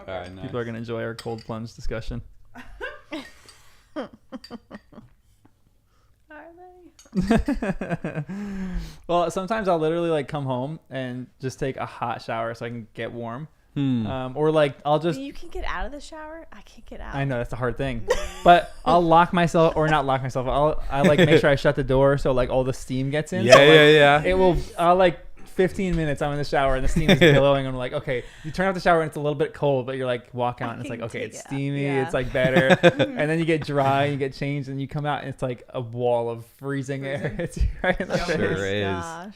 right, nice. People are gonna enjoy our cold plunge discussion. Are they? Well, sometimes I'll literally like come home and just take a hot shower so I can get warm. Or like I'll just. You can get out of the shower. I can't get out. I know that's a hard thing, but I'll lock myself or not lock myself. I like make sure I shut the door so like all the steam gets in. Yeah, so, like, yeah. It will. I'll like 15 minutes. I'm in the shower and the steam is billowing. I'm like, okay. You turn off the shower and it's a little bit cold, but you're like walk out and it's like, okay, it's steamy. Yeah. It's like better. And then you get dry, and you get changed, and you come out and it's like a wall of freezing air. It's right in the face. Sure is. Gosh.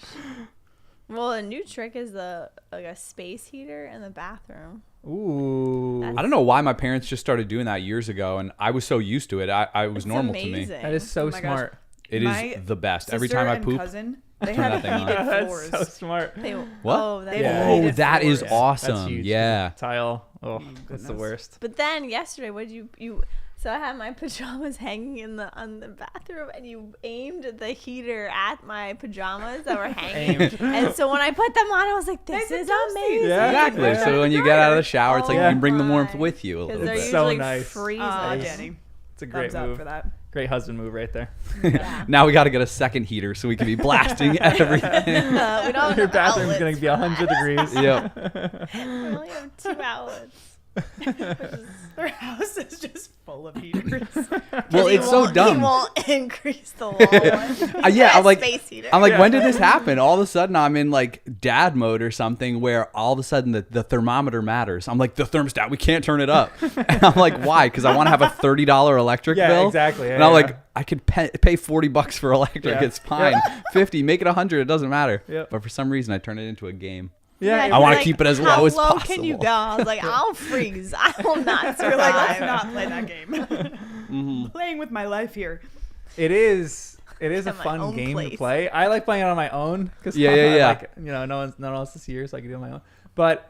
Well, a new trick is like a space heater in the bathroom. Ooh. I don't know why my parents just started doing that years ago, and I was so used to it. I was normal to me. That is so Oh my gosh. smart. It is the best. Every time I poop, cousin, they turn have that thing on. heated That's floors. so smart. What? Oh, that's Yeah. Oh, heated that is floors. awesome. That's huge. Yeah. Tile. Oh, that's goodness. the worst. But then yesterday, what did you? So I had my pajamas hanging on the bathroom, and you aimed the heater at my pajamas that were hanging. And so when I put them on, I was like, "This is amazing!" Yeah. Exactly. They're So when you get out of the shower, it's like Yeah. you can bring the warmth my. with you a Because little they're bit. It's so usually nice. freezing. Danny, It's a great thumbs up move. for that. Great husband move right there. Yeah. Now we got to get a second heater so we can be blasting everything. We don't have Your enough bathroom's outlets going to be for 100 that. degrees. Yep. We only have 2 outlets. Their house is just full of heaters. Well, He it's so won't- dumb. He won't increase the wall one. Yeah, I'm like, Space heater. when did this happen? All of a sudden, I'm in like dad mode or something where all of a sudden the thermometer matters. I'm like, the thermostat, we can't turn it up. And I'm like, why? Because I want to have a $30 electric Yeah, bill. exactly. Yeah, and I'm yeah. like, I could pay $40 for electric. Yeah. It's fine. 50, make it 100. It doesn't matter. Yep. But for some reason, I turn it into a game. Yeah. you're I wanna like, keep it as how low as low can you possible. go? I was like, I'll freeze. I will not You're like, let's survive. not play that game. Playing with my life here. It is a At my fun own game to place. play. I like playing it on my own because Yeah. like, no one else is here, so I can do it on my own. But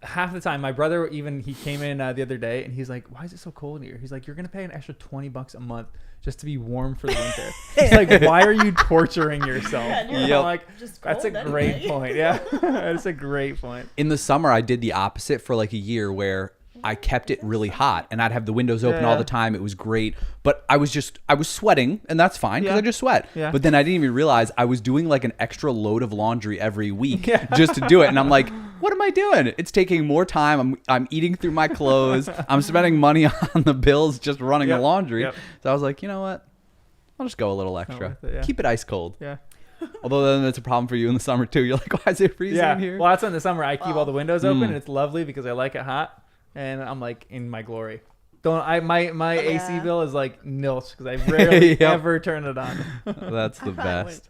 half the time, my brother he came in the other day and he's like, "Why is it so cold here?" He's like, "You're gonna pay an extra $20 a month just to be warm for the winter." He's like, "Why are you torturing yourself?" Yep. I'm like, Just that's a cold great anyway. point. Yeah, that's a great point. In the summer, I did the opposite for like a year where I kept it really hot and I'd have the windows open Yeah. all the time. It was great. But I was sweating, and that's fine because Yeah. I just sweat. Yeah. But then I didn't even realize I was doing like an extra load of laundry every week Yeah. just to do it. And I'm like, what am I doing? It's taking more time. I'm eating through my clothes. I'm spending money on the bills just running Yep. the laundry. Yep. So I was like, you know what? I'll just go a little extra. worth it, yeah. Keep it ice cold. Yeah. Although then it's a problem for you in the summer too. You're like, why is it freezing Yeah. in here? Well, that's in the summer. I keep all the windows open, Mm. and it's lovely because I like it hot, and I'm like in my glory. My AC Yeah. bill is like nilch because I rarely Yep. ever turn it on. That's the I best.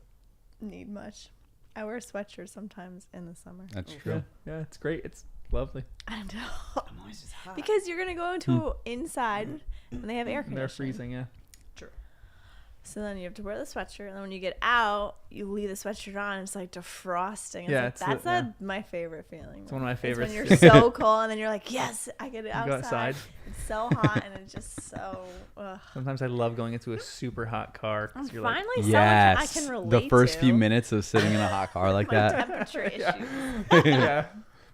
wouldn't need much. I wear sweatshirts sometimes in the summer. That's Yeah, true. yeah, it's great. It's lovely. I know. I'm always just hot. Because you're gonna go into inside and they have air And they're conditioning. freezing. Yeah. So then you have to wear the sweatshirt, and then when you get out, you leave the sweatshirt on. And it's like defrosting. It's Yeah, like, it's the- that's yeah. my favorite feeling. It's one of my It's favorites. when you're so cold, and then you're like, yes, I get it go outside. outside. It's so hot, and it's just so. Ugh. Sometimes I love going into a super hot car I'm because you're like, finally someone I Yes. can relate The first to. few minutes of sitting in a hot car like My that. temperature issues. yeah.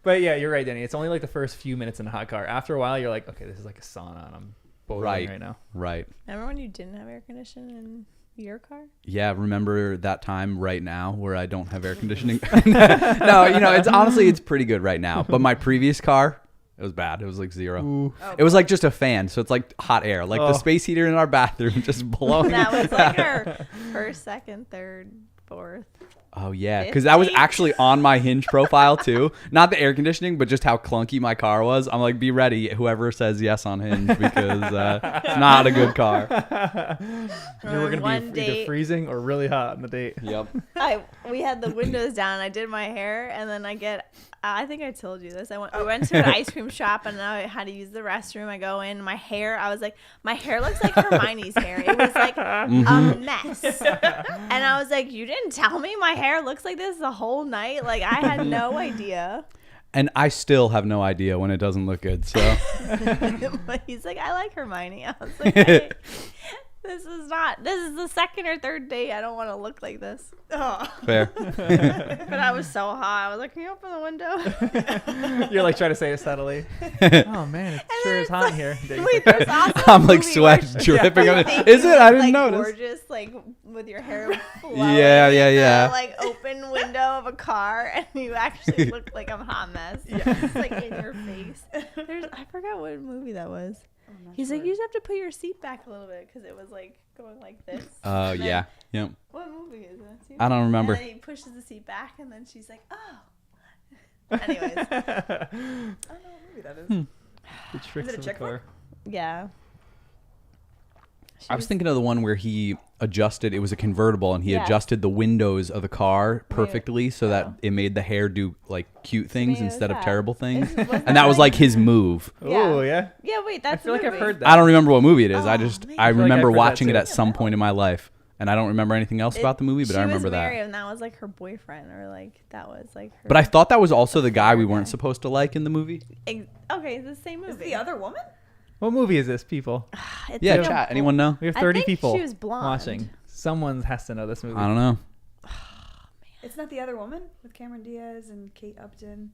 But yeah, you're right, Danny. It's only like the first few minutes in a hot car. After a while, you're like, okay, this is like a sauna, and I'm boiling right now. Right. Remember when you didn't have air conditioning in your car? Yeah, remember that time right now where I don't have air conditioning? No, it's honestly, it's pretty good right now. But my previous car, it was bad. It was like 0. Ooh. It was like just a fan, so it's like hot air, like the Oh. space heater in our bathroom just blowing. That was like our first, second, third, fourth. Oh yeah, because that was 50? actually on my Hinge profile too. Not the air conditioning, but just how clunky my car was. I'm like, be ready, whoever says yes on Hinge, because it's not a good car. You were gonna One be either date- freezing or really hot on the date. Yep. We had the windows down. I did my hair, and then I think I told you this. We went to an ice cream shop, and I had to use the restroom. I go in, my hair. I was like, my hair looks like Hermione's hair. It was like a mess, and I was like, you didn't tell me my hair looks like this the whole night. Like I had no idea. And I still have no idea when it doesn't look good. So But he's like, I like Hermione. I was like, hey. This is not. This is the second or third date. I don't want to look like this. Oh. Fair. But I was so hot. I was like, "Can you open the window?" You're like trying to say it subtly. Oh man, it sure is hot in here. Wait, there's also I'm a like movie sweat where dripping you on it. think Is it? you I look, didn't like, notice. Gorgeous, like with your hair flowing. Yeah, in yeah. the, like open window of a car, and you actually look like a hot mess. Yeah, it's like in your face. I forgot what movie that was. He's like, you just have to put your seat back a little bit because it was like going like this. Oh, And then- yeah. Yep. What movie is that? Too? I don't remember. And then he pushes the seat back, and then she's like, oh. Anyways, I don't know what movie that is. The tricks it a of the chick flick? car. yeah. I was thinking of the one where he adjusted. It was a convertible, and he Yes. adjusted the windows of the car perfectly so that it made the hair do like cute things Maybe it was instead of that. terrible things. Wasn't And that was like his move. Oh yeah. Yeah, wait, I that's feel like I've heard that. I don't remember what movie it is. Oh, I man. I I feel like remember I've heard that watching it too. at some point in my life, and I don't remember anything else about the movie, but I remember she was that. married, and that was like her boyfriend, or like that was like her. But I thought that was also the guy we weren't supposed to like in the movie. Okay, it's the same movie. Is the other woman? What movie is this, people? It's Yeah, like a chat. bull- Anyone know? We have I 30 think people she was blonde. watching. Someone has to know this movie. I don't know. It's not the other woman with Cameron Diaz and Kate Upton.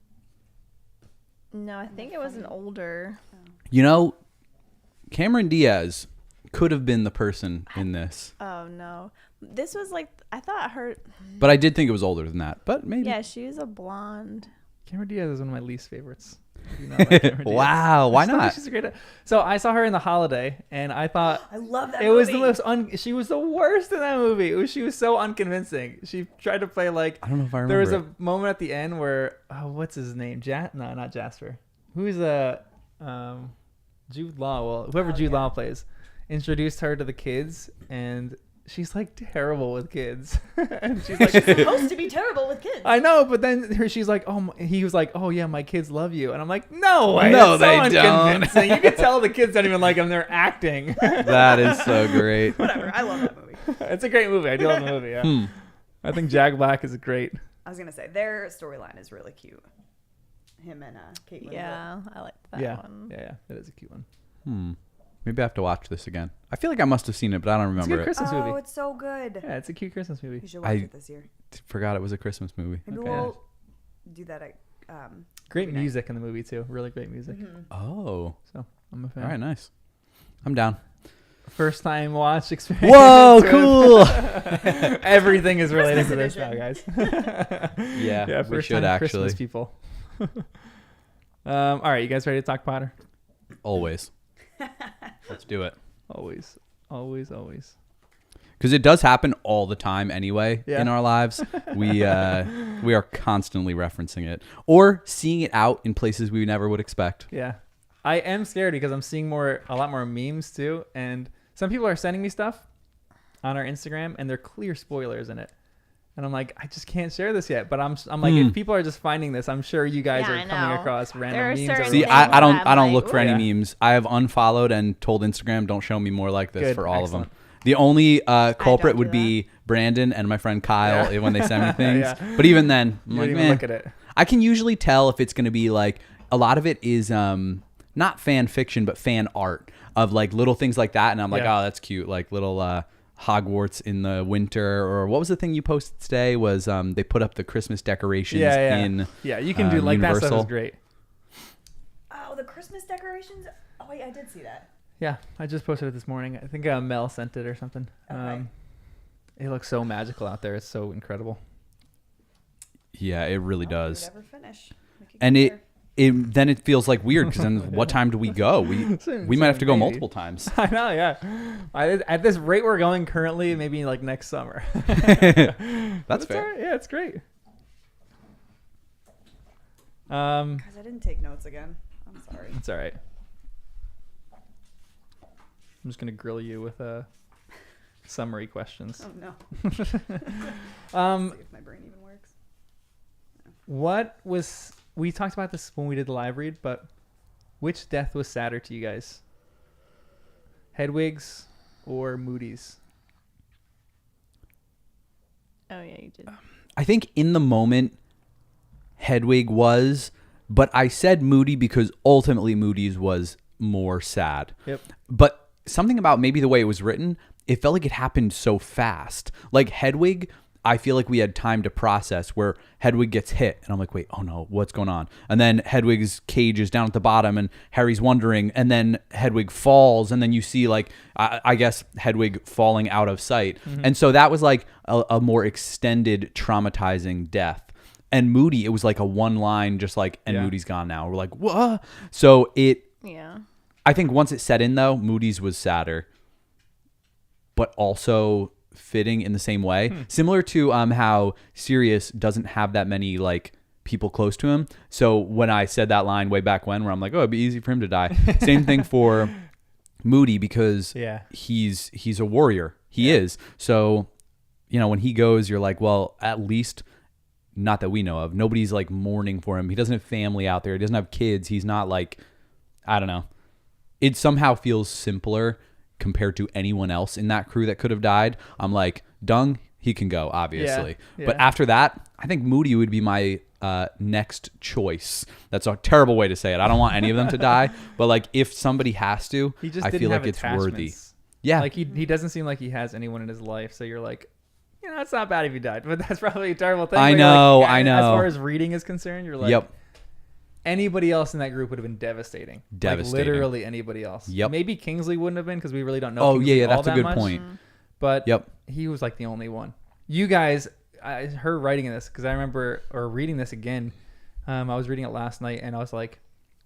No, I think it was an older. You know, Cameron Diaz could have been the person in this, Oh no, this was like I thought her. but I did think it was older than that. But maybe. Yeah, she was a blonde. Cameron Diaz is one of my least favorites. I do not like Cameron Diaz. Wow, why I just don't think not? She's a great. So I saw her in The Holiday, and I thought I love that it movie. was the most. She was the worst in that movie. She was so unconvincing. She tried to play like. I don't know if I remember. There was it. a moment at the end where what's his name? No, not Jasper. Who's Jude Law? Well, whoever Jude Law plays, introduced her to the kids, and she's like terrible with kids. And she's like, supposed to be terrible with kids. I know, but then she's like, he was like, oh yeah, my kids love you, and I'm like, no way, No, that's they so don't. unconvincing. You can tell the kids don't even like him; they're acting. That is so great. Whatever. I love that movie. It's a great movie. I do love the movie. Yeah, I think Jack Black is great. I was gonna say their storyline is really cute. Him and Kate Winslet. Yeah, I liked that Yeah, one. yeah, it is a cute one. Maybe I have to watch this again. I feel like I must have seen it, but I don't It's a remember good it. Christmas Oh, movie. it's so good. Yeah, it's a cute Christmas movie. You should watch it this year. Forgot it was a Christmas movie. Maybe Okay. we'll do that at Great movie night. music in the movie too. Really great music. Oh, So I'm a fan. all right, nice. I'm down. First time watch experience. Whoa, with- cool. Everything is related to Christmas this now, guys. Yeah, we first should time actually. Christmas people. All right, you guys ready to talk Potter? Always. Let's do it. Always, always, always. Because it does happen all the time anyway Yeah. in our lives. We are constantly referencing it or seeing it out in places we never would expect. Yeah, I am scared because I'm seeing a lot more memes too, and some people are sending me stuff on our Instagram, and they're clear spoilers in it. And I'm like, I just can't share this yet. But I'm like, if people are just finding this, I'm sure you guys Yeah, are I coming know. across There random are memes. certain See, things I don't I'm look like, for any yeah. memes. I have unfollowed and told Instagram don't show me more like this Good, for all excellent. of them. The only culprit do would be Brandon and my friend Kyle Yeah. when they send me things. Yeah. But even then, I'm You like, don't even meh. look at it. I can usually tell if it's going to be like a lot of it is not fan fiction, but fan art of like little things like that. And I'm like, Yeah. oh, that's cute. Like little Hogwarts in the winter, or what was the thing you posted today was they put up the Christmas decorations in Yeah, you can do like that stuff Universal. is great. Oh, the Christmas decorations. Oh wait, I did see that. Yeah, I just posted it this morning. I think Mel sent it or something. Okay. It looks so magical out there. It's so incredible. Yeah, it really Oh, does. we never finish. Make And get it then it feels like weird because then what time do we go? We might have to go Maybe. multiple times. I know, yeah. At this rate we're going currently, maybe like next summer. That's It's fair. all right. Yeah, it's great. Guys, I didn't take notes again. I'm sorry. It's all right. I'm just gonna grill you with summary questions. Oh no. Um, See if my brain even works. We talked about this when we did the live read, but which death was sadder to you guys? Hedwig's or Moody's? Oh yeah, you did. I think in the moment, Hedwig was, but I said Moody because ultimately Moody's was more sad. Yep. But something about maybe the way it was written, it felt like it happened so fast. Like Hedwig, I feel like we had time to process where Hedwig gets hit and I'm like, wait, oh no, what's going on? And then Hedwig's cage is down at the bottom and Harry's wondering, and then Hedwig falls, and then you see like, I guess Hedwig falling out of sight. And so that was like a more extended traumatizing death. And Moody, it was like a one line, just like, and Moody's gone now. We're like, what? So I think once it set in though, Moody's was sadder, but also fitting in the same way, similar to how Sirius doesn't have that many like people close to him. So when I said that line way back when, where I'm like, oh, it'd be easy for him to die. Same thing for Moody, because he's a warrior. He is. So, you know, when he goes, you're like, well, at least, not that we know of, nobody's like mourning for him. He doesn't have family out there. He doesn't have kids. He's not like, I don't know. It somehow feels simpler compared to anyone else in that crew that could have died. I'm like, Dung, he can go, obviously. But after that, I think Moody would be my next choice. That's a terrible way to say it. I don't want any of them to die, but like if somebody has to, I feel like it's worthy. Yeah. Like he doesn't seem like he has anyone in his life. So you're like, you know, it's not bad if he died, but that's probably a terrible thing. I know. As far as reading is concerned, you're like, yep. Anybody else in that group would have been devastating. Like literally anybody else. Yep. Maybe Kingsley wouldn't have been because we really don't know. Oh, Kingsley yeah, that's a good much. point. But he was like the only one. You guys, her writing this, because I remember, or reading this again, I was reading it last night, and I was like,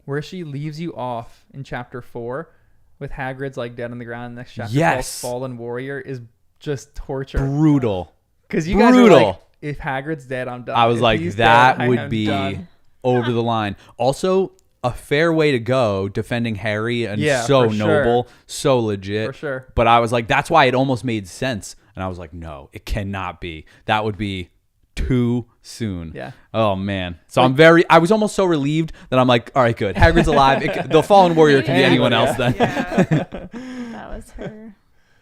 where she leaves you off in chapter 4 with Hagrid's like dead on the ground, next chapter called Fallen Warrior, is just torture. Brutal. Because you guys were like, if Hagrid's dead, I'm done. I was like, that would be done. Over the line. Also, a fair way to go, defending Harry, and so noble, so legit. For sure. But I was like, that's why it almost made sense. And I was like, no, it cannot be. That would be too soon. Yeah. Oh, man. So I was almost so relieved that I'm like, all right, good. Hagrid's alive. The Fallen Warrior can be anyone else then. Yeah. That was her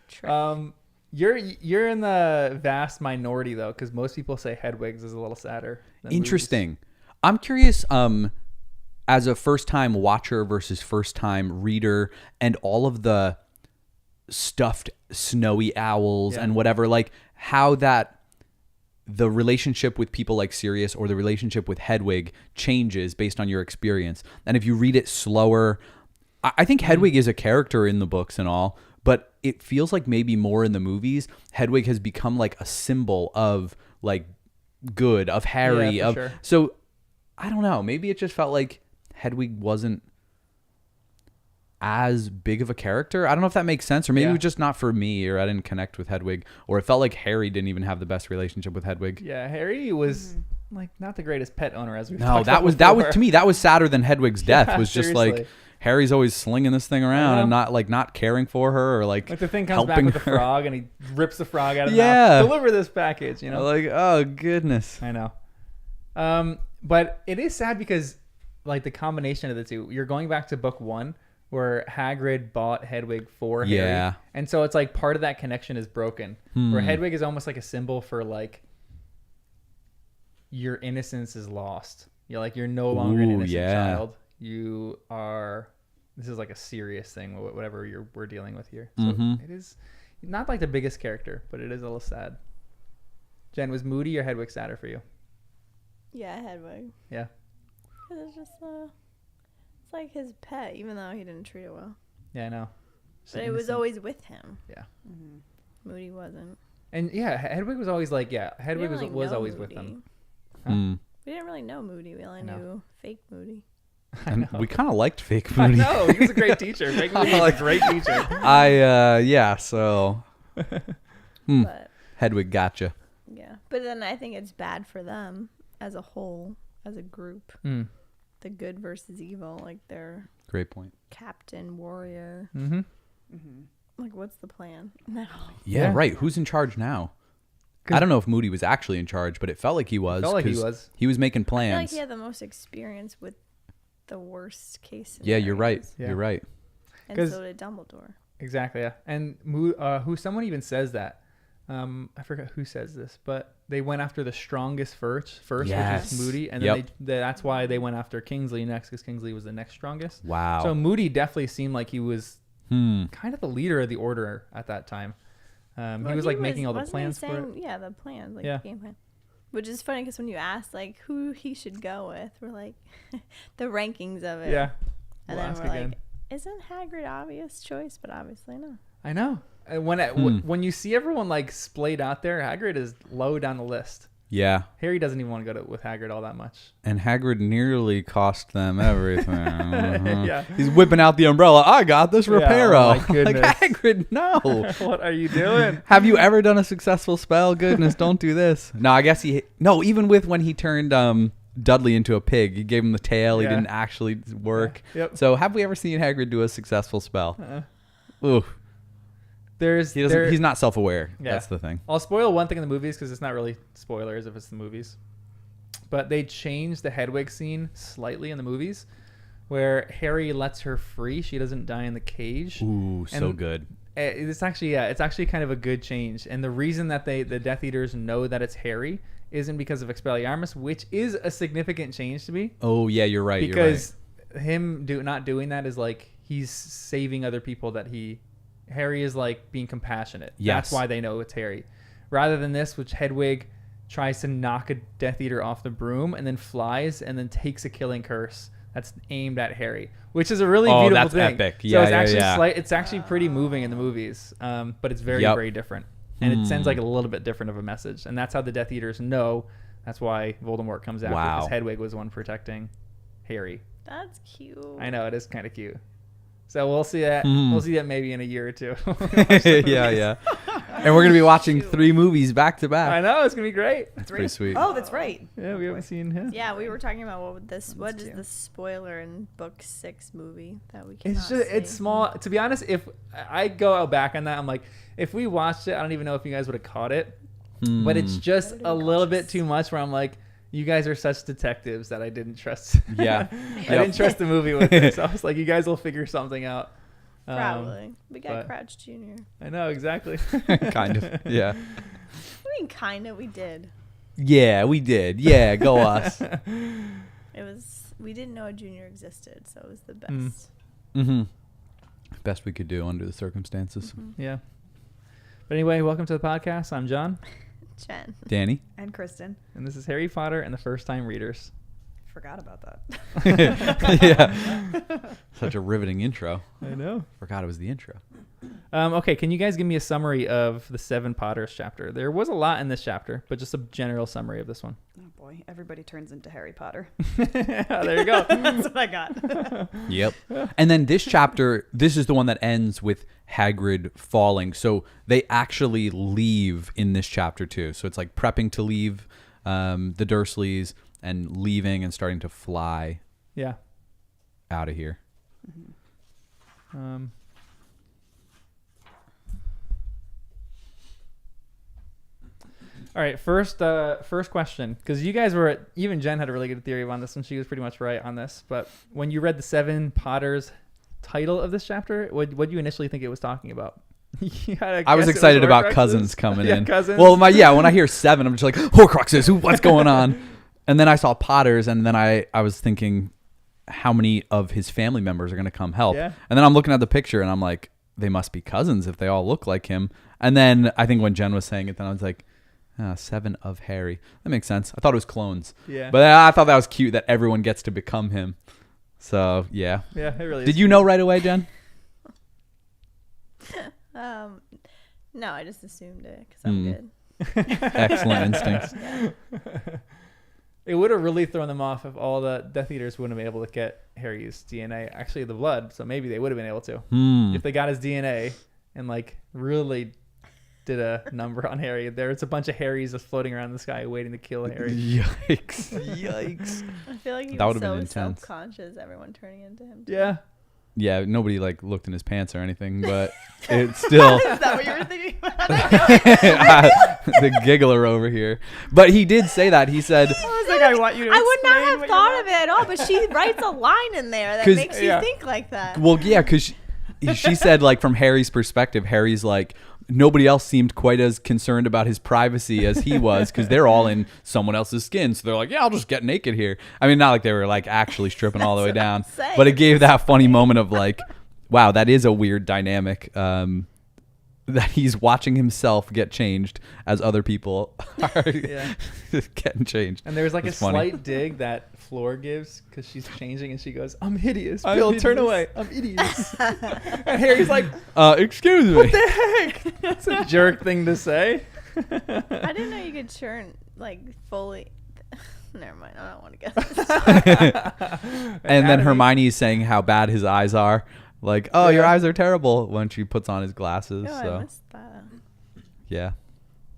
trick. You're in the vast minority, though, because most people say Hedwig's is a little sadder. Interesting. Moody's. I'm curious, as a first-time watcher versus first-time reader, and all of the stuffed snowy owls and whatever, like how the relationship with people like Sirius or the relationship with Hedwig changes based on your experience. And if you read it slower, I think Hedwig is a character in the books and all, but it feels like maybe more in the movies, Hedwig has become like a symbol of like good, of Harry, so I don't know. Maybe it just felt like Hedwig wasn't as big of a character. I don't know if that makes sense, or maybe it was just not for me, or I didn't connect with Hedwig, or it felt like Harry didn't even have the best relationship with Hedwig. Yeah, Harry was like not the greatest pet owner, as we've talked about. That was to me, that was sadder than Hedwig's death. Was just like Harry's always slinging this thing around and not caring for her, or like the thing comes back with the frog and he rips the frog out of the mouth. Deliver this package, you know? Like, oh goodness. I know. But it is sad because like the combination of the two, you're going back to book 1 where Hagrid bought Hedwig for Harry. And so it's like part of that connection is broken, where Hedwig is almost like a symbol for like your innocence is lost. You're like, you're no longer an innocent child. You are, this is like a serious thing, whatever we're dealing with here. So it is not like the biggest character, but it is a little sad. Jen, was Moody or Hedwig sadder for you? Yeah, Hedwig. Yeah. It's just it's like his pet, even though he didn't treat it well. Yeah, I know. But it was always with him. Yeah. Moody wasn't. And yeah, Hedwig was always like, Hedwig was always Moody. with them. Huh? We didn't really know Moody. We only knew fake Moody. And we kind of liked fake Moody. I know. He was a great teacher. Fake Moody was a great teacher. So. But, Hedwig gotcha. Yeah. But then I think it's bad for them as a whole, as a group. The good versus evil, like their great point. Captain, warrior. Like, what's the plan now? Yeah, right. Who's in charge now? I don't know if Moody was actually in charge, but it felt like he was. He was making plans. I feel like he had the most experience with the worst case scenarios. Yeah, you're right. Yeah. You're right. And so did Dumbledore. Exactly, yeah. And someone even says that. I forgot who says this, but they went after the strongest first, which is Moody, and then that's why they went after Kingsley next, because Kingsley was the next strongest. Wow. So Moody definitely seemed like he was kind of the leader of the Order at that time. He was like making all the wasn't he plans for it. saying- Yeah, the plans, like Yeah. the game plan. Which is funny because when you asked like who he should go with, we're like the rankings of it. Yeah. And We'll then ask we're again. like, isn't Hagrid obvious choice? But obviously no. I know. When you see everyone like splayed out there, Hagrid is low down the list. Yeah. Harry doesn't even want to go with Hagrid all that much. And Hagrid nearly cost them everything. Yeah. He's whipping out the umbrella. I got this Reparo. oh my Like, goodness. Hagrid, no. What are you doing? Have you ever done a successful spell? Goodness, don't do this. No, I guess even with when he turned Dudley into a pig, he gave him the tail. Yeah. He didn't actually work. Yeah. Yep. So have we ever seen Hagrid do a successful spell? Ooh. He's not self-aware. Yeah. That's the thing. I'll spoil one thing in the movies because it's not really spoilers if it's the movies. But they changed the Hedwig scene slightly in the movies where Harry lets her free. She doesn't die in the cage. Ooh, so And good. It's actually kind of a good change. And the reason that the Death Eaters know that it's Harry isn't because of Expelliarmus, which is a significant change to me. Oh, yeah, you're right. Because him not doing that is like he's saving other people Harry is like being compassionate. Yes. That's why they know it's Harry. Rather than this, which Hedwig tries to knock a Death Eater off the broom and then flies and then takes a killing curse that's aimed at Harry, which is a really beautiful that's thing. epic. So Yeah, it's yeah, actually yeah. it's actually pretty moving in the movies, but it's very, very different. And it sends like a little bit different of a message. And that's how the Death Eaters know. That's why Voldemort comes after because Hedwig was the one protecting Harry. That's cute. I know, it is kind of cute. So we'll see that. We'll see that maybe in a year or two. Yeah. And we're going to be watching 3 movies back to back. I know, it's going to be great. That's pretty sweet. Oh, that's right. Yeah, we haven't seen him. Yeah, we were talking about what is the spoiler in book 6 movie that we cannot It's just, it's see. small. To be honest, if I go out back on that, I'm like, if we watched it, I don't even know if you guys would have caught it. But it's just a little bit too much where I'm like, you guys are such detectives that I didn't trust. Yeah. I didn't trust the movie with this. I was like, you guys will figure something out. Probably. We got but- Crouch Jr. I know, exactly. Kind of. Yeah. I mean, kind of. We did. Yeah, we did. Yeah, go us. It was. We didn't know a junior existed, so it was the best. Mm-hmm. Best we could do under the circumstances. Yeah. But anyway, welcome to the podcast. I'm John, Jen. Danny? And Kristen. and this is Harry Potter and the First Time Readers. Forgot about that. Yeah. Such a riveting intro. I know. Forgot it was the intro. Okay, can you guys give me a summary of the 7 Potters chapter? There was a lot in this chapter, but just a general summary of this one. Oh boy, everybody turns into Harry Potter. There you go. That's what I got. Yep. And then this chapter, this is the one that ends with Hagrid falling. So they actually leave in this chapter too. So it's like prepping to leave the Dursleys and leaving and starting to fly Yeah. out of here. All right, first question, because you guys even Jen had a really good theory on this, and she was pretty much right on this. But when you read the 7 Potters title of this chapter, what did you initially think it was talking about? I was excited about Horcruxes? cousins coming Yeah, in. cousins. Well, when I hear 7, I'm just like, Horcruxes, what's going on? And then I saw Potters, and then I was thinking, how many of his family members are going to come help? Yeah. And then I'm looking at the picture, and I'm like, they must be cousins if they all look like him. And then I think when Jen was saying it, then I was like, 7 of Harry. That makes sense. I thought it was clones. Yeah. But I thought that was cute that everyone gets to become him. So, yeah. Yeah, it really is. Did you know right away, Jen? No, I just assumed it because I'm good. Excellent instincts. It would have really thrown them off if all the Death Eaters wouldn't have been able to get Harry's DNA, actually the blood. So maybe they would have been able to. If they got his DNA and like really did a number on Harry. There's a bunch of Harrys just floating around the sky waiting to kill Harry. Yikes. Yikes. I feel like he That was would've been so intense. self-conscious, everyone turning into him. too. Yeah. Yeah, nobody like looked in his pants or anything, but it's still Is that what you were thinking about? the giggler over here. But he did say that. He said, I was like, I want you to I would not explain have what thought you of it at all, but she writes a line in there that 'Cause- makes you Yeah. think like that. well, yeah, because she said, like, from Harry's perspective, Harry's like, nobody else seemed quite as concerned about his privacy as he was because they're all in someone else's skin. So they're like, yeah, I'll just get naked here. I mean, not like they were like actually stripping all the way down, saying. but it gave that funny moment of like, wow, that is a weird dynamic. that he's watching himself get changed as other people are getting changed. And there's like It's a funny. slight dig that Floor gives because she's changing and she goes, "I'm hideous. I'm Bill, turn hideous." away. I'm hideous." And Harry's like, Excuse me. "What the heck?" That's a jerk thing to say. I didn't know you could turn like fully. Never mind. I don't want to get this. And then Hermione's saying how bad his eyes are. Like, oh, your eyes are terrible when she puts on his glasses. Oh, So I missed that. yeah,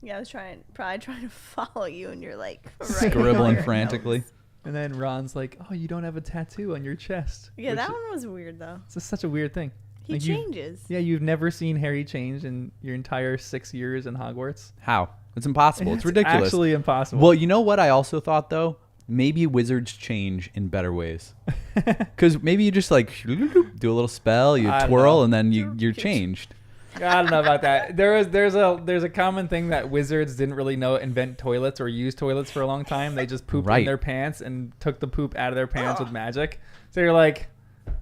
Yeah, I was probably trying to follow you, and you're like scribbling right frantically. And then Ron's like, "Oh, you don't have a tattoo on your chest." Yeah, Which that one was weird though. It's just such a weird thing. He Like, changes. Yeah, you've never seen Harry change in your entire 6 years in Hogwarts. How? It's impossible. It's ridiculous. Actually impossible. Well, you know what I also thought though? Maybe wizards change in better ways. Because maybe you just like do a little spell, you I don't twirl, know. and then you're changed. I don't know about that. There's a common thing that wizards didn't really invent toilets or use toilets for a long time. They just pooped in Right. their pants and took the poop out of their pants with magic. So you're like,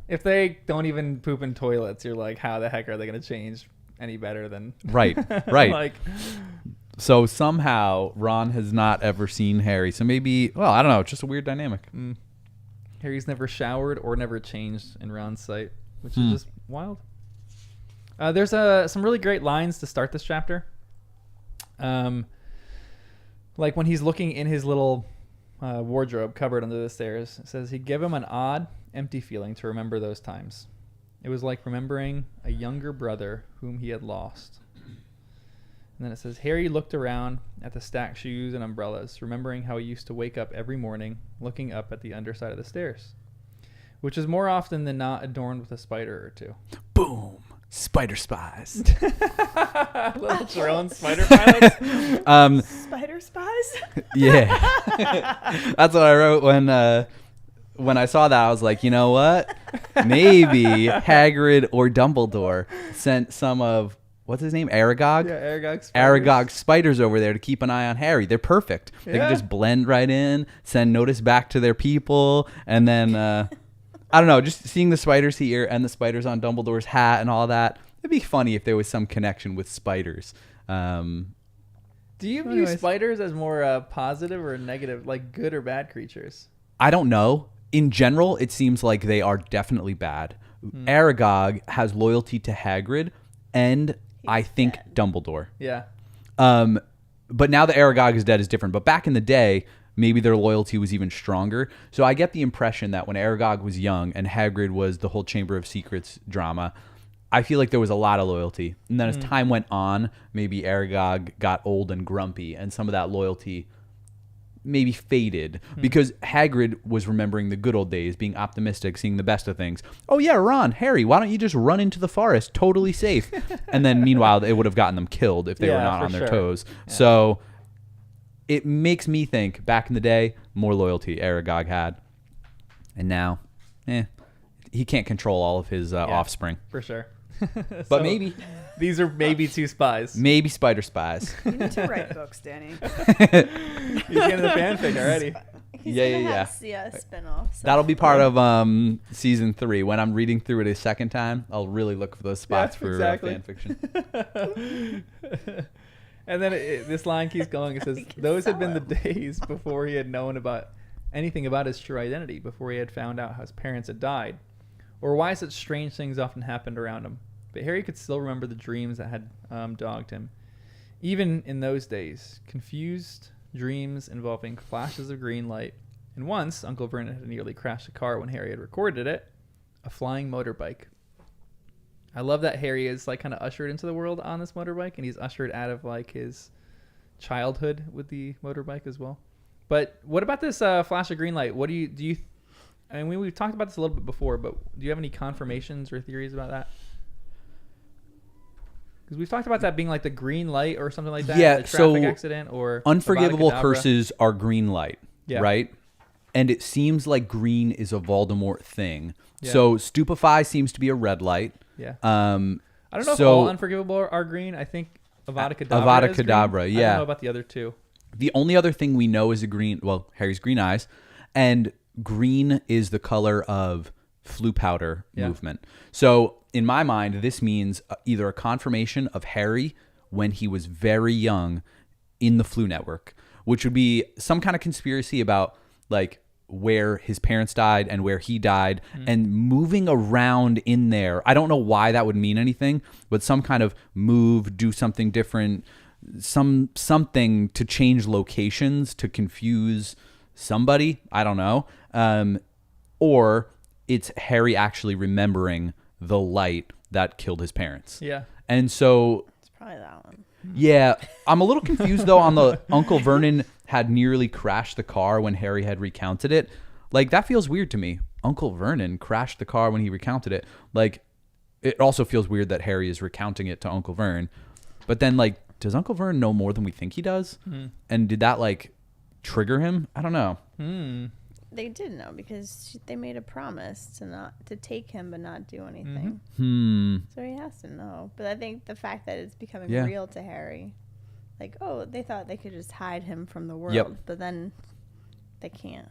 if they don't even poop in toilets, you're like, how the heck are they going to change any better than Right, right. like, So somehow Ron has not ever seen Harry. So maybe, well, I don't know. It's just a weird dynamic. Harry's never showered or never changed in Ron's sight, which is just wild. There's some really great lines to start this chapter. Like when he's looking in his little wardrobe cupboard under the stairs, it says he gave him an odd, empty feeling to remember those times. It was like remembering a younger brother whom he had lost. And then it says, Harry looked around at the stacked shoes and umbrellas, remembering how he used to wake up every morning looking up at the underside of the stairs, which is more often than not adorned with a spider or two. Boom. Spider spies. Little drone spider pilots. Spider spies? Yeah. That's what I wrote when I saw that. I was like, you know what? Maybe Hagrid or Dumbledore sent some of, what's his name? Aragog? Yeah, Aragog spiders. Aragog spiders over there to keep an eye on Harry. They're perfect. They Yeah. can just blend right in, send notice back to their people, and then I don't know, just seeing the spiders here and the spiders on Dumbledore's hat and all that. It'd be funny if there was some connection with spiders. Do you view Anyways. spiders as more positive or negative, like good or bad creatures? I don't know. In general, it seems like they are definitely bad. Aragog has loyalty to Hagrid and I think dead. Dumbledore. Yeah. But now that Aragog is dead is different. But back in the day, maybe their loyalty was even stronger. So I get the impression that when Aragog was young and Hagrid was the whole Chamber of Secrets drama, I feel like there was a lot of loyalty. And then as time went on, maybe Aragog got old and grumpy and some of that loyalty maybe faded because Hagrid was remembering the good old days, being optimistic, seeing the best of things. Oh yeah, Ron, Harry, why don't you just run into the forest, totally safe? And then meanwhile, it would have gotten them killed if they were Yeah, not for on their sure. toes. Yeah. So it makes me think back in the day, more loyalty Aragog had. And now, he can't control all of his offspring. For sure. But So, maybe these are maybe two spies. Maybe spider spies. You need to write books, Danny. He's getting the fanfic already. He's Yeah, gonna yeah, have a spin-off. So. That'll be part of season 3. When I'm reading through it a second time, I'll really look for those spots for exactly. fan fiction. And then this line keeps going. It says, We can those had sell been the them. days before he had known about anything about his true identity, before he had found out how his parents had died, or why such strange things often happened around him. But Harry could still remember the dreams that had dogged him. Even in those days, confused dreams involving flashes of green light. And once, Uncle Vernon had nearly crashed a car when Harry had recorded it, a flying motorbike. I love that Harry is like kind of ushered into the world on this motorbike, and he's ushered out of like his childhood with the motorbike as well. But what about this flash of green light? What do you? I mean, we've talked about this a little bit before, but do you have any confirmations or theories about that? Because we've talked about that being like the green light or something like that. Yeah, a traffic so accident or Unforgivable Avada Kedavra. curses are green light, Yeah. right? And it seems like green is a Voldemort thing. Yeah. So stupefy seems to be a red light. Yeah. I I don't know if all unforgivable are green. I think Avada Kedavra. Avada is green. Kedavra, I yeah. don't know about the other two. The only other thing we know is Harry's green eyes, and green is the color of flu powder movement. So in my mind, this means either a confirmation of Harry when he was very young in the flu network, which would be some kind of conspiracy about like where his parents died and where he died and moving around in there. I don't know why that would mean anything, but some kind of move, do something different, something to change locations to confuse somebody. I don't know. Or it's Harry actually remembering the light that killed his parents. Yeah. And so It's probably that one. yeah, I'm a little confused though on the Uncle Vernon had nearly crashed the car when Harry had recounted it. Like that feels weird to me. Uncle Vernon crashed the car when he recounted it. Like it also feels weird that Harry is recounting it to Uncle Vern. But then like, does Uncle Vern know more than we think he does? And did that like trigger him? I don't know. They did know because they made a promise to take him but not do anything. So he has to know. But I think the fact that it's becoming real to Harry, like, oh, they thought they could just hide him from the world, but then they can't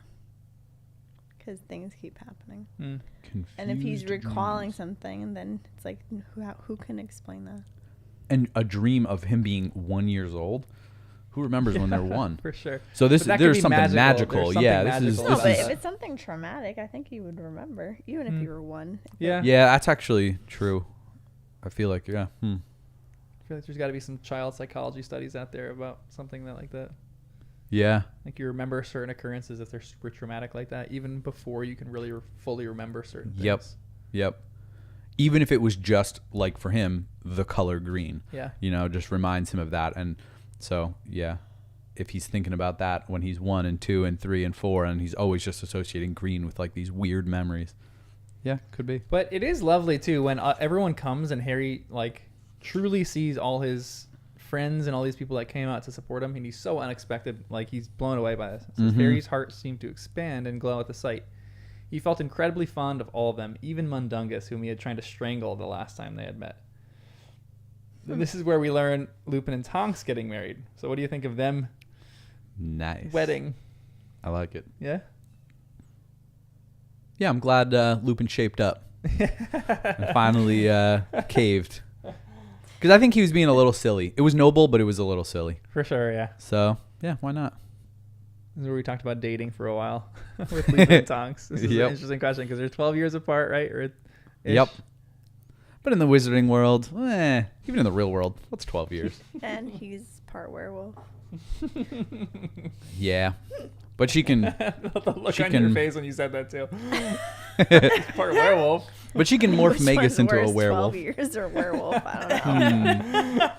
because things keep happening. And if he's recalling something, then it's like, who can explain that? And a dream of him being 1 year old. Who remembers when they're 1? For sure. So there's something something magical. Yeah, magical. this No, but is if it's something traumatic, I think you would remember, even if you were 1. Yeah. yeah, that's actually true. I feel like I feel like there's got to be some child psychology studies out there about something like that. yeah. Like you remember certain occurrences if they're super traumatic like that, even before you can really fully remember certain things. Yep. Even if it was just like for him, the color green. Yeah. You know, just reminds him of that. And so, yeah, if he's thinking about that when he's 1 and 2 and 3 and 4, and he's always just associating green with like these weird memories. Yeah, could be. But it is lovely too when everyone comes and Harry like truly sees all his friends and all these people that came out to support him, and he's so unexpected. Like he's blown away by this. It says, Harry's heart seemed to expand and glow at the sight. He felt incredibly fond of all of them, even Mundungus, whom he had tried to strangle the last time they had met. And this is where we learn Lupin and Tonks getting married. So what do you think of them Nice. wedding? I like it. Yeah? Yeah, I'm glad Lupin shaped up and finally caved. Because I think he was being a little silly. It was noble, but it was a little silly. For sure, yeah. So, yeah, why not? This is where we talked about dating for a while with Lupin and Tonks. This is Yep. an interesting question because they're 12 years apart, right? Or Yep. But in the wizarding world, even in the real world, what's 12 years? And he's part werewolf. Yeah. But she can... The look She on your can- face when you said that too. Part werewolf. But she can morph Which Magus one's into a worse, werewolf. 12 years or werewolf? I don't know.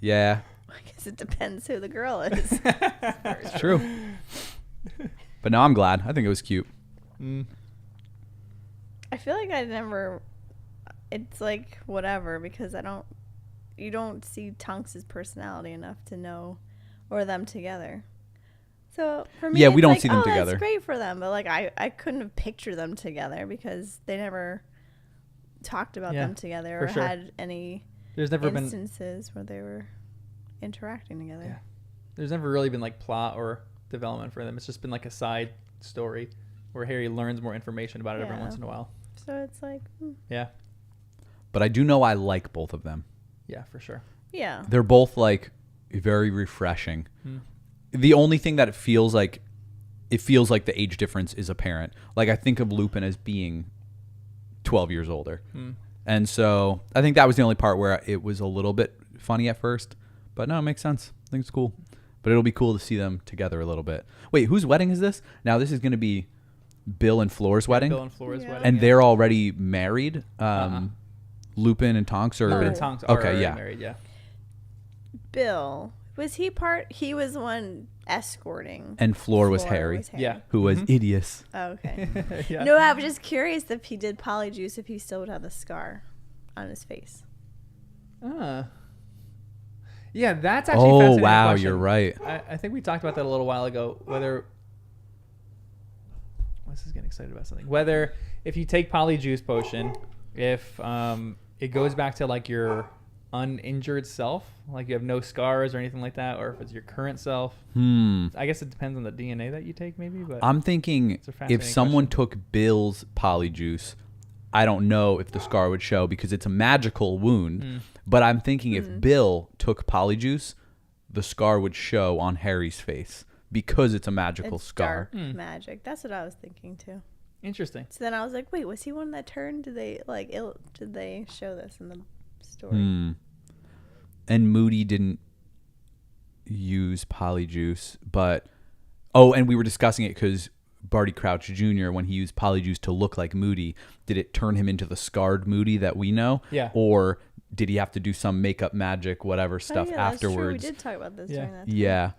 Yeah, I guess it depends who the girl is. it's true. But no, I'm glad. I think it was cute. I feel like I never. It's like whatever because you don't see Tonks' personality enough to know, or them together. So for me, Yeah, we it's don't like, see them oh, together. That's great for them, but like I couldn't have pictured them together because they never talked about Yeah, them together for or sure. had any There's never been instances where they were interacting together. Yeah. There's never really been like plot or development for them. It's just been like a side story where Harry learns more information about it every Yeah. once in a while. So it's like, Yeah. But I do know I like both of them. Yeah, for sure. yeah. They're both like very refreshing. The only thing that it feels like the age difference is apparent. Like I think of Lupin as being 12 years older. And so I think that was the only part where it was a little bit funny at first. But no, it makes sense. I think it's cool. But it'll be cool to see them together a little bit. Wait, whose wedding is this? Now this is going to be Bill and Flora's wedding. Bill and Flora's Yeah. wedding. And yeah. they're already married. Lupin and Tonks are... Lupin and Tonks are okay, already yeah. married, yeah. Bill, was he part? He was the one escorting. And Flora was Flora Harry, Yeah. who was Idius. Oh, okay. Yeah. No, I was just curious if he did polyjuice, if he still would have the scar on his face. Yeah, that's actually a Oh, fascinating wow, question. you're right. I think we talked about that a little while ago, whether... This is getting excited about something. Whether if you take polyjuice potion, if it goes back to like your uninjured self, like you have no scars or anything like that, or if it's your current self. I guess it depends on the DNA that you take maybe, but I'm thinking a fascinating if someone question. took Bill's polyjuice, I don't know if the scar would show because it's a magical wound. But I'm thinking if Bill took polyjuice, the scar would show on Harry's face because it's a magical scar. Dark magic. That's what I was thinking too. Interesting. So then I was like, wait, was he one that turned? Did they show this in the story? And Moody didn't use polyjuice, but and we were discussing it because Barty Crouch Jr., when he used polyjuice to look like Moody, did it turn him into the scarred Moody that we know? Yeah. Or did he have to do some makeup magic, whatever stuff afterwards? That's true. We did talk about this during that time. Yeah.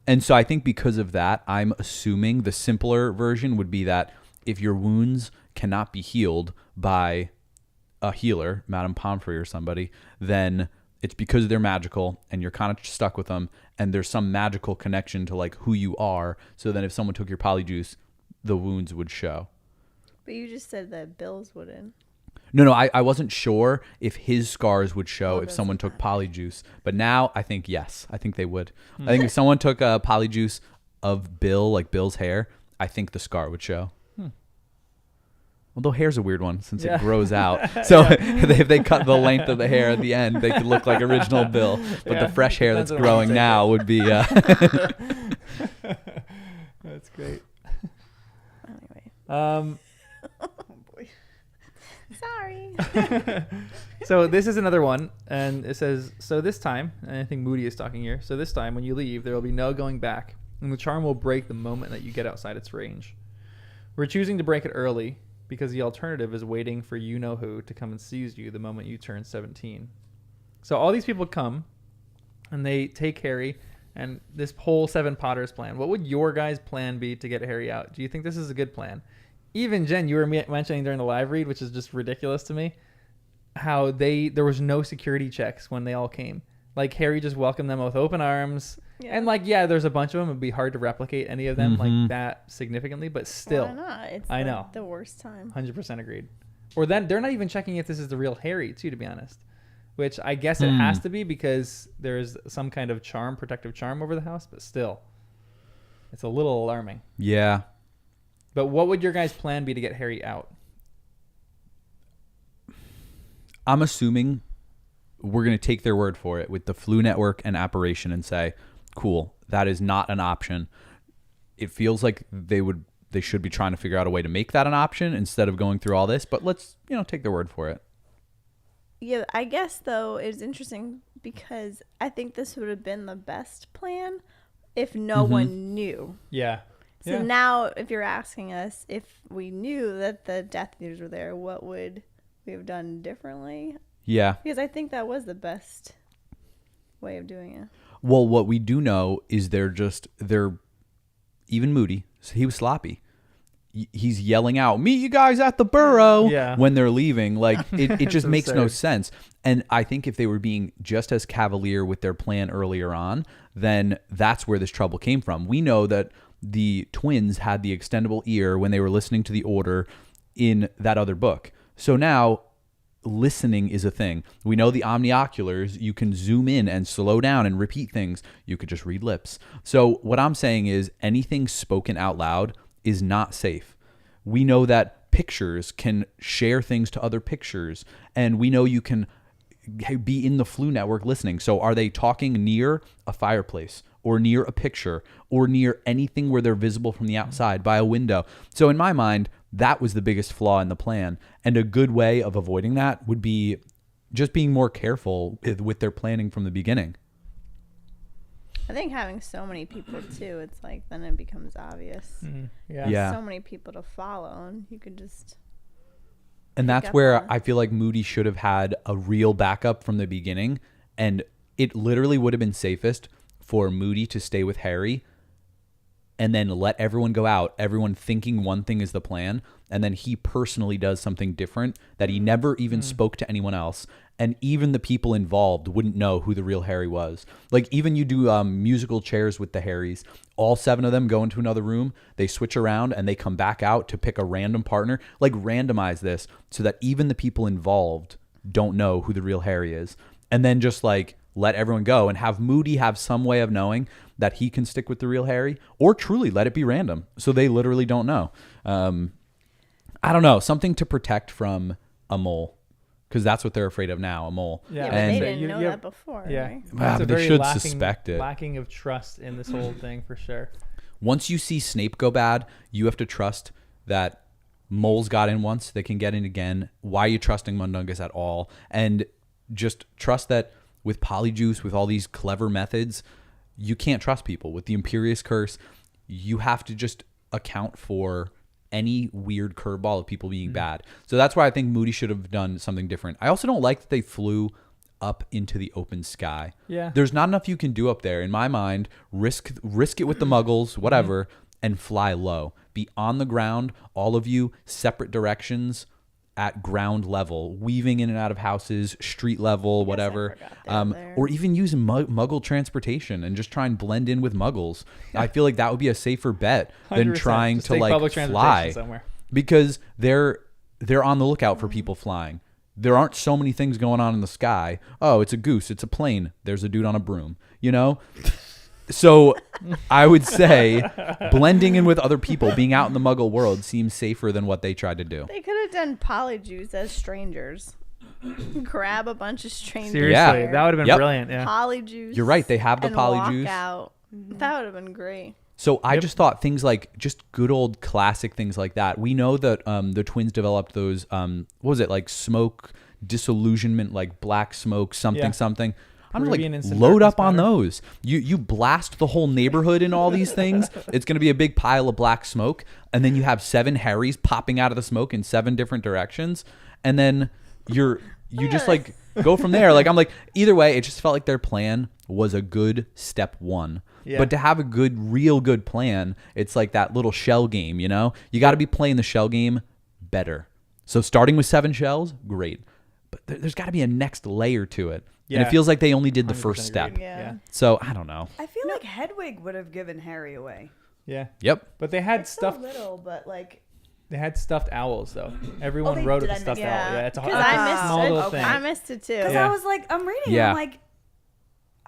And so I think because of that, I'm assuming the simpler version would be that if your wounds cannot be healed by a healer, Madame Pomfrey or somebody, then it's because they're magical and you're kind of stuck with them and there's some magical connection to like who you are. So then if someone took your polyjuice, the wounds would show. But you just said that Bill's wouldn't. No, I wasn't sure if his scars would show if that's someone took polyjuice. But now I think yes. I think they would. I think if someone took a polyjuice of Bill, like Bill's hair, I think the scar would show. Although hair's a weird one since it grows out. So if they cut the length of the hair at the end, they could look like original Bill. But the fresh hair that's growing now would be... That's great. Anyway. Oh, boy. Sorry. So this is another one. And it says, so this time, and I think Moody is talking here. So this time when you leave, there will be no going back. And the charm will break the moment that you get outside its range. We're choosing to break it early because the alternative is waiting for you-know-who to come and seize you the moment you turn 17. So all these people come, and they take Harry, and this whole Seven Potters plan. What would your guys' plan be to get Harry out? Do you think this is a good plan? Even, Jen, you were mentioning during the live read, which is just ridiculous to me, how there was no security checks when they all came. Like, Harry just welcomed them with open arms. Yeah. And, like, yeah, there's a bunch of them. It'd be hard to replicate any of them like that significantly, but still. Why not? It's I know. The worst time. 100% agreed. Or then they're not even checking if this is the real Harry, too, to be honest. Which I guess it has to be because there's some kind of protective charm over the house, but still. It's a little alarming. Yeah. But what would your guys' plan be to get Harry out? I'm assuming we're going to take their word for it with the Flu Network and Apparition and say, cool, that is not an option. It feels like they should be trying to figure out a way to make that an option instead of going through all this, but let's, take their word for it. Yeah, I guess, though, it's interesting because I think this would have been the best plan if no one knew. Yeah. So now, if you're asking us if we knew that the Death Eaters were there, what would we have done differently? Yeah. Because I think that was the best way of doing it. Well, what we do know is they're even Moody. He was sloppy. He's yelling out, "Meet you guys at the burrow," when they're leaving. Like it just makes no sense. And I think if they were being just as cavalier with their plan earlier on, then that's where this trouble came from. We know that the twins had the extendable ear when they were listening to the order in that other book. So now listening is a thing. We know the omnioculars, you can zoom in and slow down and repeat things. You could just read lips. So what I'm saying is anything spoken out loud is not safe. We know that pictures can share things to other pictures, and we know you can be in the Flu Network listening. So are they talking near a fireplace or near a picture or near anything where they're visible from the outside by a window? So in my mind, that was the biggest flaw in the plan. And a good way of avoiding that would be just being more careful with their planning from the beginning. I think having so many people too, it's like then it becomes obvious. Yeah. So many people to follow, and you could just. And that's where I feel like Moody should have had a real backup from the beginning, and it literally would have been safest for Moody to stay with Harry, and then let everyone go out, everyone thinking one thing is the plan, and then he personally does something different that he never even spoke to anyone else. And even the people involved wouldn't know who the real Harry was. Like, even you do musical chairs with the Harrys. All 7 of them go into another room, they switch around, and they come back out to pick a random partner. Like, randomize this so that even the people involved don't know who the real Harry is. And then just, like, let everyone go and have Moody have some way of knowing that he can stick with the real Harry, or truly let it be random so they literally don't know. I I don't know, something to protect from a mole. Because that's what they're afraid of now, a mole. Yeah, but And they didn't know that before, right? but It's they very should suspect it. Lacking of trust in this whole thing for sure. Once you see Snape go bad, you have to trust that moles got in once, they can get in again. Why are you trusting Mundungus at all? And just trust that with polyjuice, with all these clever methods, you can't trust people. With the Imperious Curse, you have to just account for any weird curveball of people being bad. So that's why I think Moody should have done something different. I also don't like that they flew up into the open sky. Yeah. There's not enough you can do up there. In my mind, risk it with the muggles, whatever, and fly low. Be on the ground, all of you, separate directions at ground level, weaving in and out of houses, street level, whatever. Or even use muggle transportation and just try and blend in with muggles. I feel like that would be a safer bet than 100%. trying Just to take like public fly. transportation somewhere. Because they're on the lookout for people flying. There aren't so many things going on in the sky. Oh, it's a goose, it's a plane, there's a dude on a broom, you know? So I would say blending in with other people, being out in the muggle world seems safer than what they tried to do. They could have done polyjuice as strangers. Grab a bunch of strangers. Seriously, Yeah. that would have been Yep. brilliant. Yeah. Polyjuice. You're right, they have the and polyjuice. Walk out. That would have been great. So I just thought things like just good old classic things like that. We know that the twins developed those, what was it, like smoke disillusionment, like black smoke, something. I'm just Peruvian like, instant load darkness up on powder. those. You blast the whole neighborhood in all these things. It's going to be a big pile of black smoke. And then you have 7 Harrys popping out of the smoke in 7 different directions. And then you just like go from there. Like, I'm like, either way, it just felt like their plan was a good step 1. Yeah. But to have a real good plan, it's like that little shell game, you know? You got to be playing the shell game better. So starting with 7 shells, great. But there's got to be a next layer to it. And Yeah. it feels like they only did the 100% first step. agreed. Yeah. So I don't know. I feel like Hedwig would have given Harry away. Yeah. Yep. But they had It's so stuffed. little, but like They had stuffed owls though. Everyone they wrote did. with a I stuffed missed owl. Yeah, it's a, Because it's a I missed small it. little thing. I missed it too. because Yeah. I was like, I'm reading, Yeah. I'm like,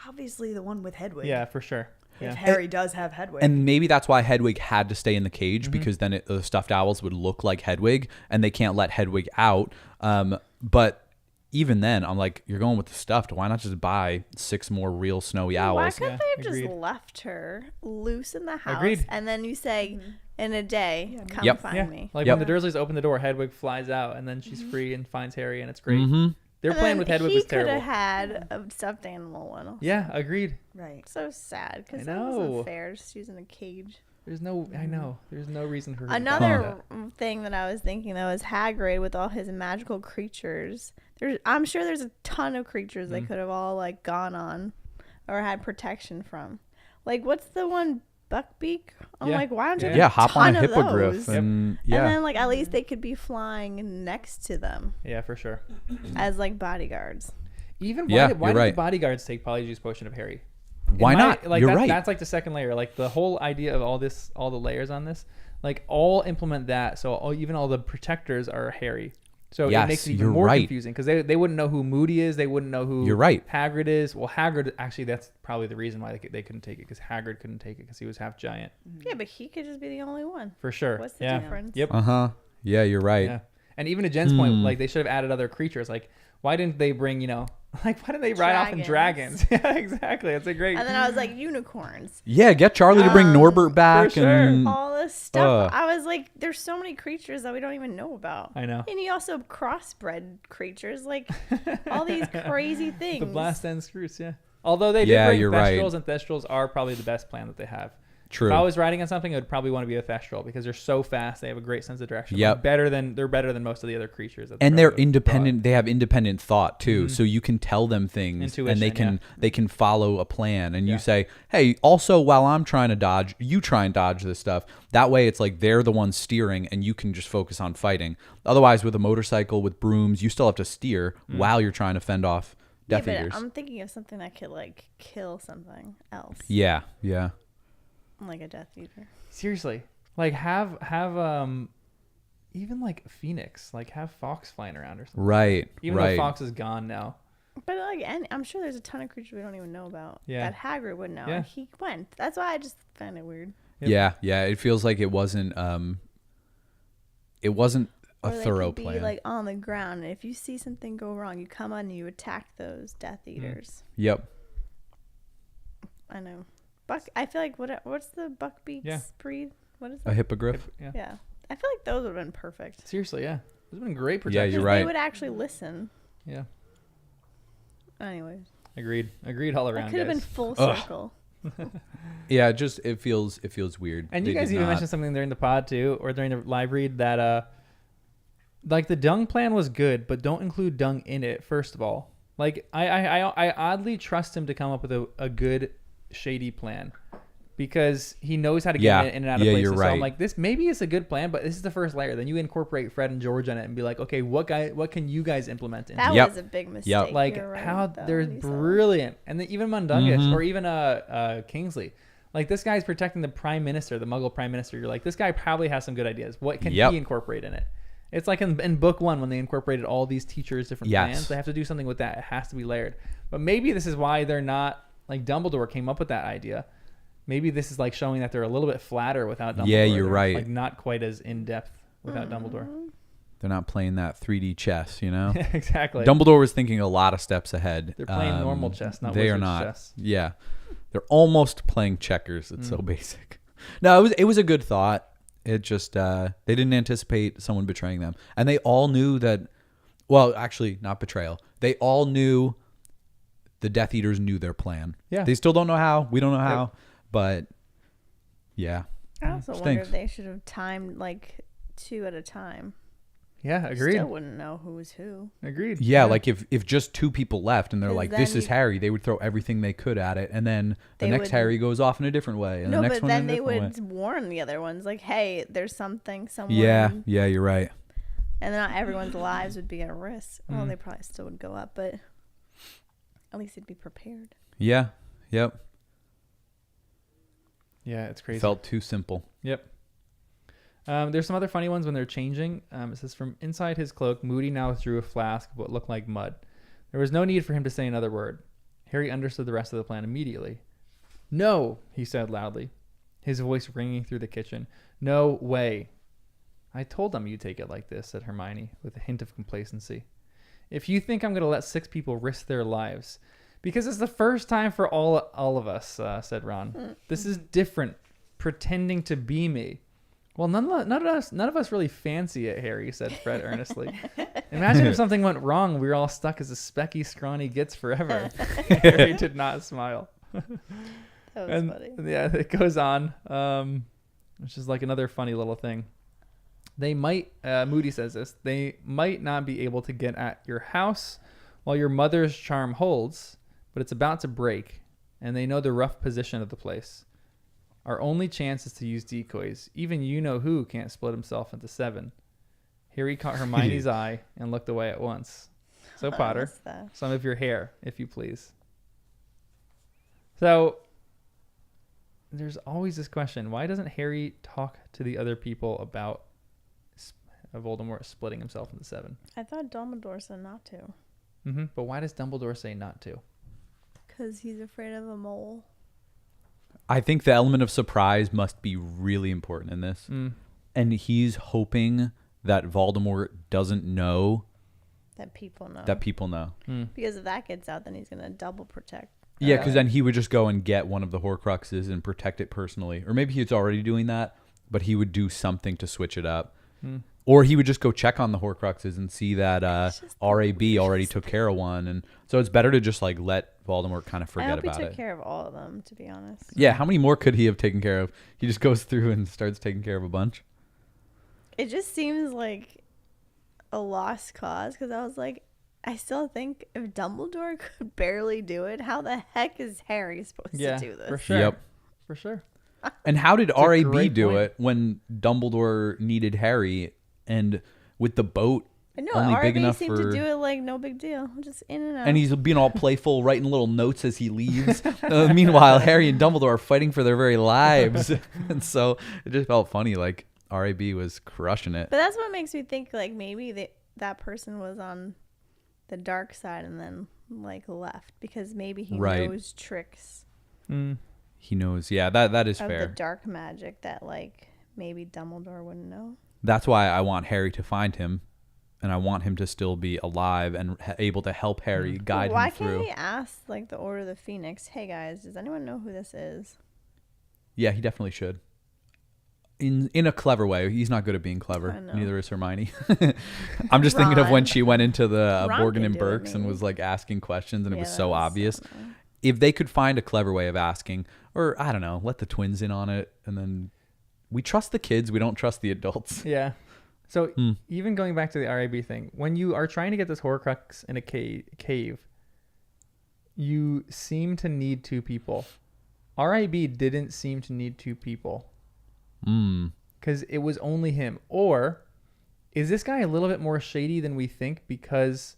obviously the one with Hedwig. Yeah, for sure. If Yeah. Harry does have Hedwig. And maybe that's why Hedwig had to stay in the cage because then the stuffed owls would look like Hedwig and they can't let Hedwig out. But even then, I'm like, you're going with the stuffed. Why not just buy 6 more real snowy Why owls? couldn't Yeah, they have agreed. just left her loose in the house? Agreed. And then you say, in a day, come Yep. find Yeah. me. Like Yep. when the Dursleys open the door, Hedwig flies out and then she's free and finds Harry and it's great. Mhm. Their And plan then with Hedwig he was could terrible. have had a stuffed animal one. Yeah, agreed. right. So sad because I that know. wasn't fair. Just using a cage. There's no, I know. There's no reason for her to do Another that. thing that I was thinking though is Hagrid with all his magical creatures. I'm sure there's a ton of creatures they could have all like gone on, or had protection from. Like what's the one Buckbeak? I'm Yeah. like, why don't you? Yeah. have Yeah, a hop on ton a of hippogriff. those? And And yeah. then like at least they could be flying next to them Yeah, for sure. as like bodyguards. Even Yeah, why you're did right. the bodyguards take Polyjuice Potion of Harry? Why not? Like You're right. That's like the second layer. Like the whole idea of all the layers on this, like all implement that. So even all the protectors are Harry. So it Yes, makes it even you're more right. confusing because they wouldn't know who Moody is. They wouldn't know who You're right. Hagrid is. Well, Hagrid actually that's probably the reason why they couldn't take it because Hagrid couldn't take it because he was half giant Yeah, but he could just be the only one. for sure. What's the yeah. difference? Yep. Uh-huh. Yeah, you're right. Yeah. And even to Jen's point, like they should have added other creatures. Like why didn't they bring like why didn't they ride off in dragons? Yeah, exactly. It's a great. And then I was like, unicorns. Yeah, get Charlie to bring Norbert back. sure. And All this stuff. I was like, there's so many creatures that we don't even know about. I know. And he also crossbred creatures, like all these crazy things. The blast end screws, yeah. Although they did Yeah, bring you're Thestrals, right. and Thestrals are probably the best plan that they have. True. If I was riding on something, I would probably want to be a Thestral because they're so fast. They have a great sense of direction. Yep. They're better than most of the other creatures. that and they're they're independent. They have independent thought too, so you can tell them things, and they Intuition, can follow a plan. And Yeah. you say, "Hey, also while I'm trying to dodge, you try and dodge this stuff." That way, it's like they're the ones steering, and you can just focus on fighting. Otherwise, with a motorcycle with brooms, you still have to steer while you're trying to fend off Death yeah, Eaters. but I'm thinking of something that could like kill something else, Yeah, yeah. like a Death Eater. Seriously, like have even like Phoenix, like have Fox flying around or something. Right, Even right. though Fox is gone now. But like, and I'm sure there's a ton of creatures we don't even know about Yeah. that Hagrid would know. Yeah. And he went. That's why I just find it weird. Yep. Yeah, yeah. It feels like it wasn't a Or they thorough could be plan. like on the ground, and if you see something go wrong, you come on and you attack those Death Eaters. Yep. I know. I feel like what's the buckbeak's breed? What is A that? hippogriff. Yeah. Yeah. I feel like those would have been perfect. Seriously, yeah. It's been great Yeah, protection. you're 'Cause right. They would actually listen. Yeah. Anyways. Agreed all That around, could have been guys. full Ugh. circle. Yeah, just it feels weird. And They you guys did even not- mentioned something during the pod too, or during the live read that like the dung plan was good, but don't include dung in it. First of all, like I oddly trust him to come up with a good shady plan because he knows how to get in and out of Yeah, places. you're So I'm right. like, this maybe is a good plan, but this is the first layer. Then you incorporate Fred and George in it and be like, okay, what can you guys implement? That Yep. was a big mistake. Yep. Like You're right, how though, they're Lisa. brilliant, and then even Mundungus Mhm. or even Kingsley, like this guy's protecting the prime minister, the Muggle prime minister. You're like, this guy probably has some good ideas. What can Yep. he incorporate in it? It's like in book 1 when they incorporated all these teachers' different Yes. plans. They have to do something with that. It has to be layered. But maybe this is why they're not like Dumbledore came up with that idea. Maybe this is like showing that they're a little bit flatter without Dumbledore. Yeah, you're They're, right. Like not quite as in depth without Dumbledore. They're not playing that 3D chess, you know. Exactly. Dumbledore was thinking a lot of steps ahead. They're playing normal chess, not they are wizard's not. chess. Yeah, they're almost playing checkers. It's so basic. No, it was a good thought. It just they didn't anticipate someone betraying them, and they all knew that. Well, actually, not betrayal. They all knew the Death Eaters knew their plan. Yeah. They still don't know how. We don't know how, but yeah. I also wonder Stinks. if they should have timed like 2 at a time. Yeah, agreed. Still wouldn't know who was who. Agreed. Yeah, like if just 2 people left and they're 'Cause like, then "This is you- Harry," they would throw everything they could at it, and then the They next would- Harry goes off in a different way, and No, the next but one then in a they different would way. warn the other ones, like, "Hey, there's something somewhere." Yeah, you're right. And not everyone's lives would be at risk. Well, Mm. they probably still would go up, but at least they'd be prepared. Yeah, yep. Yeah, it's crazy. Felt too simple. Yep. There's some other funny ones when they're changing. It says, from inside his cloak, Moody now withdrew a flask of what looked like mud. There was no need for him to say another word. Harry understood the rest of the plan immediately. "No," he said loudly, his voice ringing through the kitchen. "No way." "I told them you'd take it like this," said Hermione, with a hint of complacency. "If you think I'm going to let 6 people risk their lives, because it's the first time for all of us," said Ron. "This is different. Pretending to be me." "Well, none of us really fancy it, Harry," said Fred earnestly. "Imagine if something went wrong. We were all stuck as a specky, scrawny gits forever." Harry did not smile. That was And funny. yeah, it goes on, which is like another funny little thing. They might, Moody says this, "they might not be able to get at your house while your mother's charm holds, but it's about to break, and they know the rough position of the place. Our only chance is to use decoys. Even you-know-who can't split himself into 7. Harry caught Hermione's eye and looked away at once. "So, Potter, What's that? some of your hair, if you please." So there's always this question: why doesn't Harry talk to the other people about Voldemort splitting himself into 7? I thought Dumbledore said not to. But why does Dumbledore say not to? Because he's afraid of a mole. I think the element of surprise must be really important in this. And he's hoping that Voldemort doesn't know That people know. that people know. Because if that gets out, then he's going to double protect. Yeah, because then he would just go and get one of the Horcruxes and protect it personally. Or maybe he's already doing that, but he would do something to switch it up. Or he would just go check on the Horcruxes and see that RAB already took care of one. And so it's better to just like let Voldemort kind of I forget hope he about took it. care of all of them, to be honest. Yeah, how many more could he have taken care of? He just goes through and starts taking care of a bunch. It just seems like a lost cause because I was like, I still think if Dumbledore could barely do it, how the heck is Harry supposed to do this? for sure. Yep. For sure. And how did a RAB great do point. it when Dumbledore needed Harry and with the boat I know, only big RB enough seemed for... to do it like no big deal. Just in and out. And he's being all playful, writing little notes as he leaves. Meanwhile, Harry and Dumbledore are fighting for their very lives. And so it just felt funny, like RAB was crushing it. But that's what makes me think like maybe that person was on the dark side and then like left because maybe he Right. knows tricks He knows. Yeah, that is of fair. the dark magic that like maybe Dumbledore wouldn't know. that's why I want Harry to find him, and I want him to still be alive and able to help Harry guide Why him through. can't he ask like the Order of the Phoenix? Hey guys, does anyone know who this is? Yeah, he definitely should. In a clever way. He's not good at being I clever. know. Neither is Hermione. I'm just thinking of when Ron. she went into the Ron Borgin could and do it, Burkes and maybe. was like asking questions, and it Yeah, was that so was obvious. annoying. If they could find a clever way of asking, or I don't know, let the twins in on it, and then we trust the kids, we don't trust the adults. Yeah. So even going back to the RAB thing, when you are trying to get this Horcrux in a cave, you seem to need 2 people. RIB didn't seem to need 2 people because it was only him. Or is this guy a little bit more shady than we think? Because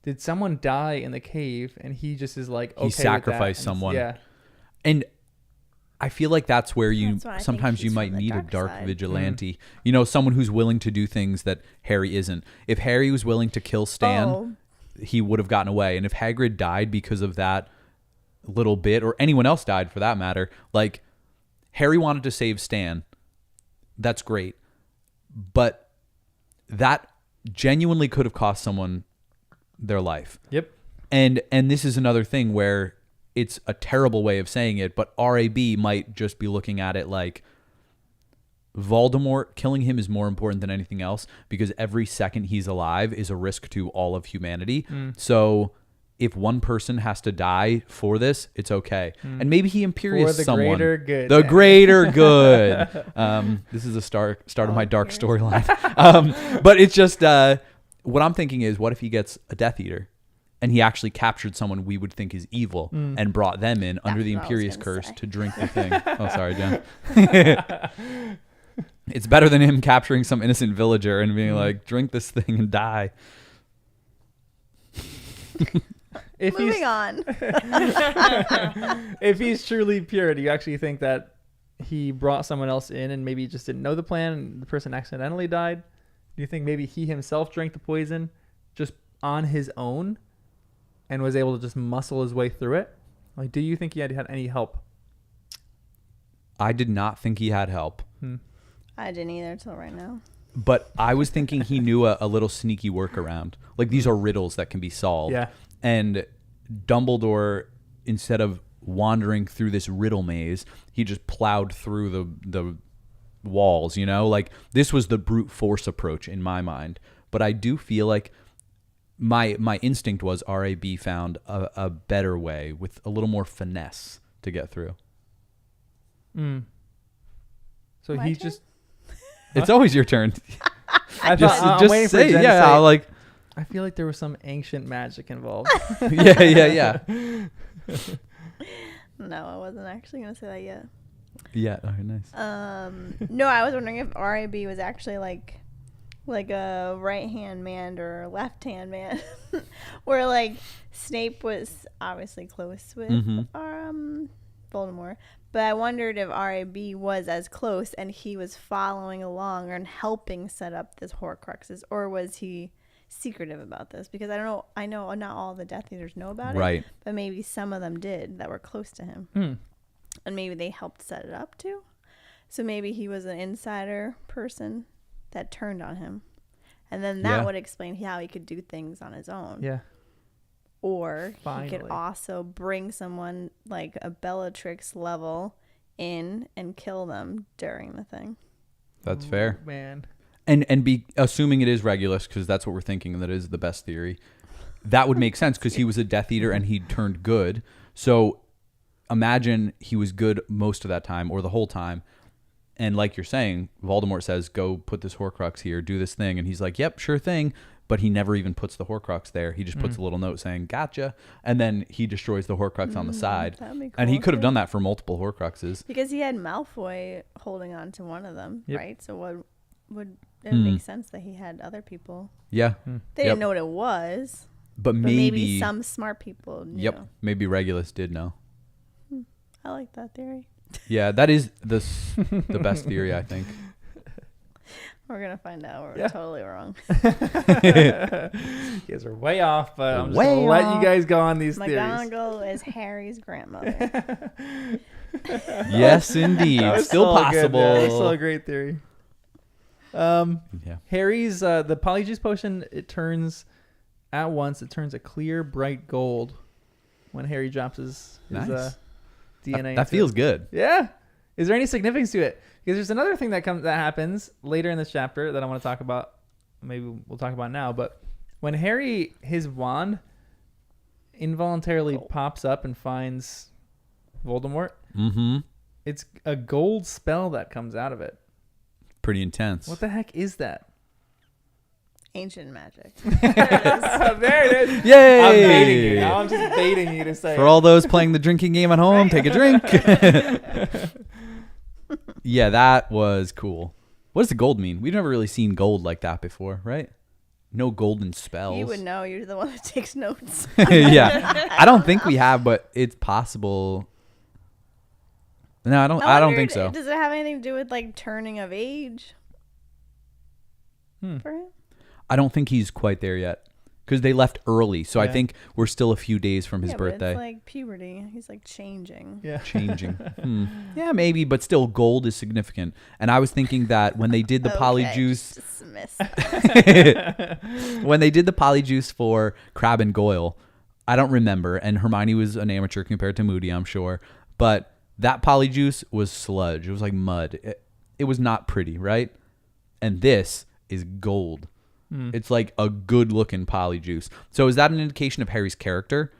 did someone die in the cave and he just is like, okay, He with that, sacrificed and someone. Yeah. And I feel like that's where you That's why I think sometimes you he's might from the need a dark dark side. vigilante. You know, someone who's willing to do things that Harry isn't. If Harry was willing to kill Stan, he would have gotten away. And if Hagrid died because of that little bit, or anyone else died for that matter, like Harry wanted to save Stan. That's great. But that genuinely could have cost someone their life. Yep. And this is another thing where it's a terrible way of saying it, but RAB might just be looking at it like Voldemort, killing him is more important than anything else because every second he's alive is a risk to all of humanity. So if one person has to die for this, it's okay. And maybe he imperious For the someone. greater good. The greater good. This is the start of my dark storyline. But it's just what I'm thinking is, what if he gets a Death Eater? And he actually captured someone we would think is evil and brought them in under the what I was Imperious gonna Curse say. to drink the thing. Oh, sorry, Jen. It's better than him capturing some innocent villager and being like, drink this thing and die. If Moving on. if he's truly pure, do you actually think that he brought someone else in and maybe just didn't know the plan and the person accidentally died? Do you think maybe he himself drank the poison just on his own and was able to just muscle his way through it? Like, do you think he had any help? I did not think he had help, I didn't either till right now. but I was thinking he knew a little sneaky workaround. Like, these are riddles that can be solved. Yeah. And Dumbledore, instead of wandering through this riddle maze, he just plowed through the walls, you know? Like, this was the brute force approach in my mind. But I do feel like my instinct was RAB found a better way with a little more finesse to get through. So My he turn? just... It's always your turn. I Just I'm waiting for say, Jen to yeah, say, like, I feel like there was some ancient magic involved. yeah. No, I wasn't actually gonna say that yet. Yeah, okay, nice. No, I was wondering if RAB was actually like a right hand man or a left hand man, where like Snape was obviously close with Voldemort, but I wondered if RAB was as close and he was following along and helping set up this Horcruxes, or was he secretive about this? Because I don't know. I know not all the Death Eaters know about Right. it, but maybe some of them did that were close to him. And maybe they helped set it up too. So maybe he was an insider person that turned on him. And then that Yeah. would explain how he could do things on his own. Yeah. Or he Finally. could also bring someone like a Bellatrix level in and kill them during the thing. That's fair. Man. And be assuming it is Regulus, because that's what we're thinking, that is the best theory. That would make sense because he was a Death Eater and he turned good. So imagine he was good most of that time or the whole time. And like you're saying, Voldemort says, go put this Horcrux here, do this thing. And he's like, yep, sure thing. But he never even puts the Horcrux there. He just puts a little note saying, gotcha. And then he destroys the Horcrux on the side. That'd be And he cool, could have too. done that for multiple Horcruxes. Because he had Malfoy holding on to one of them, Yep. right? So what would it would make sense that he had other people? Yeah. They Yep. didn't know what it was, But but maybe, maybe some smart people knew. Yep. Maybe Regulus did know. I like that theory. Yeah, that is the best theory, I think. We're gonna find out we're Yeah. totally wrong. You guys are way off, but I'm just Way going to let off. you guys go on these theories. McGonagall is Harry's grandmother. Yes, indeed. That was Still so good, possible. man. That was still a great theory. Yeah. Harry's the polyjuice potion. It turns a clear, bright gold when Harry drops his Nice. DNA. That feels good. Yeah. Is there any significance to it? Because there's another thing that happens later in this chapter that I want to talk about. Maybe we'll talk about now. But when Harry, his wand involuntarily pops up and finds Voldemort, it's a gold spell that comes out of it. Pretty intense. What the heck is that? Ancient magic. There it is. Yay! I'm baiting you. Now I'm just baiting you to say For all those playing the drinking game at home, take a drink. Yeah, that was cool. What does the gold mean? We've never really seen gold like that before, right? No golden spells. You would know. You're the one that takes notes. Yeah. I don't think we have, but it's possible. No, I don't think so. Does it have anything to do with like turning of age? For him? I don't think he's quite there yet because they left early. So I think we're still a few days from his birthday. But it's like puberty. He's like changing. Yeah. Changing. Yeah, maybe, but still gold is significant. And I was thinking that when they did the polyjuice, when they did the polyjuice for Crabbe and Goyle, I don't remember. And Hermione was an amateur compared to Moody, I'm sure. But that polyjuice was sludge. It was like mud. It was not pretty, right? And this is gold. It's like a good looking polyjuice. So is that an indication of Harry's character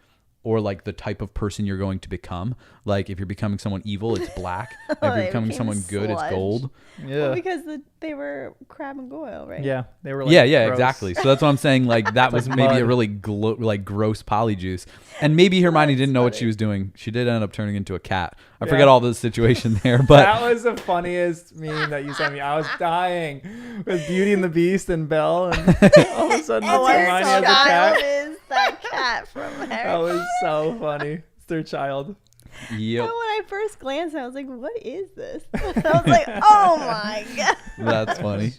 or like the type of person you're going to become? Like if you're becoming someone evil, it's black. If you're becoming someone good, it's gold. Yeah. Well, because they were Crabbe and Goyle, right? Yeah. They were like yeah, gross. exactly. So that's what I'm saying. Like that was maybe a really gross polyjuice. And maybe Hermione didn't know what she was doing. She did end up turning into a cat. I forget all the situation there, but that was the funniest meme that you sent me. I was dying with Beauty and the Beast and Belle, and all of a sudden it's Hermione as a cat. Is that cat from Harry? That was so funny. It's their child. yep, But when I first glanced, I was like, "What is this?" I was like, "Oh my god!" that's funny.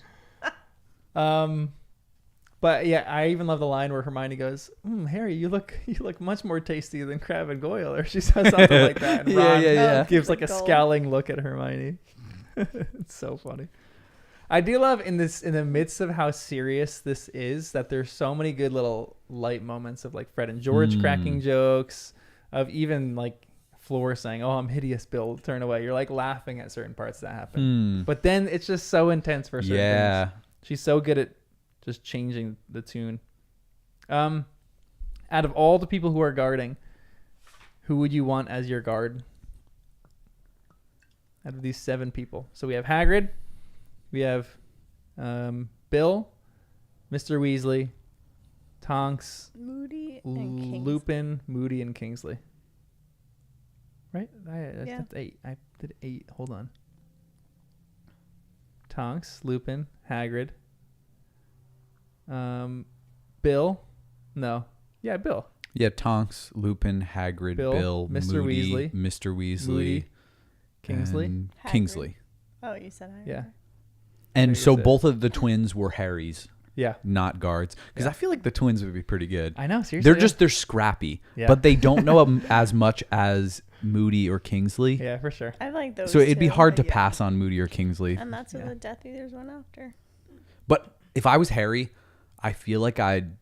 But yeah, I even love the line where Hermione goes, "Harry, you look much more tasty than Crabbe and Goyle," or she says something like that. And Ron gives like a scowling look at Hermione. It's so funny. I do love in the midst of how serious this is, that there's so many good little light moments of like Fred and George cracking jokes, of even like Fleur saying, "Oh, I'm hideous, Bill, turn away." You're like laughing at certain parts that happen. But then it's just so intense for certain things. She's so good at just changing the tune. Out of all the people who are guarding, who would you want as your guard? Out of these 7 people. So we have Hagrid, we have Bill, Mr. Weasley, Tonks, Moody and Kingsley. Lupin, Moody, and Kingsley. Right? Yeah. That's 8. I did 8. Hold on. Tonks, Lupin, Hagrid, Bill. No. Yeah, Bill. Yeah, Tonks, Lupin, Hagrid, Bill, Mr. Moody, Weasley, Mr. Weasley, Moody, Kingsley. and Hagrid. Kingsley. Oh, you said Hagrid. Yeah. And so That's it. both of the twins were Harry's, Yeah. not guards. Because I feel like the twins would be pretty good. I know, seriously. They're scrappy, Yeah. but they don't know as much as Moody or Kingsley. Yeah, for sure. I like those. So it'd be two. hard to pass on Moody or Kingsley. And that's what the Death Eaters went after. But if I was Harry, I feel like I'd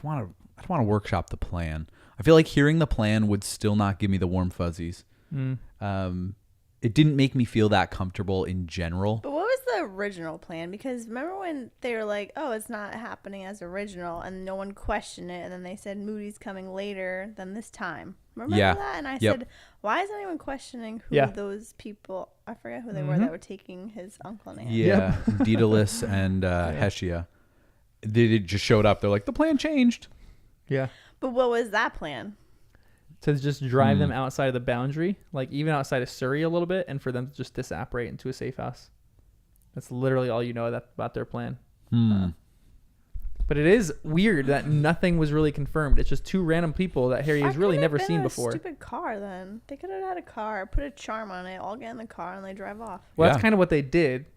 want to workshop the plan. I feel like hearing the plan would still not give me the warm fuzzies. It didn't make me feel that comfortable in general. But what was the original plan? Because remember when they were like, "Oh, it's not happening as original," and no one questioned it, and then they said Moody's coming later than this time. Remember that? And I said, "Why is anyone questioning who those people? I forget who they were that were taking his uncle name." Yeah, Daedalus and Hestia. They just showed up. They're like, the plan changed. Yeah. But what was that plan? To just drive them outside of the boundary, like even outside of Surrey a little bit, and for them to just disapparate into a safe house. That's literally all you know about their plan. But it is weird that nothing was really confirmed. It's just 2 random people that Harry has really never seen before. Stupid car. Then they could have had a car, put a charm on it, all get in the car, and they drive off. Well, that's kind of what they did.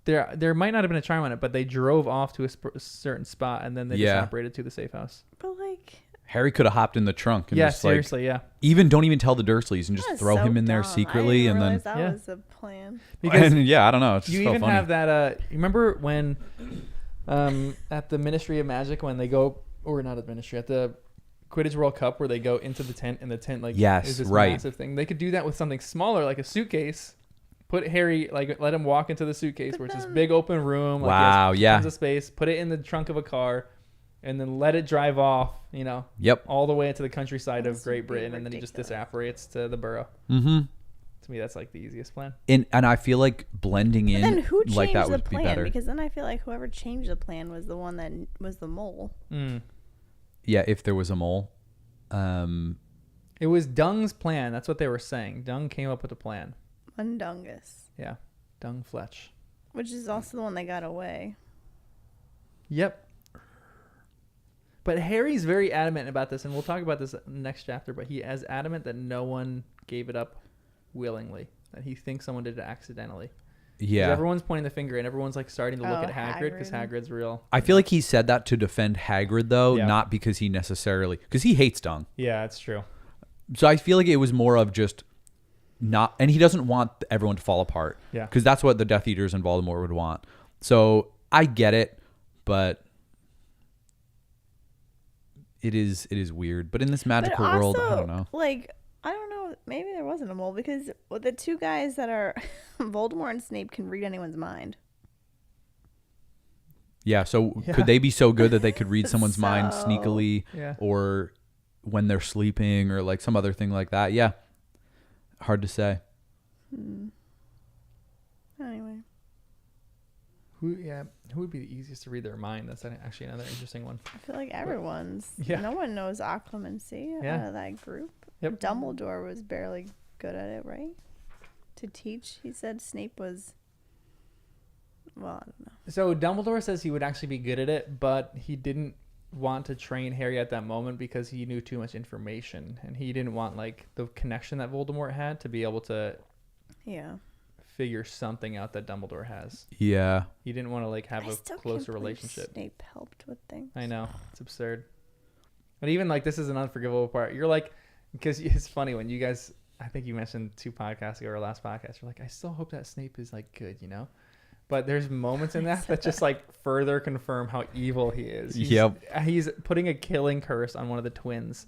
There might not have been a charm on it, but they drove off to a certain spot, and then they just operated to the safe house. But like, Harry could have hopped in the trunk and Yeah, just seriously, like, yeah. don't even tell the Dursleys and just That's throw so him in there dumb. secretly I and didn't then realize that Yeah. was a plan. Because and yeah, I don't know. It's just you so even funny. have that. You remember when at the Ministry of Magic when they go, or not at the Ministry, at the Quidditch World Cup where they go into the tent and the tent like Yes, is this right. massive thing. They could do that with something smaller like a suitcase. Put Harry, like, let him walk into the suitcase But where it's this then- big open room. Like, Wow, he has yeah. tons of space. Put it in the trunk of a car, and then let it drive off. You know, Yep. all the way into the countryside of This Great would be Britain, and then he just ridiculous. disapparates to the Burrow. Mm-hmm. To me, that's like the easiest plan. And I feel like blending in But then who changed like that the would be plan? better. Because then I feel like whoever changed the plan was the one that was the mole. Yeah, if there was a mole. It was Dung's plan. That's what they were saying. Dung came up with a plan. Mundungus, Yeah, Dung Fletch. which is also the one that got away. Yep. But Harry's very adamant about this, and we'll talk about this in the next chapter, but he is adamant that no one gave it up willingly, that he thinks someone did it accidentally. 'Cause Yeah. everyone's pointing the finger, and everyone's like starting to look Oh, at Hagrid because Hagrid. Hagrid's real. I feel like he said that to defend Hagrid though, Yeah. not because he necessarily because he hates Dung. Yeah, it's true. So I feel like it was more of just not, and he doesn't want everyone to fall apart. Yeah. Because that's what the Death Eaters and Voldemort would want. So I get it, but it is weird. But in this magical but world, also, I don't know. Like, I don't know. Maybe there wasn't a mole because the two guys that are Voldemort and Snape can read anyone's mind. Yeah. So Yeah. could they be so good that they could read someone's mind So- sneakily, Yeah. or when they're sleeping, or like some other thing like that? Yeah. Hard to say. Anyway, Who would be the easiest to read their mind? That's actually another interesting one. I feel like everyone's. Yeah. No one knows occlumency Yeah. out of that group. Yep. Dumbledore was barely good at it, right? To teach, he said Snape was. Well, I don't know. So Dumbledore says he would actually be good at it, but he didn't want to train Harry at that moment because he knew too much information, and he didn't want like the connection that Voldemort had to be able to Yeah. figure something out that Dumbledore has. Yeah. He didn't want to like have I a still closer can't believe relationship. Snape helped with things. I know, it's absurd. But even like this is an unforgivable part. You're like, because it's funny when you guys, I think you mentioned 2 podcasts ago or last podcast, you're like, I still hope that Snape is like good, you know? But there's moments in that just like further confirm how evil he is. He's putting a killing curse on one of the twins,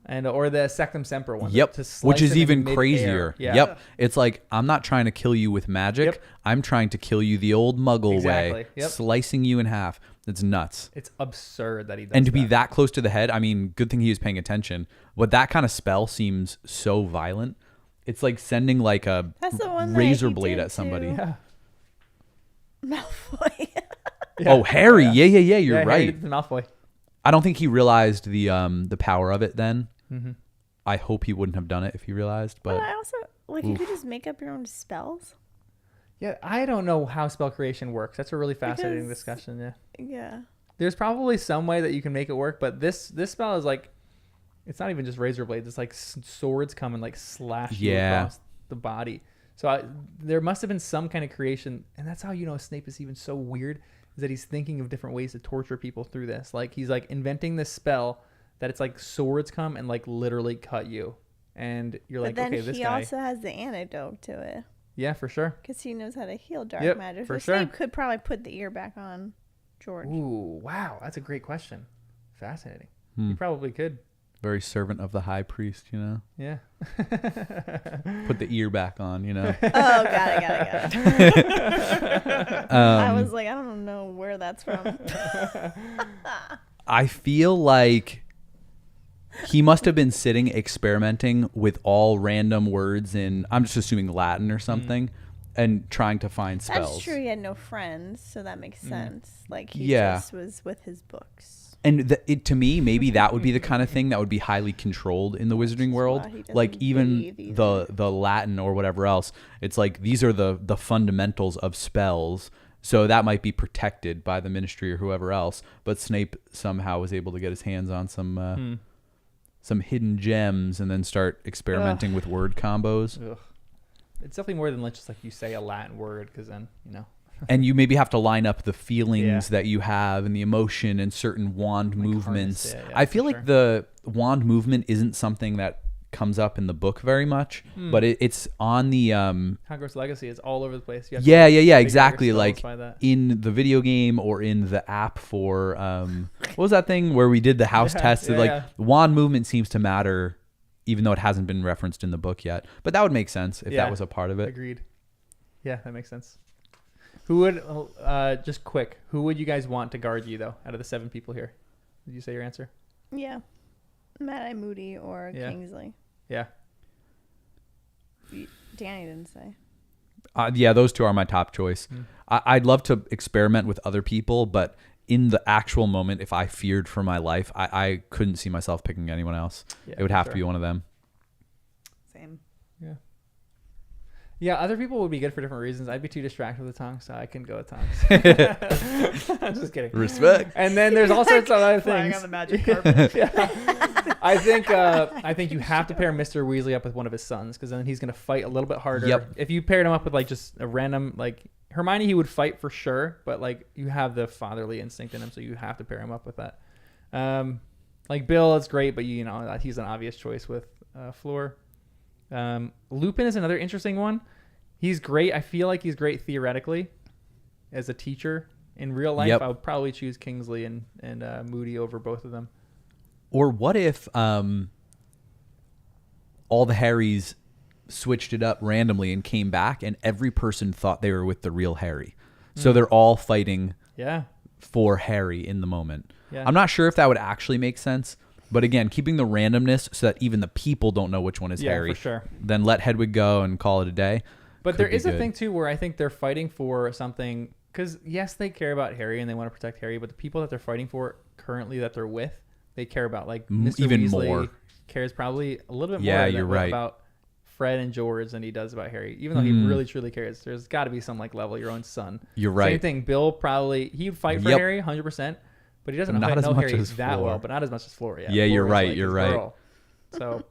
or the Sectum Semper one. Yep. to slice Which is him in even midair. crazier. Yeah. Yep. It's like, I'm not trying to kill you with magic. Yep. I'm trying to kill you the old muggle way. Exactly. Yep. Slicing you in half. It's nuts. It's absurd that he does And to be that close to the head, I mean, good thing he was paying attention. But that kind of spell seems so violent. It's like sending like a That's the one that razor he blade did at somebody. to- Yeah. Malfoy. Yeah. Oh, Harry. Yeah. You're Yeah, Harry right. did the Malfoy. I don't think he realized the power of it then. Mm-hmm. I hope he wouldn't have done it if he realized. But But I also like you could just make up your own spells. Yeah, I don't know how spell creation works. That's a really fascinating Because- discussion. Yeah. Yeah. There's probably some way that you can make it work, but this spell is like, it's not even just razor blades. It's like swords come and like slash you Yeah. across the body. So there must have been some kind of creation, and that's how you know Snape is even so weird, is that he's thinking of different ways to torture people through this. Like he's like inventing this spell that it's like swords come and like literally cut you, and you're But like, then okay, this he guy, also has the antidote to it yeah, for sure. because he knows how to heal dark Yep, magic. for So sure. Snape could probably put the ear back on George. Ooh, wow, that's a great question. Fascinating. Hmm. You probably could. very servant of the high priest, you know. Yeah. Put the ear back on, you know. Oh, got it. I was like, I don't know where that's from. I feel like he must have been sitting experimenting with all random words in, I'm just assuming Latin or something, and trying to find spells. That's true. He had no friends, so that makes sense. Like he Yeah. just was with his books. And to me, maybe that would be the kind of thing that would be highly controlled in the wizarding world. why he doesn't Like even bathe either. the Latin or whatever else. It's like these are the fundamentals of spells. So that might be protected by the ministry or whoever else. But Snape somehow was able to get his hands on some hidden gems and then start experimenting with word combos. Ugh. It's definitely more than just like you say a Latin word, because then, you know. and you maybe have to line up the feelings that you have and the emotion and certain wand movements. I feel like the wand movement isn't something that comes up in the book very much, but it's on the Hogwarts Legacy. It's all over the place. You have yeah, to exactly. your Like spells by that. in the video game or in the app for what was that thing where we did the house test? Wand movement seems to matter, even though it hasn't been referenced in the book yet. But that would make sense if that was a part of it. Agreed. Yeah, that makes sense. Who would just quick? Who would you guys want to guard you though? Out of the 7 people here, did you say your answer? Yeah, Mad-Eye Moody or Kingsley. Yeah. Danny didn't say. Yeah, those 2 are my top choice. I'd love to experiment with other people, but in the actual moment, if I feared for my life, I couldn't see myself picking anyone else. It would have to be one of them. Same. Yeah. Yeah, other people would be good for different reasons. I'd be too distracted with the Tonks, so I couldn't go with Tonks. I'm just kidding. Respect. And then there's all sorts of other Flying things. on the magic carpet. I think you have to pair Mr. Weasley up with one of his sons, because then he's going to fight a little bit harder. Yep. If you paired him up with like just a random, like Hermione, he would fight for sure, but like you have the fatherly instinct in him, so you have to pair him up with that. Like Bill, it's great, but you know he's an obvious choice with Fleur. Lupin is another interesting one. He's great. I feel like he's great theoretically as a teacher. In real life, I would probably choose Kingsley and Moody over both of them. Or what if all the Harrys switched it up randomly and came back, and every person thought they were with the real Harry, so they're all fighting for Harry in the moment. I'm not sure if that would actually make sense. But again, keeping the randomness so that even the people don't know which one is Harry. For sure. Then let Hedwig go and call it a day. But there is a thing, too, where I think they're fighting for something. Because, yes, they care about Harry and they want to protect Harry. But the people that they're fighting for currently that they're with, they care about. Like, Mr. Even Weasley more. cares probably a little bit more you're right. about Fred and George than he does about Harry. Even though he really, truly cares. There's got to be some like level, your own son. You're right. Same thing. Bill probably, he'd fight for Harry 100%. But he doesn't know Harry that well, but not as much as Fleur. Yeah, you're right. You're right. Girl. So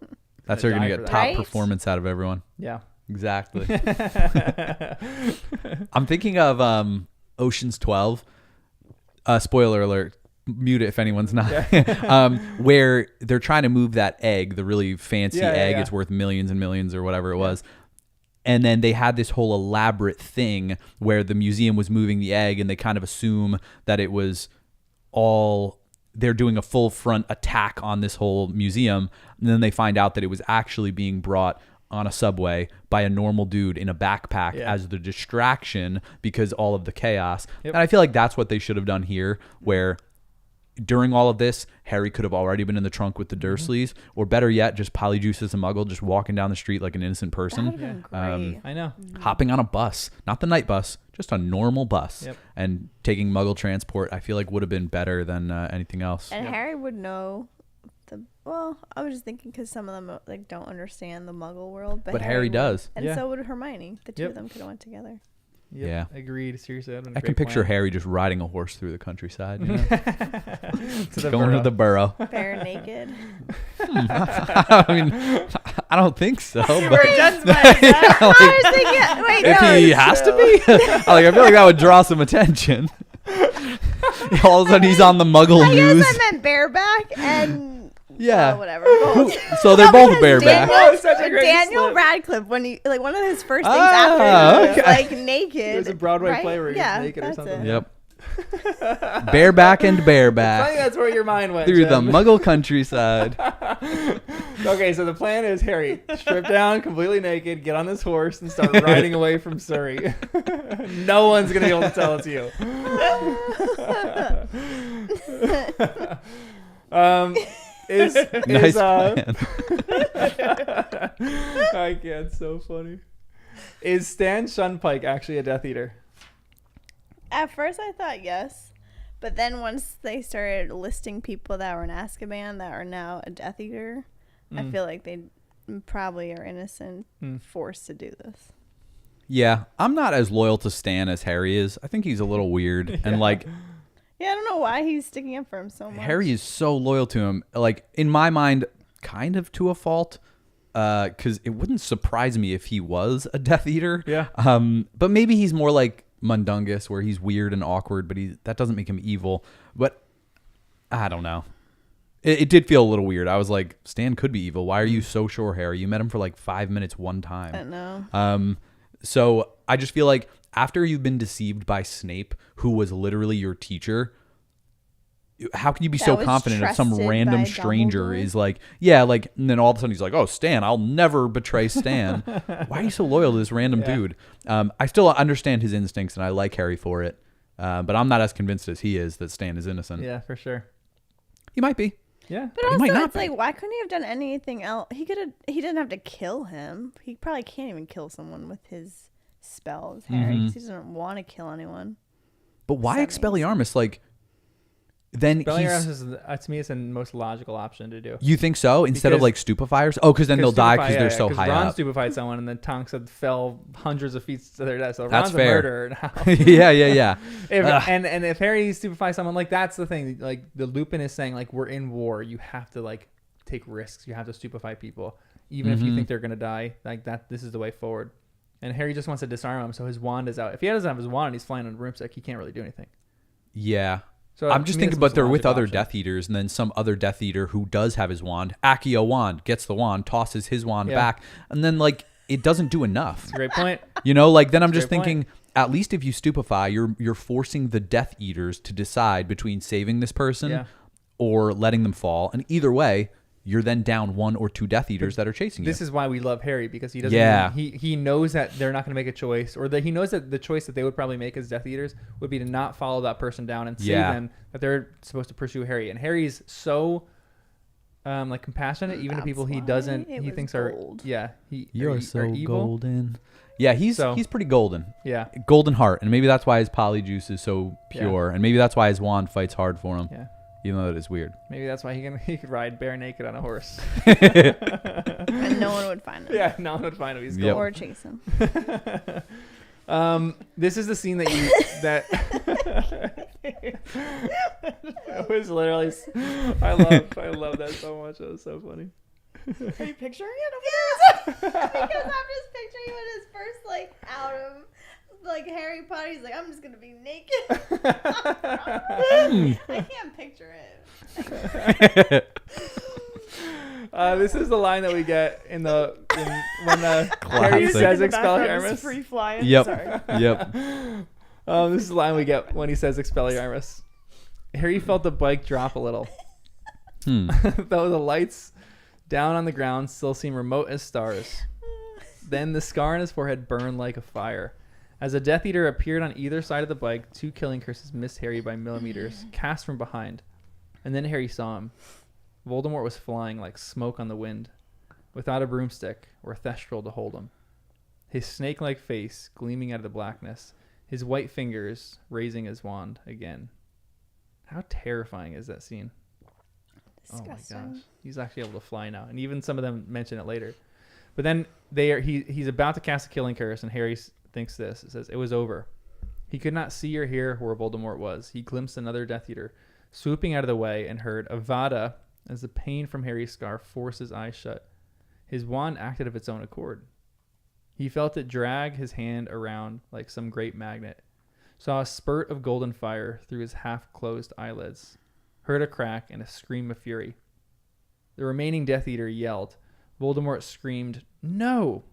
that's where you're going to get top performance out of everyone. Yeah. Exactly. I'm thinking of Ocean's 12. Spoiler alert. Mute it if anyone's not. Where they're trying to move that egg, the really fancy egg. It's worth millions and millions or whatever it was. And then they had this whole elaborate thing where the museum was moving the egg, and they kind of assume that it was they're doing a full front attack on this whole museum, and then they find out that it was actually being brought on a subway by a normal dude in a backpack as the distraction because all of the chaos. And I feel like that's what they should have done here, where during all of this, Harry could have already been in the trunk with the Dursleys, or better yet, just polyjuice as a muggle, just walking down the street like an innocent person. That would have been great. I know. Hopping on a bus, not the night bus, just a normal bus, and taking muggle transport, I feel like would have been better than anything else. And Harry would know well, I was just thinking because some of them like don't understand the muggle world. But Harry does. And so would Hermione. The two of them could have went together. Yeah, agreed. Seriously, I can picture Harry just riding a horse through the countryside, you know? Going to the burrow. Bare naked. I mean, I don't think so. But I was thinking, wait, if he has to be, I feel like that would draw some attention. All of a sudden, he's on the Muggle news. I guess I meant bareback and. Whatever. So they're both bareback. Daniel Radcliffe, when he one of his first things after he was like naked. There's a Broadway play where he's naked or something. Yep. Bareback and bareback. I think that's where your mind went. Through the Muggle countryside. Okay, so the plan is Harry, strip down, completely naked, get on this horse, and start riding away from Surrey. No one's gonna be able to tell it's you. Nice plan. I can't. So funny. Is Stan Shunpike actually a Death Eater? At first, I thought yes, but then once they started listing people that were in Azkaban that are now a Death Eater, I feel like they probably are innocent, forced to do this. Yeah, I'm not as loyal to Stan as Harry is. I think he's a little weird and like. Yeah, I don't know why he's sticking up for him so much. Harry is so loyal to him. Like, in my mind, kind of to a fault. Because it wouldn't surprise me if he was a Death Eater. Yeah. But maybe he's more like Mundungus, where he's weird and awkward, but that doesn't make him evil. But I don't know. It did feel a little weird. I was like, Stan could be evil. Why are you so sure, Harry? You met him for like 5 minutes one time. I know. So I just feel like after you've been deceived by Snape, who was literally your teacher, how can you be so confident if some random stranger is like, and then all of a sudden he's like, oh, Stan, I'll never betray Stan. Why are you so loyal to this random dude? I still understand his instincts and I like Harry for it. But I'm not as convinced as he is that Stan is innocent. Yeah, for sure. He might be. Yeah. But also, it's like, why couldn't he have done anything else? He didn't have to kill him. He probably can't even kill someone with his spells, Harry, because he doesn't want to kill anyone. But why Expelliarmus? Like, then Expelliarmus is, to me, it's the most logical option to do. You think so? Instead of like stupefiers? Oh, because then they'll die because they're so high Ron up. stupefied someone, and then Tonks had fell hundreds of feet to their death. So That's Ron's fair. a murderer now. yeah. And if Harry stupefies someone, like that's the thing. Like the Lupin is saying, like we're in war. You have to like take risks. You have to stupefy people, even if you think they're gonna die. Like that. This is the way forward. And Harry just wants to disarm him, so his wand is out. If he doesn't have his wand and he's flying on a broomstick, he can't really do anything. Yeah. So I'm just thinking, but they're with other Death Eaters, and then some other Death Eater who does have his wand, Accio wand, gets the wand, tosses his wand back, and then like it doesn't do enough. That's a great point. Like then I'm just thinking, at least if you stupefy, you're forcing the Death Eaters to decide between saving this person or letting them fall, and either way, you're then down 1 or 2 Death Eaters that are chasing you. This is why we love Harry, because he doesn't. He knows that they're not going to make a choice, or that he knows that the choice that they would probably make as Death Eaters would be to not follow that person down and save them. That they're supposed to pursue Harry, and Harry's so like compassionate, even to people he doesn't. He thinks gold. You're so evil. golden. Yeah, he's pretty golden. Yeah, golden heart, and maybe that's why his polyjuice is so pure, and maybe that's why his wand fights hard for him. Yeah. Even though that is weird. Maybe that's why he could ride bare naked on a horse. And no one would find him. Yeah, no one would find him. He's gold. Or chase him. This is the scene that it was literally. I love that so much. That was so funny. Are you picturing it? Because I'm just picturing him in his first out of Harry Potter. He's like, I'm just gonna be naked. I can't picture it. This is the line that we get when Harry says Expelliarmus. Free flying. Yep. Sorry. Yep. This is the line we get when he says Expelliarmus. Harry felt the bike drop a little. Though the lights down on the ground still seem remote as stars. Then the scar on his forehead burned like a fire. As a Death Eater appeared on either side of the bike, 2 killing curses missed Harry by millimeters, cast from behind. And then Harry saw him. Voldemort was flying like smoke on the wind, without a broomstick or thestral to hold him. His snake-like face gleaming out of the blackness, his white fingers raising his wand again. How terrifying is that scene? Disgusting. Oh my gosh. He's actually able to fly now. And even some of them mention it later. But then he's about to cast a killing curse, and Harry thinks this. It says, it was over. He could not see or hear where Voldemort was. He glimpsed another Death Eater swooping out of the way and heard Avada as the pain from Harry's scar forced his eyes shut. His wand acted of its own accord. He felt it drag his hand around like some great magnet, saw a spurt of golden fire through his half-closed eyelids, heard a crack and a scream of fury. The remaining Death Eater yelled. Voldemort screamed, "No!"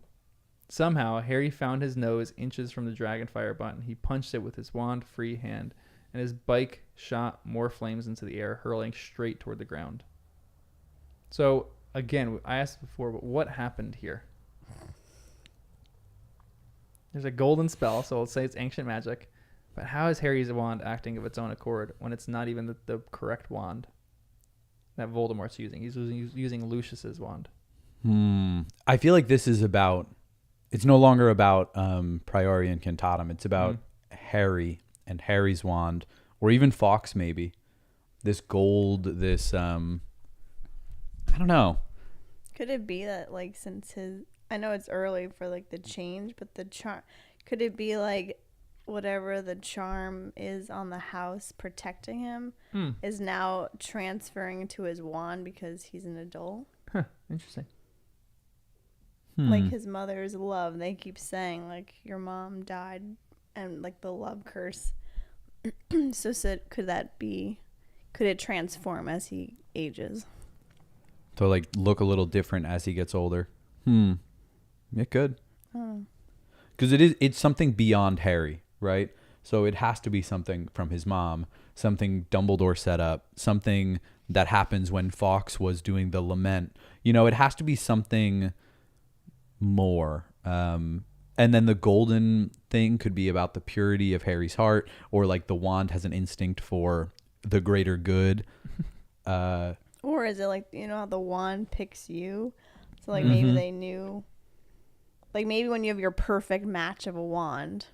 Somehow, Harry found his nose inches from the dragonfire button. He punched it with his wand-free hand, and his bike shot more flames into the air, hurling straight toward the ground. So, again, I asked before, but what happened here? There's a golden spell, so let's say it's ancient magic. But how is Harry's wand acting of its own accord when it's not even the correct wand that Voldemort's using? He's using Lucius's wand. I feel like this is about... It's no longer about Priori and Cantatum. It's about Harry and Harry's wand, or even Fawkes maybe. This gold, this... I don't know. Could it be that, since his... I know it's early for, the change, but the charm... Could it be, whatever the charm is on the house protecting him is now transferring to his wand because he's an adult? Huh. Interesting. Like his mother's love. They keep saying, your mom died and like the love curse. So could it transform as he ages? To like look a little different as he gets older. It could. Because it's something beyond Harry, right? So it has to be something from his mom, something Dumbledore set up, something that happens when Fawkes was doing the lament. You know, it has to be something more. And then the golden thing could be about the purity of Harry's heart, or like the wand has an instinct for the greater good. Or is it like, you know how the wand picks you? So like maybe they knew, like maybe when you have your perfect match of a wand,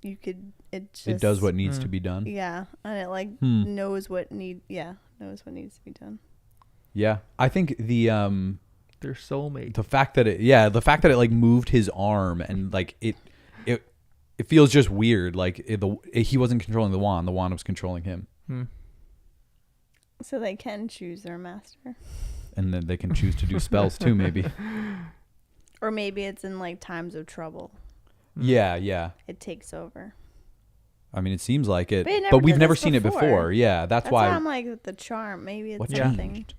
it does what needs to be done. Yeah, and it like knows what needs to be done. Yeah, I think They're soulmates. the fact that it like moved his arm and like it feels just weird. Like he wasn't controlling the wand was controlling him. So they can choose their master. And then they can choose to do spells too, maybe. Or maybe it's in like times of trouble. Yeah. It takes over. I mean, it seems like it, but we've did never this seen it before. Yeah, that's why I'm like with the charm. Maybe it's what something changed?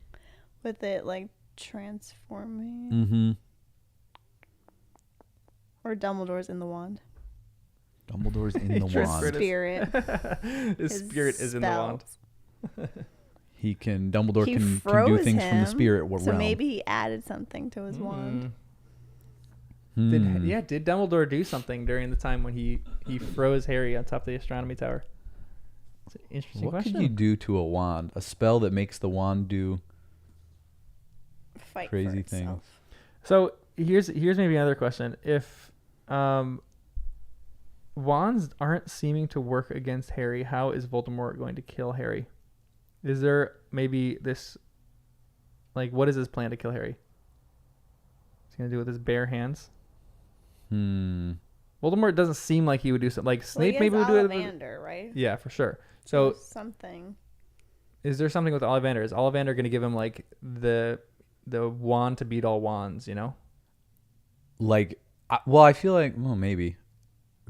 with it like transforming. Mm-hmm. Or Dumbledore's in the wand. Dumbledore's in the wand. Spirit. His spirit is in the wand. Dumbledore He can do froze things from the him, spirit realm. So maybe he added something to his wand. Did Dumbledore do something during the time when he froze Harry on top of the astronomy tower? It's an interesting What question. could you do to a wand? A spell that makes the wand do Fight crazy for things. itself. So here's maybe another question. If wands aren't seeming to work against Harry, how is Voldemort going to kill Harry? Is there maybe this, like, what is his plan to kill Harry? He's going to do it with his bare hands? Voldemort doesn't seem like he would do something. Like, Snape maybe would do it. Ollivander, right? Yeah, for sure. So, something. is there something with Ollivander? Is Ollivander going to give him, like, the wand to beat all wands, you know? Like, I feel like, well, maybe.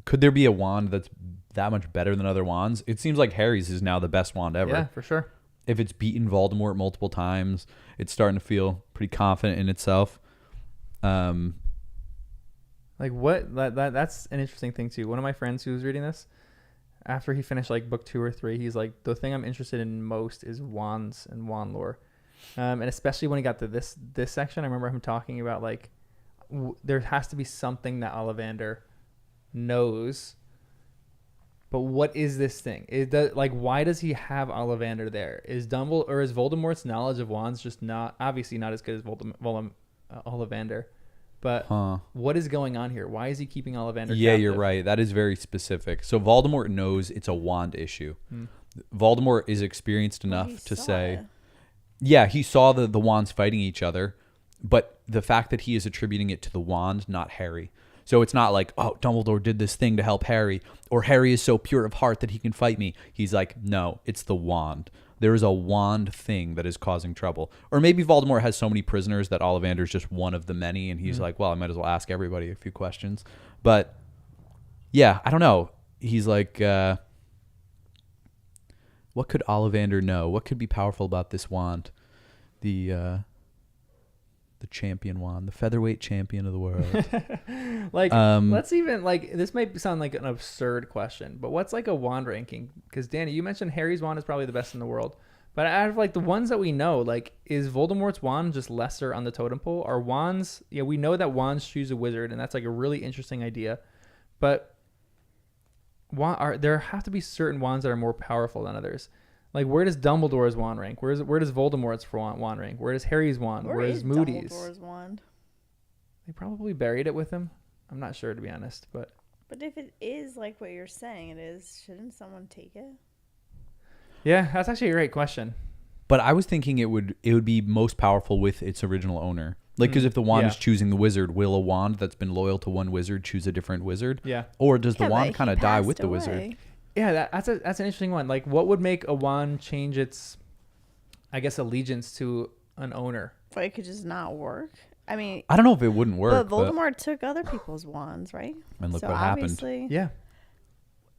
Could there be a wand that's that much better than other wands? It seems like Harry's is now the best wand ever. Yeah, for sure. If it's beaten Voldemort multiple times, it's starting to feel pretty confident in itself. Like, what? That's an interesting thing, too. One of my friends who was reading this, after he finished, like, book 2 or 3, he's like, the thing I'm interested in most is wands and wand lore. And especially when he got to this section, I remember him talking about, like, there has to be something that Ollivander knows. But what is this thing? Why does he have Ollivander there? Is Voldemort's knowledge of wands just obviously not as good as Ollivander? But what is going on here? Why is he keeping Ollivander Yeah, captive? you're right. That is very specific. So Voldemort knows it's a wand issue. Voldemort is experienced enough to say, yeah, he saw the wands fighting each other, but the fact that he is attributing it to the wand, not Harry. So it's not like, oh, Dumbledore did this thing to help Harry, or Harry is so pure of heart that he can fight me. He's like, no, it's the wand. There is a wand thing that is causing trouble. Or maybe Voldemort has so many prisoners that Ollivander's just one of the many, and he's like, well, I might as well ask everybody a few questions. But yeah, I don't know. He's like, what could Ollivander know? What could be powerful about this wand? The champion wand, the featherweight champion of the world. Like, let's even, like, this might sound like an absurd question, but what's like a wand ranking? Because Danny, you mentioned Harry's wand is probably the best in the world, but out of like the ones that we know, like, is Voldemort's wand just lesser on the totem pole? Are wands, we know that wands choose a wizard, and that's like a really interesting idea, but there have to be certain wands that are more powerful than others. Like, where does Dumbledore's wand rank? Where does Voldemort's wand rank? Where does Harry's wand? Where is Moody's? Dumbledore's wand? They probably buried it with him. I'm not sure, to be honest, but if it is like what you're saying it is, shouldn't someone take it? yeah, that's actually a great question. But I was thinking it would be most powerful with its original owner. Like, because if the wand is choosing the wizard, will a wand that's been loyal to one wizard choose a different wizard? Yeah. Or does the Yeah, wand but kind he of die passed with the away. wizard? Yeah, that's an interesting one. Like, what would make a wand change its, I guess, allegiance to an owner? But it could just not work. I mean, I don't know if it wouldn't work. but Voldemort took other people's wands, right? And look so what happened. obviously, Yeah.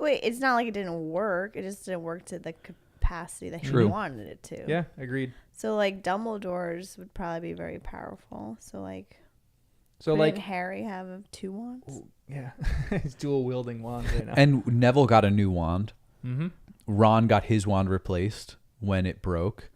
Wait, it's not like it didn't work. It just didn't work to the capacity that he True. wanted it to. Yeah, agreed. So like Dumbledore's would probably be very powerful. So like, So like, didn't Harry have 2 wands? ooh, yeah, he's dual wielding wands right now. And Neville got a new wand. Mm-hmm. Ron got his wand replaced when it broke.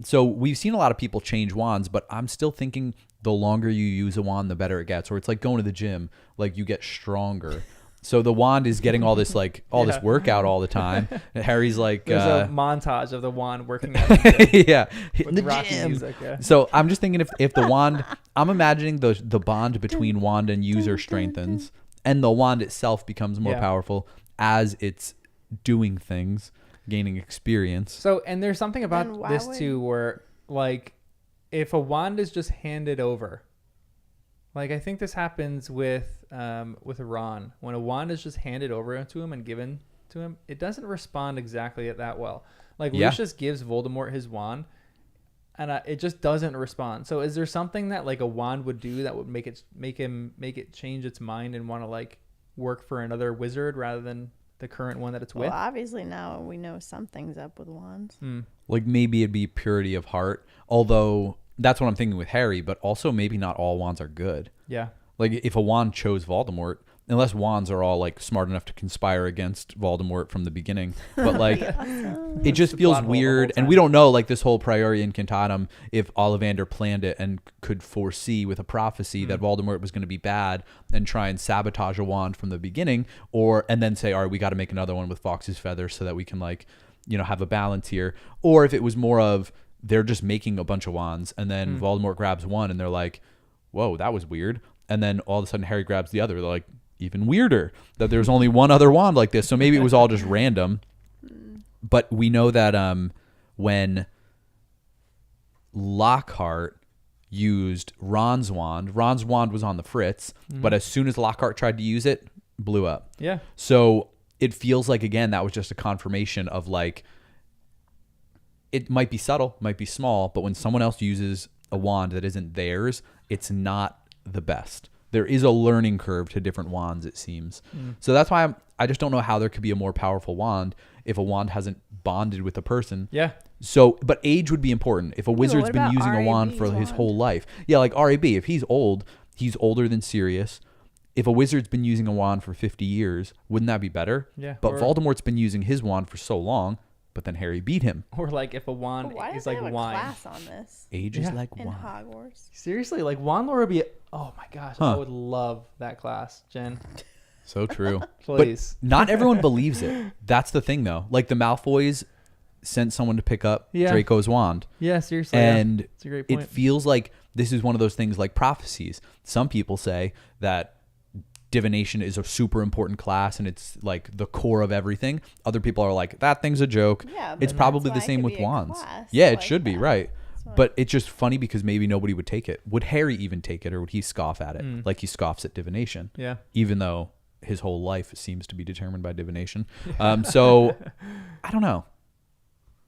So we've seen a lot of people change wands, but I'm still thinking the longer you use a wand, the better it gets. Or it's like going to the gym, like you get stronger. So the wand is getting all this all this workout all the time. And Harry's like, There's a montage of the wand working out in the gym yeah, hitting with the rocky gym. music. Yeah. So I'm just thinking if the wand, I'm imagining the bond between wand and user strengthens, and the wand itself becomes more powerful as it's doing things, gaining experience. So, and there's something Then about why this would- too, where like, if a wand is just handed over, like I think this happens with Ron. When a wand is just handed over to him and given to him, it doesn't respond exactly that well. Like Lucius gives Voldemort his wand, and it just doesn't respond. So, is there something that like a wand would do that would make it change its mind and want to like work for another wizard rather than the current one that it's Well, with? obviously now we know something's up with wands. Like maybe it'd be purity of heart, although that's what I'm thinking with Harry, but also maybe not all wands are good. Yeah. Like if a wand chose Voldemort, unless wands are all like smart enough to conspire against Voldemort from the beginning, but like it just the feels plot hole the weird. whole And we don't know like this whole Priori Incantatum, if Ollivander planned it and could foresee with a prophecy that Voldemort was going to be bad and try and sabotage a wand from the beginning, and then say, all right, we got to make another one with Fox's feather so that we can like, have a balance here. Or if it was more of, they're just making a bunch of wands and then Voldemort grabs one and they're like, whoa, that was weird. And then all of a sudden Harry grabs the other. They're like, even weirder that there's only one other wand like this. So maybe it was all just random. But we know that when Lockhart used Ron's wand was on the fritz, but as soon as Lockhart tried to use it, blew up. Yeah. So it feels like, again, that was just a confirmation of like, it might be subtle, might be small, but when someone else uses a wand that isn't theirs, it's not the best. There is a learning curve to different wands, it seems. So that's why I just don't know how there could be a more powerful wand if a wand hasn't bonded with a person. Yeah. So, but age would be important. If a wizard's what been about using a wand RAB's for his wand? whole life. Yeah, like RAB, if he's old, he's older than Sirius. If a wizard's been using a wand for 50 years, wouldn't that be better? Yeah. But Or- Voldemort's been using his wand for so long, but then Harry beat him. Or like if a wand But why is does they like have a wine. class on this Age is Yeah. like in wine. Hogwarts? Seriously, like wand lore would be. Oh my gosh, I Huh. would love that class, Jen. So true. Please. But not everyone believes it. That's the thing, though. Like the Malfoys sent someone to pick up Yeah. Draco's wand. Yeah, seriously. And it's a great it point. feels like this is one of those things like prophecies. Some people say that divination is a super important class and it's like the core of everything. Other people are like, that thing's a joke. Yeah, It's but probably that's the why it same could with be a wands. class Yeah, it like should be, that. right. why- But it's just funny because maybe nobody would take it. Would Harry even take it, or would he scoff at it like he scoffs at divination? Yeah. Even though his whole life seems to be determined by divination. So I don't know.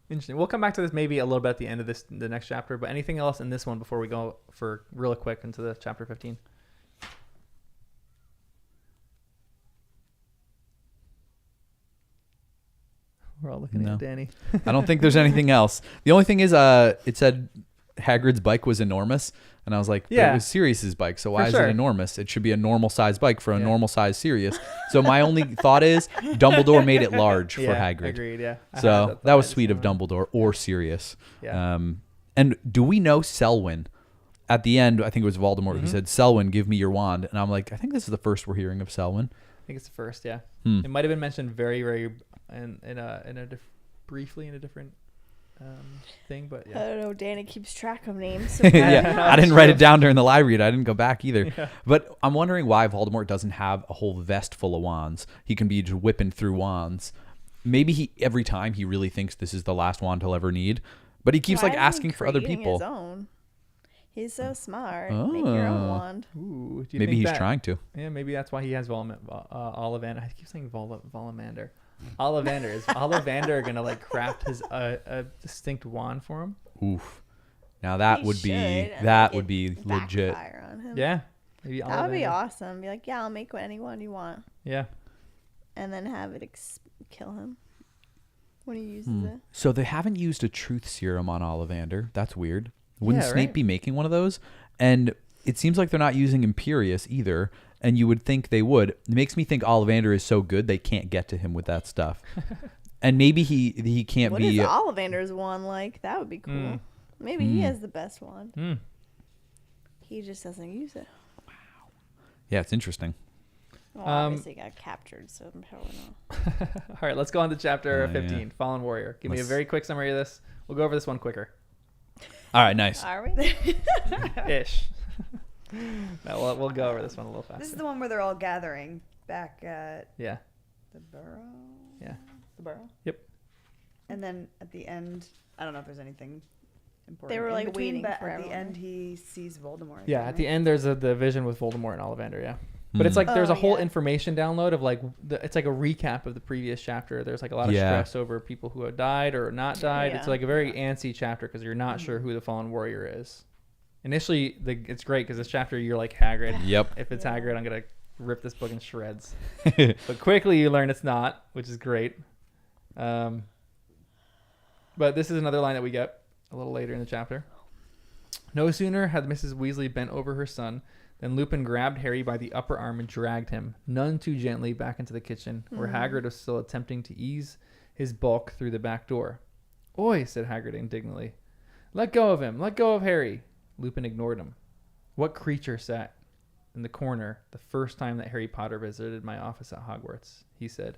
Interesting. We'll come back to this maybe a little bit at the end of the next chapter. But anything else in this one before we go for really quick into the chapter 15? We're all looking No. at Danny. I don't think there's anything else. The only thing is, it said Hagrid's bike was enormous, and I was like, but Yeah. it was Sirius's bike, so why For is sure. it enormous? It should be a normal size bike for a Yeah. normal size Sirius. So my only thought is Dumbledore made it large for Yeah, Hagrid. agreed. Yeah. I had So thought that was at the sweet same of time. Dumbledore or Sirius. Yeah. And do we know Selwyn? At the end, I think it was Voldemort who said, Selwyn, give me your wand. And I'm like, I think this is the first we're hearing of Selwyn. I think it's the first. Yeah. Hmm. It might have been mentioned very, very briefly in a different thing, but I yeah. don't know. Danny keeps track of names. Yeah, I didn't write it down during the live read. I didn't go back either. Yeah. But I'm wondering why Voldemort doesn't have a whole vest full of wands. He can be just whipping through wands. Maybe every time he really thinks this is the last wand he'll ever need, but he keeps Why like isn't he asking for other creating people. His own? He's so smart. Make your own Oh. wand. Ooh, do you Maybe think he's that- trying to. Yeah, maybe that's why he has Ollivander. I keep saying Vollamander. Ollivander. Is Ollivander gonna like craft his a distinct wand for him? Oof. Now that He would should, be and that make would it be legit. backfire on him. Yeah, maybe That would be Ollivander. awesome. Be like, yeah, I'll make any one you want. Yeah, and then have it kill him when he uses it. So they haven't used a truth serum on Ollivander. That's weird. Wouldn't Yeah, Snape right? be making one of those? And it seems like they're not using Imperius either. And you would think they would. It makes me think Ollivander is so good they can't get to him with that stuff. And maybe he can't What be. is Ollivander's wand like? That would be cool. Maybe he has the best wand. He just doesn't use it. Yeah, it's interesting. Well, obviously he got captured, so probably not. All right, let's go on to chapter 15, yeah. Fallen Warrior. Give me a Let's- very quick summary of this. We'll go over this one quicker. All right, nice. Are we? Ish. No, we'll go over this one a little faster. This is the one where they're all gathering back at Yeah. the burrow. Yeah. The burrow. Yep. And then at the end, I don't know if there's anything important. They were, in like, between, waiting but for at the everyone. end he sees Voldemort. Yeah, again, at the right? end there's the vision with Voldemort and Ollivander, yeah. But it's like there's Oh, a whole yeah. information download of like it's like a recap of the previous chapter. There's like a lot of Yeah. stress over people who have died or not died. It's Yeah. like a very antsy chapter because you're not sure who the Fallen Warrior is. Initially, it's great because this chapter you're like Hagrid. Yep. If it's Yeah. Hagrid, I'm gonna rip this book in shreds. But quickly you learn it's not, which is great. But this is another line that we get a little later in the chapter. No sooner had Mrs. Weasley bent over her son than Lupin grabbed Harry by the upper arm and dragged him, none too gently, back into the kitchen, where Hagrid was still attempting to ease his bulk through the back door. "Oi," said Hagrid indignantly. "Let go of him! Let go of Harry!" Lupin ignored him. "What creature sat in the corner the first time that Harry Potter visited my office at Hogwarts?" he said,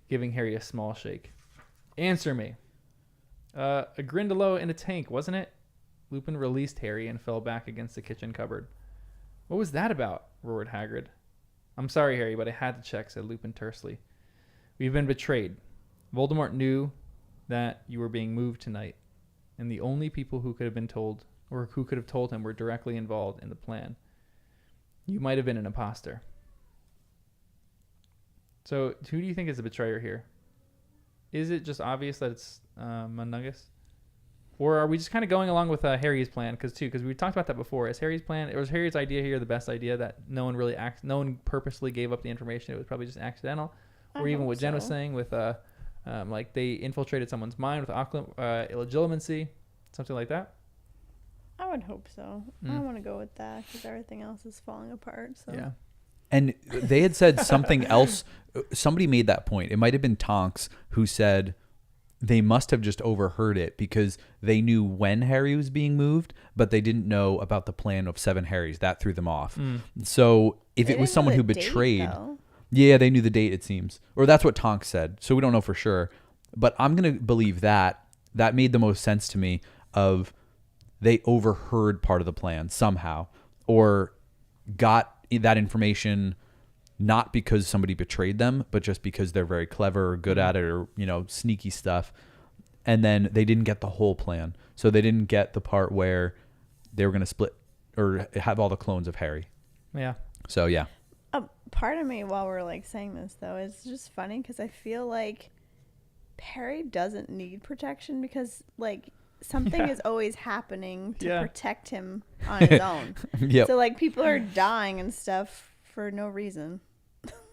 giving Harry a small shake. "Answer me." A Grindylow in a tank, wasn't it?" Lupin released Harry and fell back against the kitchen cupboard. "What was that about?" roared Hagrid. "I'm sorry, Harry, but I had to check," said Lupin tersely. "We've been betrayed. Voldemort knew that you were being moved tonight, and the only people who could have been told, or who could have told him, were directly involved in the plan. You might have been an imposter." So, who do you think is the betrayer here? Is it just obvious that it's Mundungus? Or are we just kind of going along with Harry's plan? Because we talked about that before. Is Harry's plan, or was Harry's idea here the best idea that no one purposely gave up the information? It was probably just accidental. Or even what Jen was saying with like they infiltrated someone's mind with illegitimacy, something like that. I would hope so. I want to go with that because everything else is falling apart. So. Yeah. And they had said something else. Somebody made that point. It might have been Tonks who said they must have just overheard it because they knew when Harry was being moved, but they didn't know about the plan of 7 Harrys. That threw them off. So if They it was didn't know someone the who date, betrayed, though. yeah, they knew the date, it seems. Or that's what Tonks said. So we don't know for sure. But I'm going to believe that. That made the most sense to me of they overheard part of the plan somehow or got that information not because somebody betrayed them, but just because they're very clever or good at it or, sneaky stuff. And then they didn't get the whole plan. So they didn't get the part where they were going to split or have all the clones of Harry. Yeah. So, yeah. Part of me, while we're like saying this though, is just funny because I feel like Harry doesn't need protection because like something is always happening to protect him on his own. Yep. So like people are dying and stuff for no reason.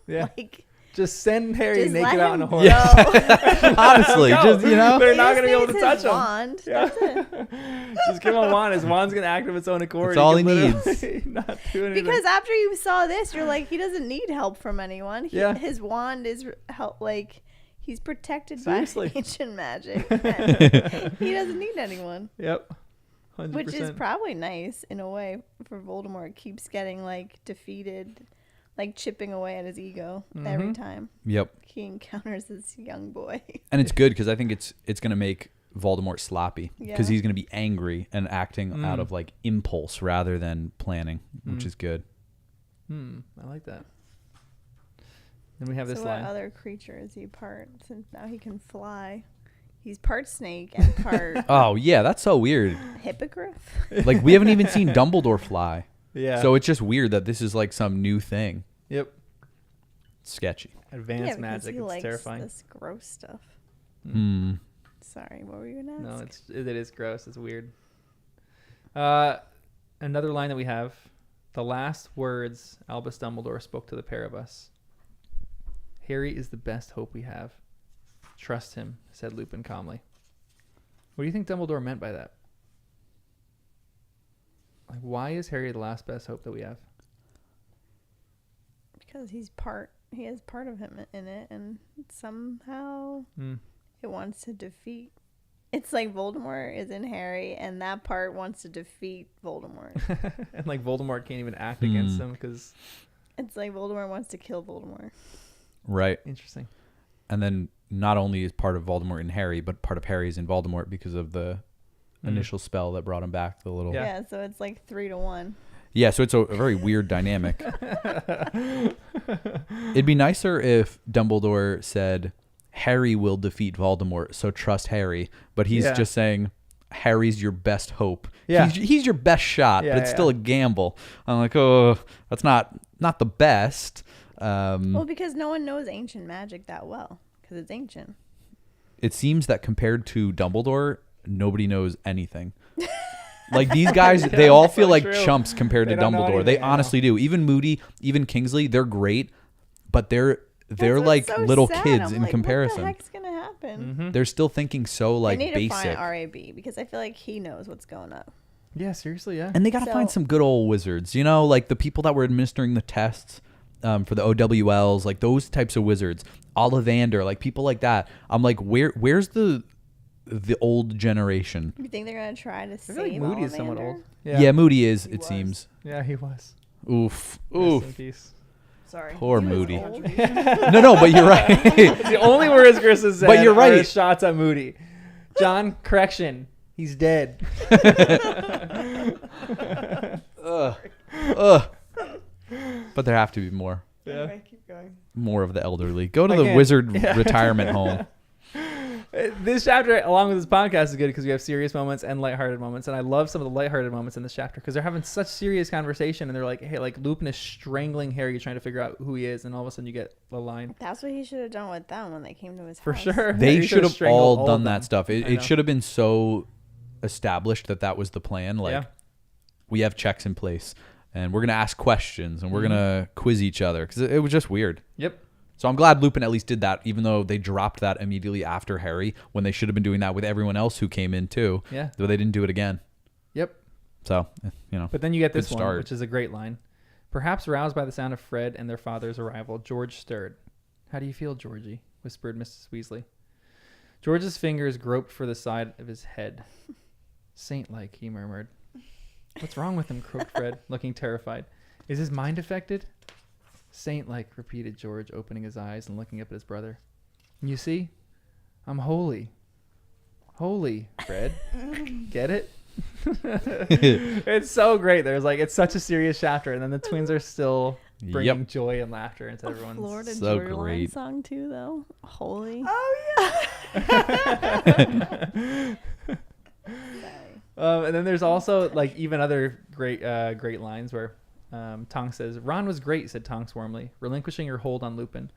Yeah. Like Just send Harry just naked let out on him a horse. go. Honestly, just, They're He not just going to be able needs to touch his him. wand. Yeah. That's it. Just give him a wand. His wand's going to act of its own accord. That's all he can needs. literally Not do anything. Because after you saw this, you're like, he doesn't need help from anyone. Yeah. His wand is help. Like he's protected Seriously. by ancient magic. And he doesn't need anyone. Yep. 100%. Which is probably nice in a way for Voldemort. Keeps getting like defeated, like chipping away at his ego every time Yep. he encounters this young boy. And it's good because I think it's going to make Voldemort sloppy because Yeah. he's going to be angry and acting out of like impulse rather than planning, which is good. I like that. Then we have this So line. what other creature is he part? Since now he can fly. He's part snake and part Oh, yeah. That's so weird. hippogriff. Like we haven't even seen Dumbledore fly. Yeah. So it's just weird that this is like some new thing. Yep. Sketchy. Advanced because magic. he It's likes terrifying. this gross stuff. Hmm. Sorry, what were you gonna No, ask? it is gross. It's weird. Another line that we have. The last words Albus Dumbledore spoke to the pair of us. Harry is the best hope we have. Trust him, said Lupin calmly. What do you think Dumbledore meant by that? Like, why is Harry the last best hope that we have? Because he has part of him in it, and somehow it wants to defeat. It's like Voldemort is in Harry, and that part wants to defeat Voldemort. And like Voldemort can't even act against him because it's like Voldemort wants to kill Voldemort. Right. Interesting. And then not only is part of Voldemort in Harry, but part of Harry is in Voldemort because of the initial spell that brought him back. The little Yeah, so it's like 3-1. Yeah, so it's a very weird dynamic. It'd be nicer if Dumbledore said, Harry will defeat Voldemort, so trust Harry. But he's just saying, Harry's your best hope. Yeah. He's your best shot, but it's still a gamble. I'm like, oh, that's not the best. Well, because no one knows ancient magic that well, because it's ancient. It seems that compared to Dumbledore, nobody knows anything. Like these guys, they all feel like chumps compared to Dumbledore. They honestly do. Even Moody, even Kingsley, they're great, but they're like so little kids in comparison. What the heck's gonna happen? They're still thinking so like basic. I need to find RAB because I feel like he knows what's going on. Yeah, seriously, yeah. And they got to find some good old wizards, you know, like the people that were administering the tests for the OWLs, like those types of wizards. Ollivander, like people like that. I'm like, where's the old generation? You think they're gonna try to save like Moody Ollivander? is somewhat old. Yeah, Moody is. It seems. Yeah, he was. Oof. Rest in peace. Sorry. Poor Moody. No, but you're right. The only words Chris has said but you're right. Are shots at Moody. John, correction. He's dead. But there have to be more. Yeah. Anyway, keep going. More of the elderly. Go to the wizard retirement home. This chapter, along with this podcast, is good because we have serious moments and lighthearted moments. And I love some of the lighthearted moments in this chapter because they're having such serious conversation. And they're like, hey, like Lupin is strangling Harry trying to figure out who he is. And all of a sudden you get a line. That's what he should have done with them when they came to his house. For sure. They should have all done that them. stuff. It should have been so established that was the plan. Like, we have checks in place. And we're going to ask questions. And we're going to quiz each other. Because it was just weird. Yep. So I'm glad Lupin at least did that, even though they dropped that immediately after Harry, when they should have been doing that with everyone else who came in too. Yeah. Though they didn't do it again. Yep. So, you know. But then you get this one, which is a great line. Perhaps roused by the sound of Fred and their father's arrival, George stirred. How do you feel, Georgie? Whispered Mrs. Weasley. George's fingers groped for the side of his head. Saint-like, he murmured. What's wrong with him? Croaked Fred, looking terrified. Is his mind affected? Saint-like, repeated George, opening his eyes and looking up at his brother. You see? I'm holy. Holy, Fred. Get it? It's so great. There's like, it's such a serious chapter, and then the twins are still bringing joy and laughter into everyone's. Florida so Georgia Line great song too, though. Holy. Oh yeah. And then there's also like even other great lines where Tonks says, Ron was great, said Tonks warmly, relinquishing her hold on Lupin.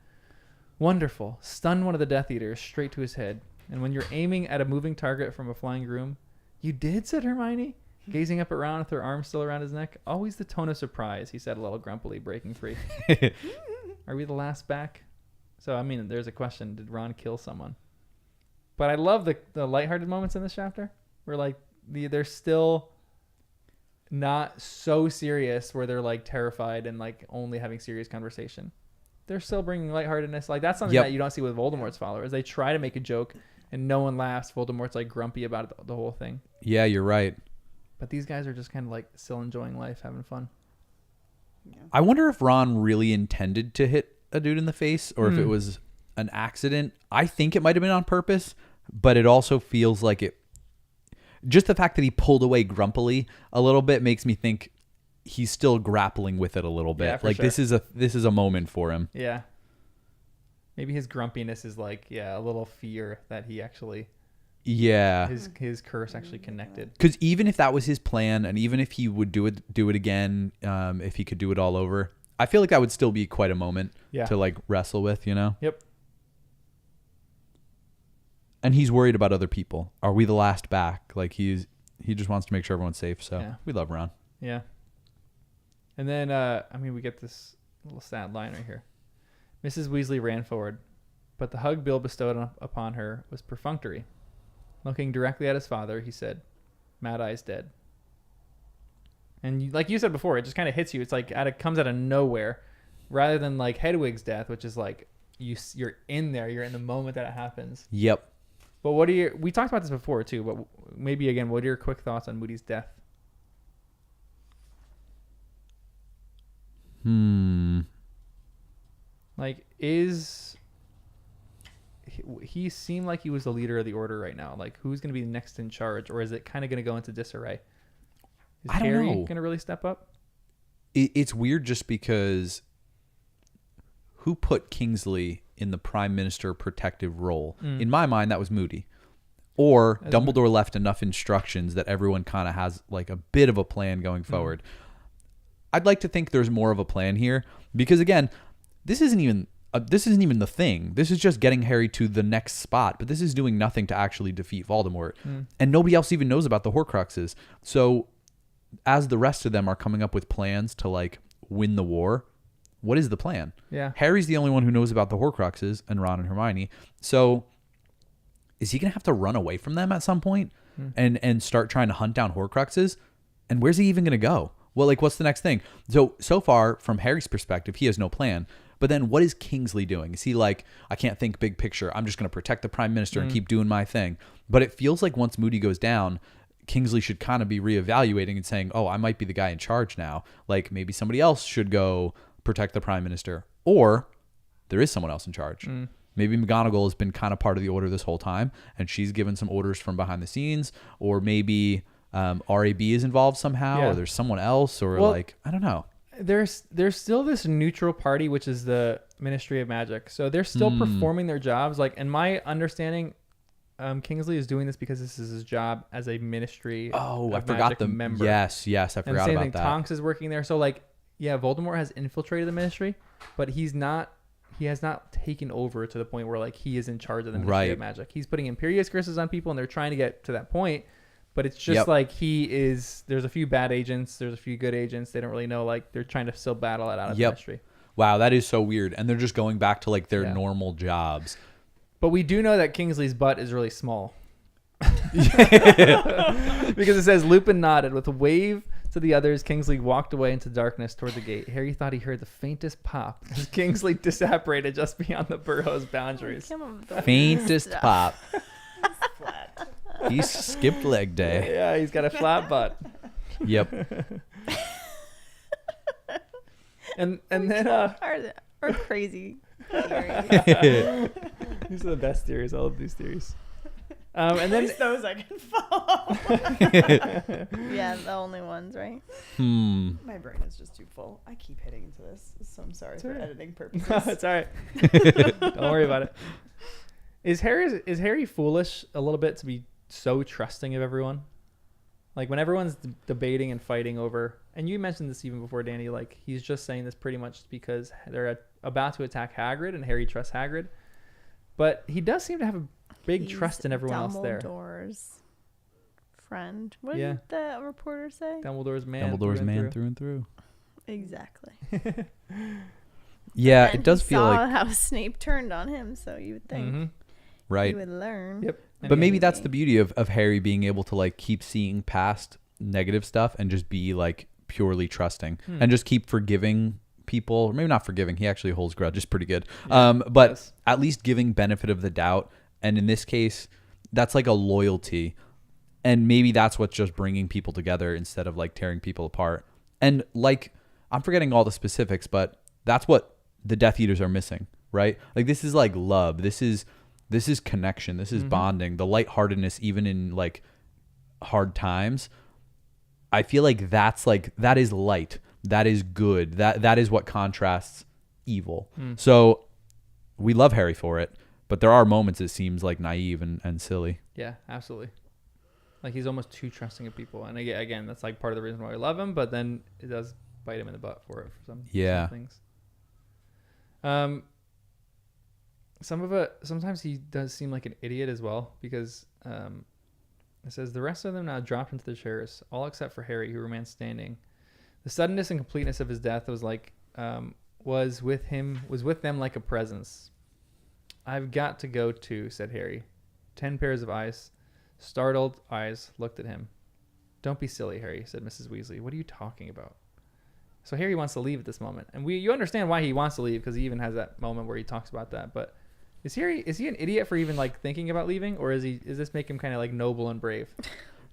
Wonderful. Stunned one of the Death Eaters straight to his head. And when you're aiming at a moving target from a flying broom, you did, said Hermione, gazing up at Ron with her arm still around his neck. Always the tone of surprise, he said a little grumpily, breaking free. Are we the last back? So, I mean, there's a question. Did Ron kill someone? But I love the lighthearted moments in this chapter where, like, they're still not so serious where they're, like, terrified and, like, only having serious conversation. They're still bringing lightheartedness. Like, that's something that you don't see with Voldemort's followers. They try to make a joke and no one laughs. Voldemort's, like, grumpy about the whole thing. Yeah, you're right. But these guys are just kind of, like, still enjoying life, having fun. Yeah. I wonder if Ron really intended to hit a dude in the face or if it was an accident. I think it might have been on purpose, but it also feels like it. Just the fact that he pulled away grumpily a little bit makes me think he's still grappling with it a little bit. Yeah, for like sure. this is a moment for him. Yeah. Maybe his grumpiness is like, a little fear that he actually, Yeah. his curse actually connected. Because even if that was his plan, and even if he would do it again, if he could do it all over, I feel like that would still be quite a moment to like wrestle with, you know? Yep. And he's worried about other people. Are we the last back? Like he just wants to make sure everyone's safe. So we love Ron. Yeah. And then, we get this little sad line right here. Mrs. Weasley ran forward, but the hug Bill bestowed upon her was perfunctory. Looking directly at his father, he said, Mad Eye's dead. And like you said before, it just kind of hits you. It's like it comes out of nowhere, rather than like Hedwig's death, which is like you're in there, you're in the moment that it happens. Yep. But we talked about this before too, but maybe again, what are your quick thoughts on Moody's death? Like, he seemed like he was the leader of the order right now. Like, who's going to be next in charge, or is it kind of going to go into disarray? Is I don't Harry know. going to really step up? It's weird just because who put Kingsley in the prime minister protective role? In my mind, that was Moody. Or Dumbledore left enough instructions that everyone kind of has like a bit of a plan going forward. I'd like to think there's more of a plan here because, again, this isn't even the thing. This is just getting Harry to the next spot, but this is doing nothing to actually defeat Voldemort. And nobody else even knows about the Horcruxes. So as the rest of them are coming up with plans to like win the war, what is the plan? Yeah. Harry's the only one who knows about the Horcruxes, and Ron and Hermione. So is he going to have to run away from them at some point and start trying to hunt down Horcruxes? And where's he even going to go? Well, like, what's the next thing? So far, from Harry's perspective, he has no plan. But then what is Kingsley doing? Is he like, I can't think big picture. I'm just going to protect the prime minister and keep doing my thing. But it feels like once Moody goes down, Kingsley should kind of be reevaluating and saying, oh, I might be the guy in charge now. Like, maybe somebody else should go protect the prime minister. Or there is someone else in charge. Maybe McGonagall has been kind of part of the order this whole time, and she's given some orders from behind the scenes. Or maybe RAB is involved somehow, or there's someone else, or like, I don't know. There's still this neutral party, which is the Ministry of Magic. So they're still performing their jobs. Like, in my understanding, Kingsley is doing this because this is his job as a Ministry of I forgot Magic the member. Yes, I and forgot same about thing, that. Tonks is working there. So like, yeah, Voldemort has infiltrated the Ministry, but he has not taken over to the point where like he is in charge of the Ministry of Magic. He's putting Imperius curses on people, and they're trying to get to that point. But it's just like there's a few bad agents, there's a few good agents. They don't really know, like they're trying to still battle it out of the Ministry. Wow, that is so weird. And they're just going back to like their normal jobs. But we do know that Kingsley's butt is really small. Because it says Lupin nodded. With a wave to the others, Kingsley walked away into darkness toward the gate. Harry thought he heard the faintest pop as Kingsley disapparated just beyond the burrow's boundaries. Faintest pop. He's skipped leg day. Yeah, he's got a flat butt. Yep. and then or crazy theories. These are the best theories. I love these theories. And then those I can follow. Yeah, the only ones, right? My brain is just too full. I keep hitting into this, so I'm sorry for editing purposes. No, it's all right. Don't worry about it. Is Harry foolish a little bit to be so trusting of everyone? Like when everyone's debating and fighting over, and you mentioned this even before, Danny, like he's just saying this pretty much because they're about to attack Hagrid and Harry trusts Hagrid. But he does seem to have a big trust in everyone else there. Dumbledore's friend. What did the reporter say? Dumbledore's man. Dumbledore's man through and through. Exactly. Yeah, And it does he feel saw like how Snape turned on him, so you would think right. he would learn. Yep. But maybe that's the beauty of Harry being able to like keep seeing past negative stuff and just be like purely trusting and just keep forgiving people. Or maybe not forgiving. He actually holds grudges pretty good. But at least giving benefit of the doubt. And in this case, that's like a loyalty. And maybe that's what's just bringing people together instead of like tearing people apart. And like, I'm forgetting all the specifics, but that's what the Death Eaters are missing, right? Like this is like love. This is connection. This is bonding. The lightheartedness, even in like hard times. I feel like that is light. That is good. That is what contrasts evil. So we love Harry for it, but there are moments it seems like naive and silly. Yeah, absolutely. Like he's almost too trusting of people, and again, that's like part of the reason why we love him. But then it does bite him in the butt for it for some things. Some of it, sometimes he does seem like an idiot as well, because it says the rest of them now dropped into the chairs, all except for Harry, who remained standing. The suddenness and completeness of his death was like was with them like a presence. I've got to go too, said Harry. 10 pairs of eyes, startled eyes, looked at him. Don't be silly, Harry, said Mrs. Weasley. What are you talking about? So Harry wants to leave at this moment. And you understand why he wants to leave, because he even has that moment where he talks about that. But is he an idiot for even like thinking about leaving, or is this make him kind of like noble and brave?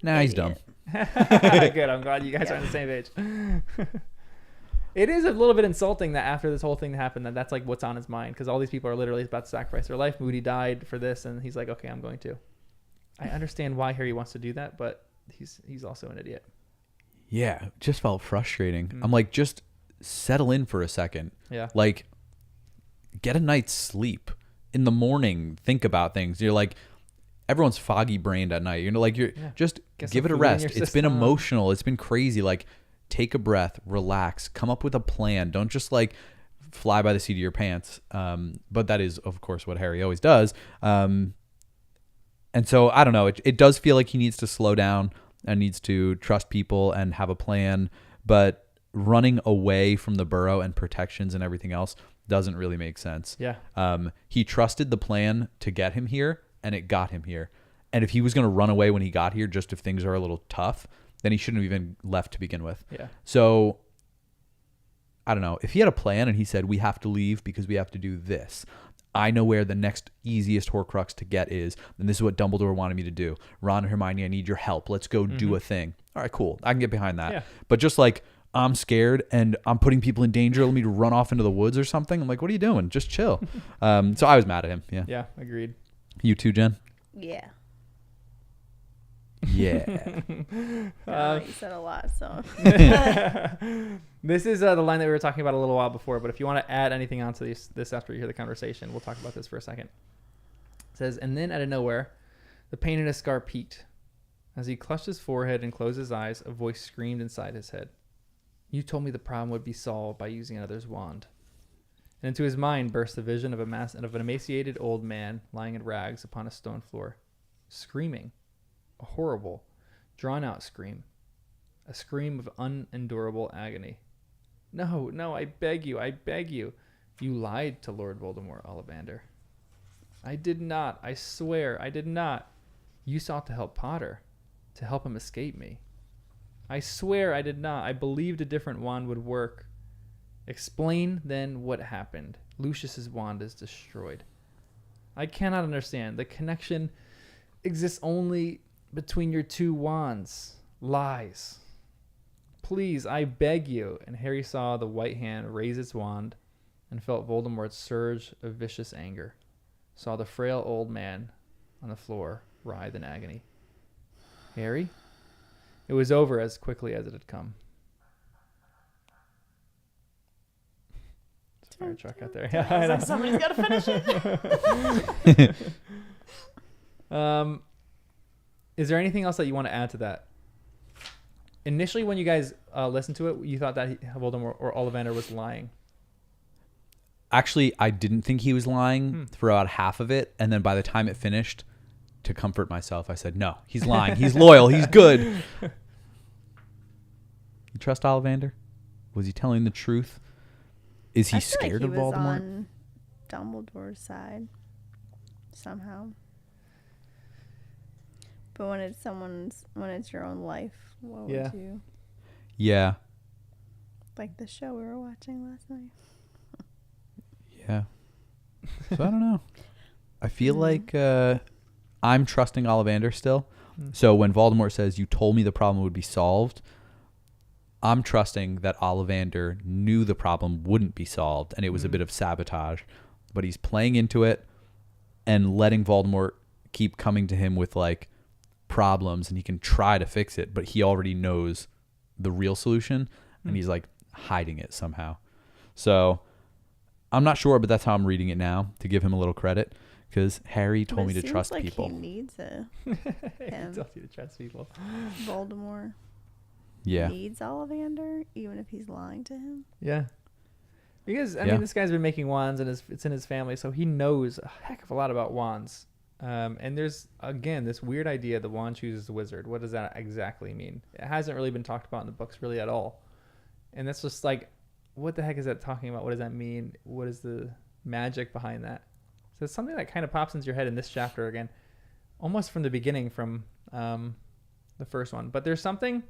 Nah, he's dumb. Good. I'm glad you guys are on the same page. It is a little bit insulting that after this whole thing happened, that's like what's on his mind, because all these people are literally about to sacrifice their life. Moody died for this, and he's like, okay, I'm going to. I understand why Harry wants to do that, but he's also an idiot. Yeah, it just felt frustrating. I'm like, just settle in for a second. Yeah. Like, get a night's sleep. In the morning, think about things. You're like, everyone's foggy brained at night. Just Get give some it a food in rest. your It's been system. emotional. It's been crazy. Like, take a breath, relax, come up with a plan. Don't just like fly by the seat of your pants. But that is, of course, what Harry always does. And so I don't know. It does feel like he needs to slow down and needs to trust people and have a plan. But running away from the burrow and protections and everything else doesn't really make sense. Yeah. He trusted the plan to get him here, and it got him here. And if he was going to run away when he got here, just if things are a little tough, then he shouldn't have even left to begin with. Yeah. So I don't know. If he had a plan and he said, we have to leave because we have to do this, I know where the next easiest Horcrux to get is, and this is what Dumbledore wanted me to do. Ron and Hermione, I need your help. Let's go do a thing. All right, cool. I can get behind that. Yeah. But just like, I'm scared and I'm putting people in danger. Let me run off into the woods or something. I'm like, what are you doing? Just chill. So I was mad at him. Yeah. Yeah. Agreed. You too, Jen? Yeah. Yeah. You said a lot, so. This is the line that we were talking about a little while before, but if you want to add anything onto this after you hear the conversation, we'll talk about this for a second. It says, and then out of nowhere, the pain in his scar peaked. As he clutched his forehead and closed his eyes, a voice screamed inside his head. You told me the problem would be solved by using another's wand. And into his mind burst the vision of an emaciated old man lying in rags upon a stone floor, screaming. A horrible, drawn-out scream. A scream of unendurable agony. No, I beg you. You lied to Lord Voldemort, Ollivander. I did not. I swear, I did not. You sought to help Potter, to help him escape me. I swear I did not. I believed a different wand would work. Explain, then, what happened. Lucius's wand is destroyed. I cannot understand. The connection exists only between your two wands. Lies. Please, I beg you. And Harry saw the white hand raise its wand and felt Voldemort's surge of vicious anger. Saw the frail old man on the floor writhe in agony. Harry? It was over as quickly as it had come. It's a fire truck out there. Yeah, I know. Like somebody's got to finish it. Is there anything else that you want to add to that? Initially, when you guys listened to it, you thought that Voldemort or Ollivander was lying. Actually, I didn't think he was lying for about half of it. And then by the time it finished, to comfort myself, I said, no, he's lying. He's loyal. He's good. You trust Ollivander? Was he telling the truth? Is he I feel scared like of he was Voldemort? on Dumbledore's side somehow. But when it's your own life, what would you? Yeah. Like the show we were watching last night. Yeah. So I don't know. I feel like I'm trusting Ollivander still. So when Voldemort says, you told me the problem would be solved, I'm trusting that Ollivander knew the problem wouldn't be solved and it was a bit of sabotage. But he's playing into it and letting Voldemort keep coming to him with like problems, and he can try to fix it, but he already knows the real solution and he's like hiding it somehow. So I'm not sure, but that's how I'm reading it now, to give him a little credit, because Harry told me to trust like people. He needs it. He tells you to trust people. Voldemort needs Ollivander, even if he's lying to him. Yeah. Because, I mean, this guy's been making wands, and it's in his family, so he knows a heck of a lot about wands. And there's, again, this weird idea the wand chooses the wizard. What does that exactly mean? It hasn't really been talked about in the books really at all. And that's just like, what the heck is that talking about? What does that mean? What is the magic behind that? So it's something that kind of pops into your head in this chapter again, almost from the beginning, from the first one. But there's something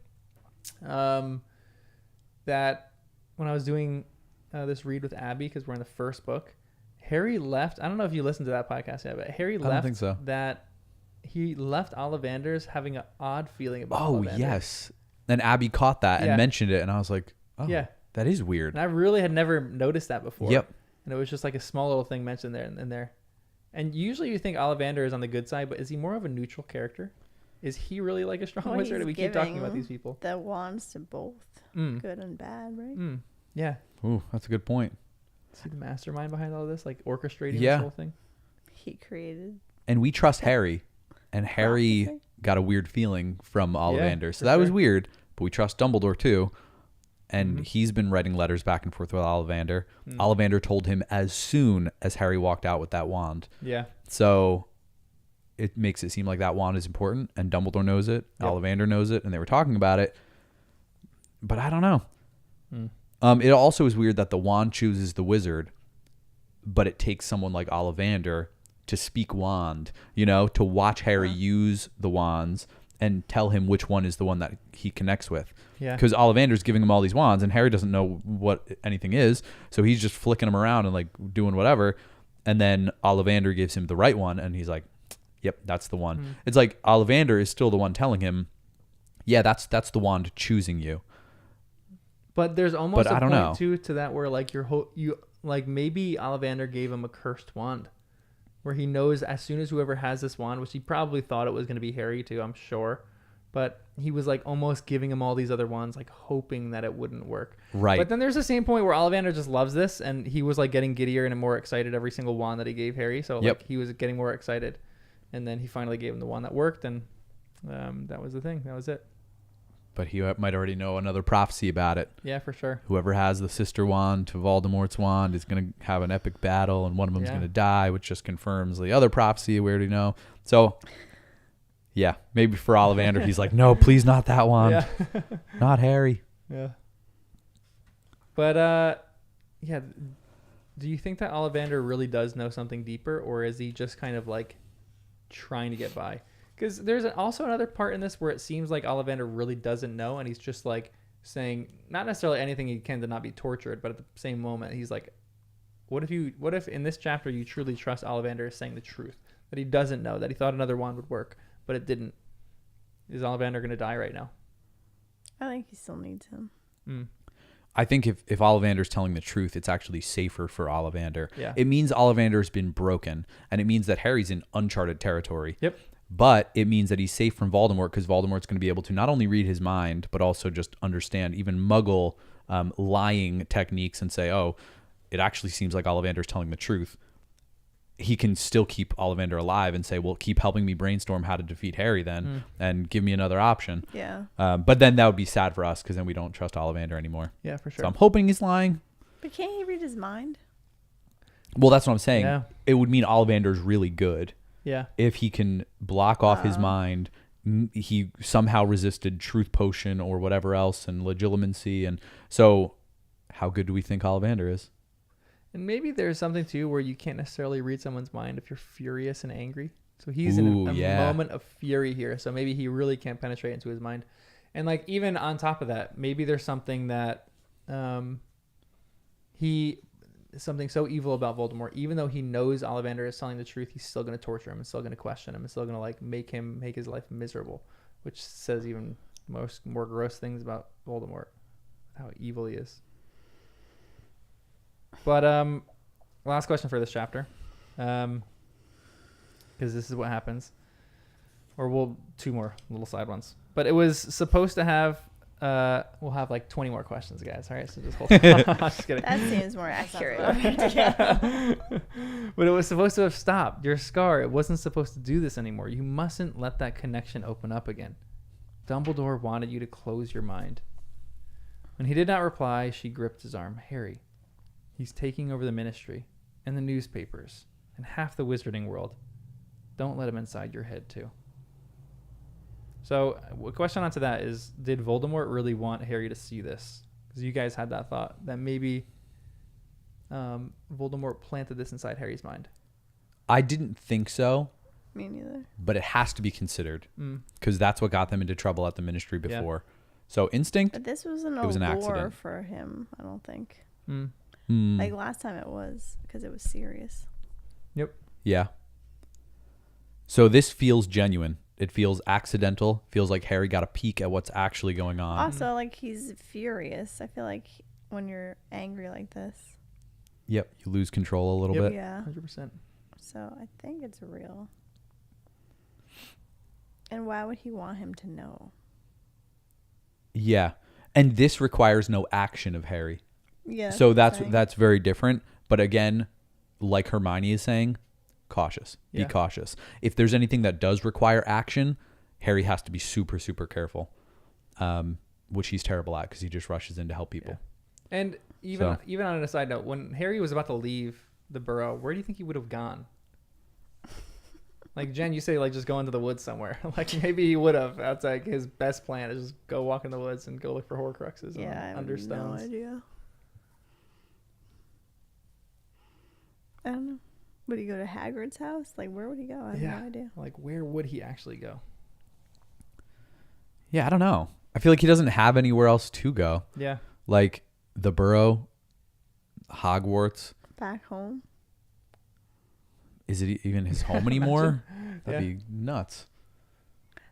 that when I was doing this read with Abby, because we're in the first book, Harry left. I don't know if you listened to that podcast yet, but Harry left. I don't think so. That he left Ollivander's having an odd feeling about Oh, Ollivander. yes. And Abby caught that Yeah. and mentioned it. And I was like, oh, Yeah. that is weird. And I really had never noticed that before. Yep. And it was just like a small little thing mentioned there and there. And usually you think Ollivander is on the good side, but is he more of a neutral character? Is he really like a strong Well, wizard? he's And we keep talking about giving these people. The wands to both, Mm. good and bad, right? Mm. Yeah. Ooh, that's a good point. Is he the mastermind behind all this? Like orchestrating Yeah. this whole thing? He created. And we trust Harry. And Harry Prophecy. got a weird feeling from Ollivander. So for that was sure. weird. But we trust Dumbledore too. And Mhm. he's been writing letters back and forth with Ollivander. Mm. Ollivander told him as soon as Harry walked out with that wand. Yeah. So it makes it seem like that wand is important, and Dumbledore knows it, Yep. Ollivander knows it, and they were talking about it. But I don't know. Mm. It also is weird that the wand chooses the wizard, but it takes someone like Ollivander to speak wand, to watch Harry use the wands and tell him which one is the one that he connects with. Yeah. Because Ollivander's giving him all these wands, and Harry doesn't know what anything is, so he's just flicking them around and like doing whatever. And then Ollivander gives him the right one, and he's like, "Yep, that's the one." Mm. It's like Ollivander is still the one telling him, "Yeah, that's the wand choosing you." But there's almost But a I don't point know. too to that where like you like maybe Ollivander gave him a cursed wand, where he knows as soon as whoever has this wand, which he probably thought it was going to be Harry too, I'm sure, but he was like almost giving him all these other wands, like hoping that it wouldn't work. Right. But then there's the same point where Ollivander just loves this, and he was like getting giddier and more excited every single wand that he gave Harry. So Yep. like he was getting more excited, and then he finally gave him the one that worked, and that was the thing. That was it. But he might already know another prophecy about it. Yeah, for sure. Whoever has the sister wand to Voldemort's wand is going to have an epic battle, and one of them's Yeah. going to die, which just confirms the other prophecy we already know. So, yeah, maybe for Ollivander, he's like, no, please not that wand. Yeah. Not Harry. Yeah. But yeah, do you think that Ollivander really does know something deeper, or is he just kind of like trying to get by? Because there's also another part in this where it seems like Ollivander really doesn't know, and he's just like saying not necessarily anything he can to not be tortured, but at the same moment he's like, what if in this chapter you truly trust Ollivander is saying the truth, that he doesn't know, that he thought another wand would work but it didn't? Is Ollivander going to die right now? I think he still needs him. Mm. I think if Ollivander's telling the truth, it's actually safer for Ollivander. Yeah. It means Ollivander's been broken, and it means that Harry's in uncharted territory. Yep. But it means that he's safe from Voldemort, because Voldemort's going to be able to not only read his mind, but also just understand even Muggle lying techniques and say, oh, it actually seems like Ollivander's telling the truth. He can still keep Ollivander alive and say, well, keep helping me brainstorm how to defeat Harry then, and give me another option. Yeah. But then that would be sad for us, because then we don't trust Ollivander anymore. Yeah, for sure. So I'm hoping he's lying. But can't he read his mind? Well, that's what I'm saying. Yeah. It would mean Ollivander's really good. Yeah. If he can block off his mind, he somehow resisted truth potion or whatever else and legitimacy. And so how good do we think Ollivander is? And maybe there's something too where you can't necessarily read someone's mind if you're furious and angry. So he's in Ooh, a yeah. moment of fury here. So maybe he really can't penetrate into his mind. And like even on top of that, maybe there's something that something so evil about Voldemort, even though he knows Ollivander is telling the truth, he's still going to torture him and still going to question him and still going to like make his life miserable, which says even more gross things about Voldemort, how evil he is. But last question for this chapter, because this is what happens, or two more little side ones. But it was supposed to have we'll have like 20 more questions, guys. All right, so just hold on. Just kidding. That seems more accurate. But it was supposed to have stopped. Your scar, it wasn't supposed to do this anymore. You mustn't let that connection open up again. Dumbledore wanted you to close your mind. When he did not reply, she gripped his arm. Harry, he's taking over the ministry and the newspapers and half the wizarding world. Don't let him inside your head too. So a question onto that is, did Voldemort really want Harry to see this? Because you guys had that thought that maybe Voldemort planted this inside Harry's mind. I didn't think so, Me neither. but it has to be considered because that's what got them into trouble at the Ministry before. So instinct. But this wasn't It was an a lure accident. for him, I don't think. Mm. Like last time it was because it was serious. Yep. Yeah. So this feels genuine. It feels accidental. Feels like Harry got a peek at what's actually going on. Also, like he's furious. I feel like when you're angry like this. Yep. You lose control a little bit. Yeah. 100%. So I think it's real. And why would he want him to know? Yeah. And this requires no action of Harry. Yeah. So what I'm saying. that's very different. But again, like Hermione is saying, cautious. Be Yeah. cautious. If there's anything that does require action, Harry has to be super, super careful, which he's terrible at because he just rushes in to help people. Yeah. And even on a side note, when Harry was about to leave the burrow, where do you think he would have gone? Like, Jen, you say, like, just go into the woods somewhere. Like, maybe he would have. That's, like, his best plan is just go walk in the woods and go look for Horcruxes I under have stones. no idea. I don't know. Would he go to Hagrid's house? Like, where would he go? I have no idea. Like, where would he actually go? Yeah, I don't know. I feel like he doesn't have anywhere else to go. Yeah. Like the Burrow, Hogwarts. Back home? Is it even his home anymore? That'd Yeah. be nuts.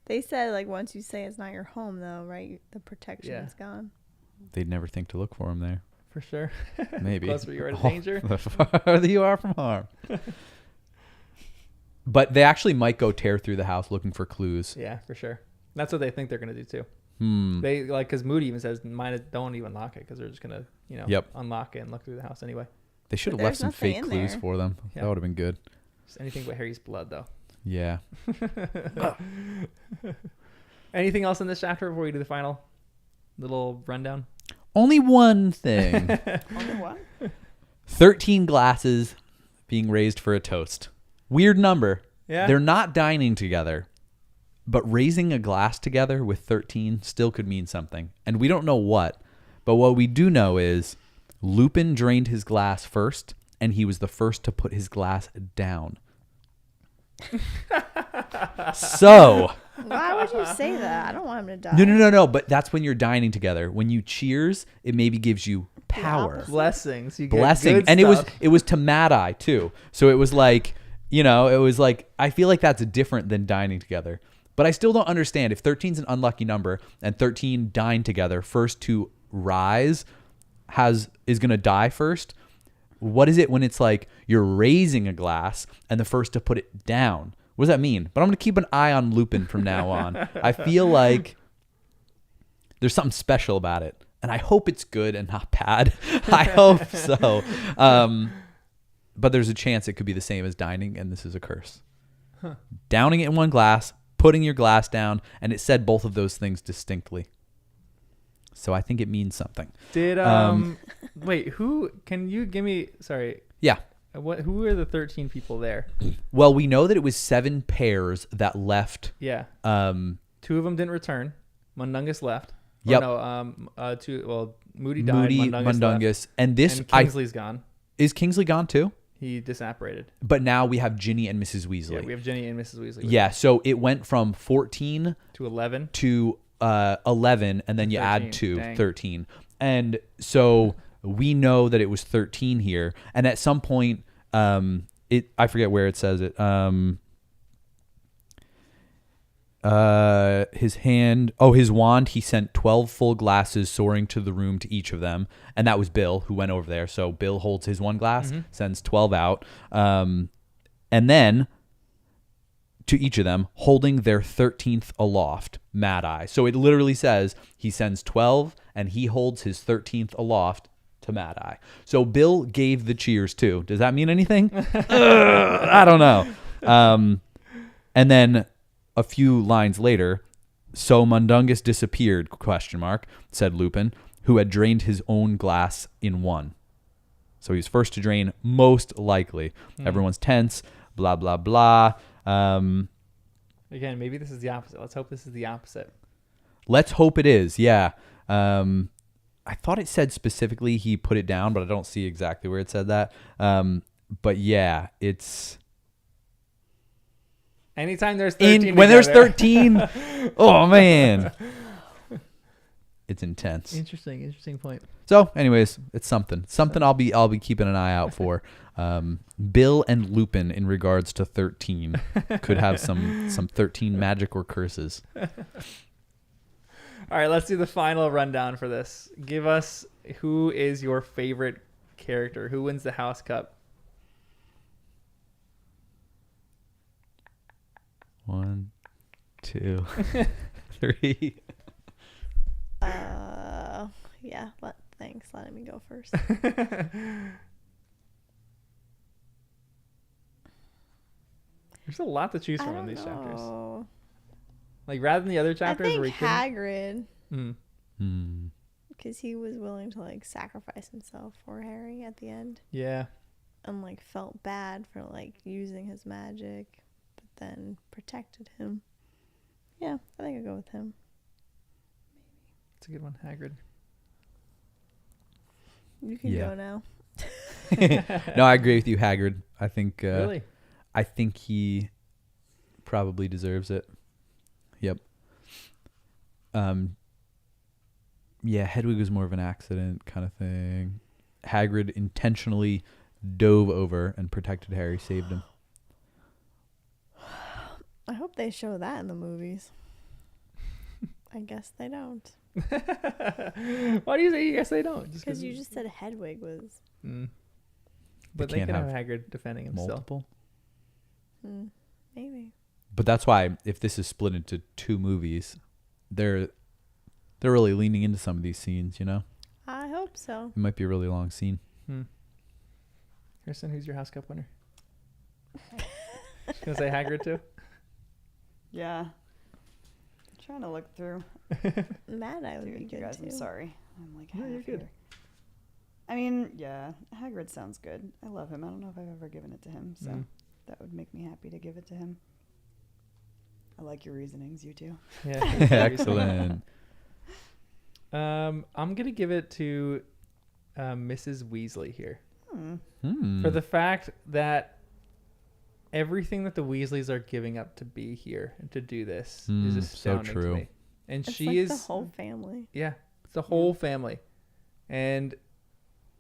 They said, like, once you say it's not your home, though, right? The protection is gone. They'd never think to look for him there. For sure. Maybe. Closer you are to danger. The farther you are from harm. But they actually might go tear through the house looking for clues. Yeah, for sure. That's what they think they're going to do, too. Hmm. They, like, because Moody even says, don't even lock it because they're just going to, unlock it and look through the house anyway. They should have But left there's some nothing fake in clues there. for them. Yeah. That would have been good. Just anything but Harry's blood, though. Yeah. Anything else in this chapter before we do the final little rundown? Only one thing. Only one? 13 glasses being raised for a toast. Weird number. Yeah. They're not dining together, but raising a glass together with 13 still could mean something. And we don't know what, but what we do know is Lupin drained his glass first, and he was the first to put his glass down. So... Why would you say that? I don't want him to die. No. But that's when you're dining together. When you cheers, it maybe gives you power. opposite. Blessings. You get Blessing. good And stuff. it was to Mad Eye too. So it was like, it was like, I feel like that's different than dining together. But I still don't understand if 13 is an unlucky number and 13 dine together, first to rise is going to die first. What is it when it's like you're raising a glass and the first to put it down? What does that mean? But I'm going to keep an eye on Lupin from now on. I feel like there's something special about it. And I hope it's good and not bad. I hope so. But there's a chance it could be the same as dining, and this is a curse. Huh. Downing it in one glass, putting your glass down, and it said both of those things distinctly. So I think it means something. Did wait, who can you give me Yeah. Who are the 13 people there? Well, we know that it was 7 pairs that left. Yeah. 2 of them didn't return. Mundungus left. Yep. Moody died. Mundungus left. And this And Kingsley's gone. Is Kingsley gone too? He disapparated. But now we have Ginny and Mrs. Weasley. Yeah, we have Ginny and Mrs. Weasley. Yeah, so it went from 14 to 11 to 11, and then you 13. add 2, Dang. 13. And so we know that it was 13 here. And at some point, I forget where it says it. His wand, he sent 12 full glasses soaring to the room to each of them. And that was Bill who went over there. So Bill holds his one glass, sends 12 out. And then to each of them, holding their 13th aloft, Mad Eye. So it literally says he sends 12 and he holds his 13th aloft to Mad Eye. So Bill gave the cheers too. Does that mean anything? I don't know. And then a few lines later, so Mundungus disappeared, ? Said Lupin, who had drained his own glass in one. So he was first to drain, most likely. Everyone's tense, blah, blah, blah. Again, maybe this is the opposite. Let's hope this is the opposite. Let's hope it is, yeah. I thought it said specifically he put it down, but I don't see exactly where it said that. But yeah, it's Anytime there's 13 when there's together. 13. Oh man, it's intense. Interesting point. So, anyways, it's something I'll be keeping an eye out for. Bill and Lupin in regards to 13 could have some 13 magic or curses. All right, let's do the final rundown for this. Give us who is your favorite character? Who wins the House Cup? 1, 2, 3. Yeah. Thanks. Letting me go first. There's a lot to choose I from in don't these chapters. know. Like rather than the other I chapters think where he Hagrid, couldn't. because he was willing to like sacrifice himself for Harry at the end, Yeah. and like felt bad for like using his magic, but then protected him. Yeah, I think I'll go with him. It's a good one, Hagrid. You can Yeah. go now. No, I agree with you, Hagrid. I think Really? I think he probably deserves it. Yep. Yeah, Hedwig was more of an accident kind of thing. Hagrid intentionally dove over and protected Harry, saved him. I hope they show that in the movies. I guess they don't. Why do you say you guess they don't? Because you just said Hedwig was. But they can't can have have Hagrid defending himself. Multiple. Maybe. But that's why if this is split into 2 movies, they're really leaning into some of these scenes, you know? I hope so. It might be a really long scene. Kirsten, who's your House Cup winner? Gonna say Hagrid too? Yeah. I'm trying to look through. Mad Eye would be Dude, good you guys, too. I'm sorry. I'm like, No, you're half good. here. I mean, yeah, Hagrid sounds good. I love him. I don't know if I've ever given it to him, so that would make me happy to give it to him. I like your reasonings, you two. Yeah. Excellent. I'm gonna give it to Mrs. Weasley here Hmm. for the fact that everything that the Weasleys are giving up to be here and to do this is So astounding true. to me. And It's she like is the whole family. Yeah, it's the whole family. And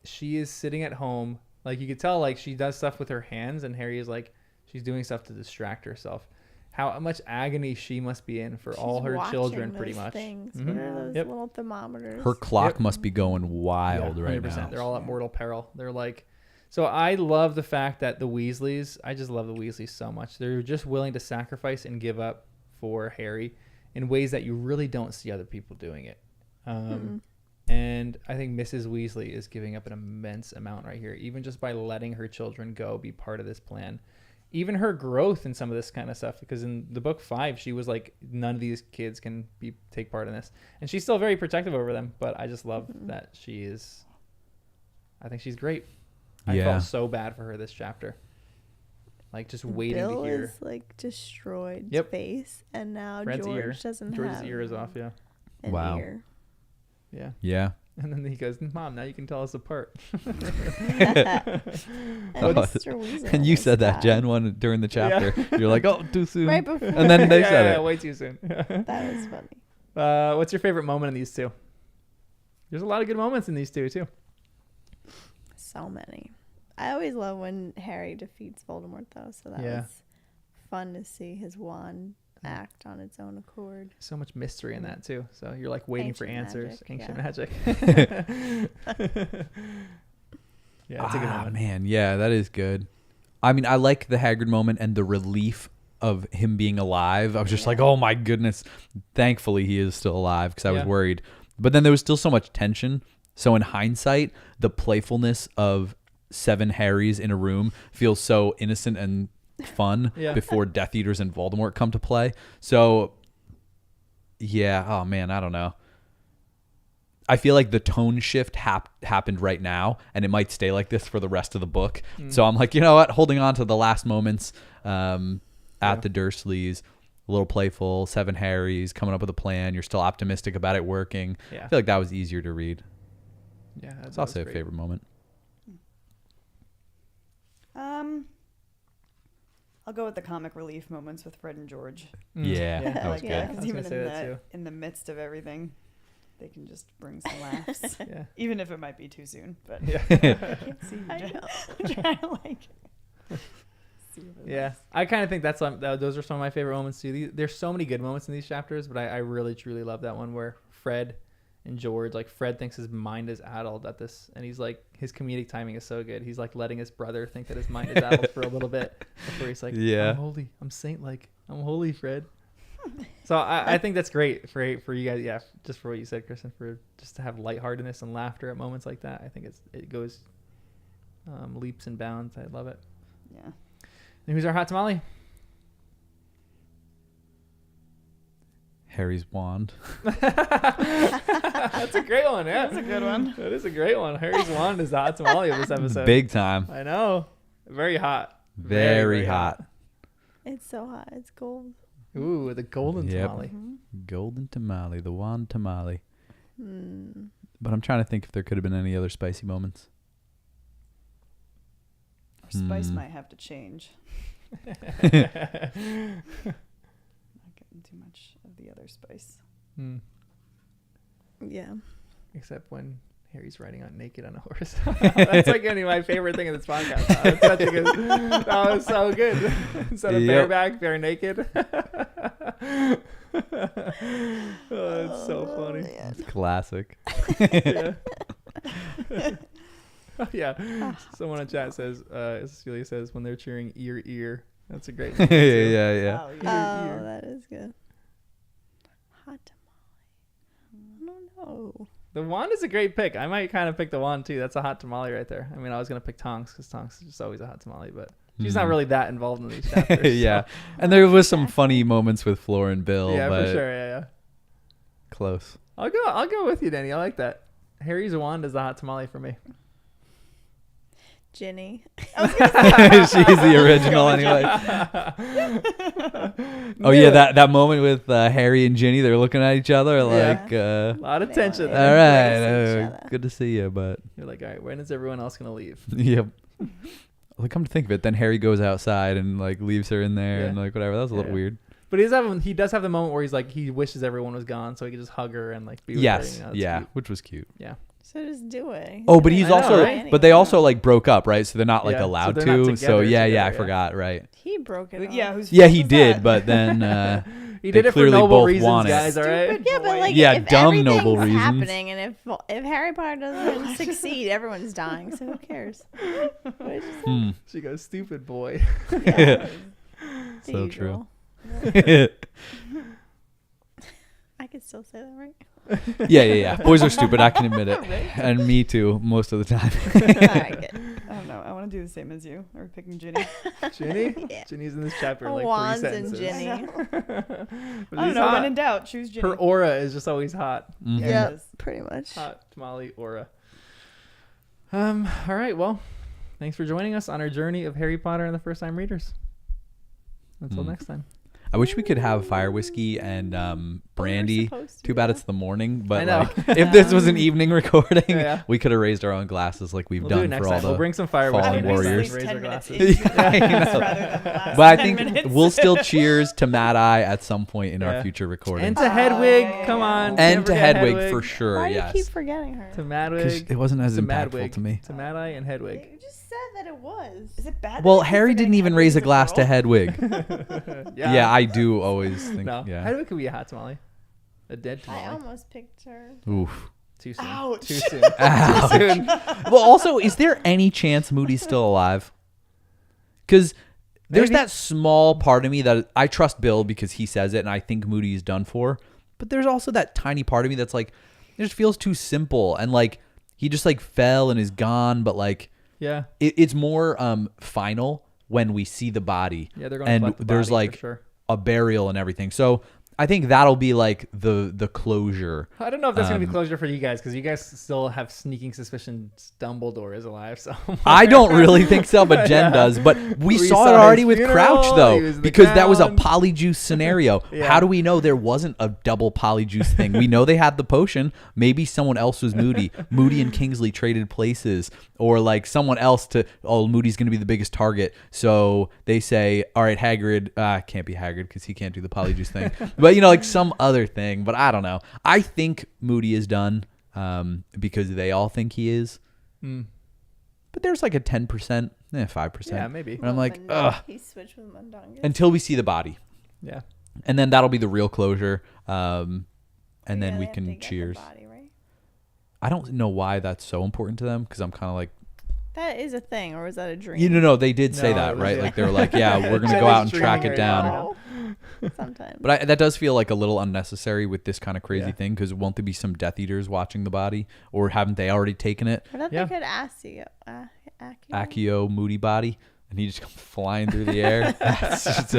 she is sitting at home. Like, you could tell, like, she does stuff with her hands, and Harry is, like, she's doing stuff to distract herself. How much agony she must be in for all She's her watching children, those pretty much. Things. Mhm. What are those Yep. little thermometers? Her clock Yep. must be going wild right 100%. now. They're all at mortal peril. They're like... So I love the fact that the Weasleys... I just love the Weasleys so much. They're just willing to sacrifice and give up for Harry in ways that you really don't see other people doing it. And I think Mrs. Weasley is giving up an immense amount right here, even just by letting her children go be part of this plan. Even her growth in some of this kind of stuff, because in the book 5, she was like, none of these kids can take part in this. And she's still very protective over them, but I just love that she is... I think she's great. I Yeah. felt so bad for her this chapter. Like, just waiting Bill to hear. is like destroyed Yep. face, and now Fred's George ear. doesn't George's have ear is off, yeah. an Wow. ear. Yeah. Yeah. And then he goes, Mom, now you can tell us apart. And Oh, Mr. Weasley And you almost said that, died. Jen, during the chapter. You're like, oh, too soon. Right before. And then they yeah, said yeah, it. way too soon. That was funny. What's your favorite moment in these two? There's a lot of good moments in these two, too. So many. I always love when Harry defeats Voldemort, though. So that was fun to see his wand act on its own accord. So much mystery in that, too. So you're like waiting for answers. Ancient Ancient magic, magic. Yeah, it's a good moment. Man, yeah, that is good. I mean, I like the Hagrid moment and the relief of him being alive. I was just like, oh my goodness. Thankfully, he is still alive because I was worried. But then there was still so much tension. So in hindsight, the playfulness of 7 Harrys in a room feels so innocent and fun before Death Eaters and Voldemort come to play. So, yeah, oh man, I don't know. I feel like the tone shift happened right now, and it might stay like this for the rest of the book. So I'm like, you know what? Holding on to the last moments at the Dursleys, a little playful, 7 Harrys, coming up with a plan. You're still optimistic about it working. Yeah. I feel like that was easier to read. Yeah, It's also a favorite moment. I'll go with the comic relief moments with Fred and George. Yeah, that was good. I Because was even gonna say that too. in the midst of everything, they can just bring some laughs. Yeah. Even if it might be too soon. But Yeah. I can't see you. I know. I'm trying to see what it Yeah, is. I kind of think those are some of my favorite moments too. There's so many good moments in these chapters, but I really truly love that one where Fred and George, like Fred thinks his mind is addled at this, and he's like, his comedic timing is so good. He's like letting his brother think that his mind is addled for a little bit before he's like, Yeah. I'm holy, I'm saint-like, I'm holy, Fred. So I think that's great for you guys. Yeah, just for what you said, Kristen, for just to have lightheartedness and laughter at moments like that. I think it goes leaps and bounds. I love it. Yeah. And who's our hot tamale? Harry's wand. That's a great one. Yeah, That's a good one. That is a great one. Harry's wand is the hot tamale of this episode. Big time. I know. Very hot. Very hot. It's so hot. It's cold. Ooh, the golden Yep. tamale. Golden tamale, the wand tamale. Mm. But I'm trying to think if there could have been any other spicy moments. Our spice might have to change. Not getting too much of the other spice. Hmm. Yeah. Except when Harry's riding on naked on a horse. That's like gonna be my favorite thing in this podcast. That's such a good, that was so good. Instead of Yep. bareback, bare naked. Oh, it's so funny. It's classic. Yeah. Oh, yeah. Someone in chat says, Cecilia says, when they're cheering ear, ear. That's a great yeah, one. too. yeah. Oh, Oh, yeah. that is good. Hot tamale. I don't know. The wand is a great pick. I might kind of pick the wand too. That's a hot tamale right there. I mean, I was going to pick Tonks because Tonks is just always a hot tamale, but she's not really that involved in these chapters. Yeah. So. And there was some funny moments with Flora and Bill. Yeah, but for sure. Yeah. Close. I'll go with you, Danny. I like that. Harry's wand is the hot tamale for me. Ginny. She's the original anyway. Oh yeah, that moment with Harry and Ginny, they're looking at each other like, A lot of tension all there. right, good to see you, but You're like, all right, when is everyone else going to leave? yep. Well, come to think of it, then Harry goes outside and like leaves her in there and like whatever. That was a little weird. But he does have the moment where he's like, he wishes everyone was gone so he could just hug her and like be with her. Yes, You know, that's yeah, cute. which was cute. Yeah. So just do it. Oh, but he's I know, also, right? but they also like broke up, right? So they're not like Yeah, so allowed they're not to. So together, yeah, I yeah. forgot, right? He broke it. Yeah, off. whose Yeah, fault he was did, that? but then He They did it for clearly noble both reasons, want it. guys, all right? Stupid Yeah, but boy. like, Yeah, if dumb noble everything's reasons. happening, and if Harry Potter doesn't succeed, everyone's dying. So who cares? What did you say? Hmm. She goes, stupid boy. Yeah, the So usual. true. I could still say that, right? Yeah. Boys are stupid. I can admit it, and me too, most of the time. All right, good. I don't know. I want to do the same as you. Or picking Ginny. Ginny? Yeah. Ginny's in this chapter in like Wands 3 and sentences. Ginny. I But don't she's know. hot. When in doubt, choose Ginny. Her aura is just always hot. Mhm. There it Yep, is. pretty much. Hot tamale aura. All right. Well, thanks for joining us on our journey of Harry Potter and the First Time Readers. Until next time. I wish we could have fire whiskey and brandy. supposed to, Too bad yeah. it's the morning, I but know. like if this was an evening recording, Yeah. we could have raised our own glasses like we've We'll do it done next for all time. the. We'll bring some fire fallen whiskey next time warriors. and raise our 10 minutes glasses. each. I know. rather than the last But I 10 think minutes. we'll still cheers to Mad Eye at some point in Yeah. our future recording. And to Hedwig. yeah, Come yeah. on. And Can't to forget Hedwig for sure, Why do you yes. keep forgetting her? To Because Madwig. it wasn't as To impactful Madwig. to me. To Mad Eye and Hedwig. You just said that it was. Is it bad? Well, that I keep Harry didn't forgetting even Hedwig raise a is glass to girl? Hedwig. Yeah, I do always think. No. Yeah. Hedwig could be a hot tamale. A dead I tamale. almost picked her. Oof. Too soon. Ouch. Too soon. Ouch. Too soon. Well, also, is there any chance Moody's still alive? Because there's Maybe. that small part of me that I trust Bill because he says it, and I think Moody's done for. But there's also that tiny part of me that's like, it just feels too simple, and like he just like fell and is gone. But like, Yeah. it's more final when we see the body. Yeah, they're going to and collect the there's body like for sure. a burial and everything. So I think that'll be like the closure. I don't know if that's gonna be closure for you guys because you guys still have sneaking suspicions Dumbledore is alive. So I don't really think so, but Jen does. But we saw it already his with funeral, Crouch he though, was the because that was a clown. polyjuice scenario. Yeah. How do we know there wasn't a double polyjuice thing? We know they had the potion. Maybe someone else was Moody. Moody and Kingsley traded places, or like someone else Moody's going to be the biggest target. So they say, all right, Hagrid, can't be Hagrid because he can't do the polyjuice thing. But like some other thing. But I don't know. I think Moody is done because they all think he is. But there's like a 10%, 5%. Yeah, maybe. And I'm like, ugh. He switched with Mundungus. Until we see the body. Yeah. And then that'll be the real closure. And then Yeah, we they have to can get the cheers. body, right? I don't know why that's so important to them because I'm kind of like, That is a thing, or was that a dream? no, they did say No, that, it was- right? yeah. Like they were like, yeah, we're going to go out and track it down. No. Sometimes. But that does feel like a little unnecessary with this kind of crazy Yeah. thing because won't there be some Death Eaters watching the body? Or haven't they already taken it? What if Yeah. they could ask you? Accio Moody body. And he just comes flying through the air. That's just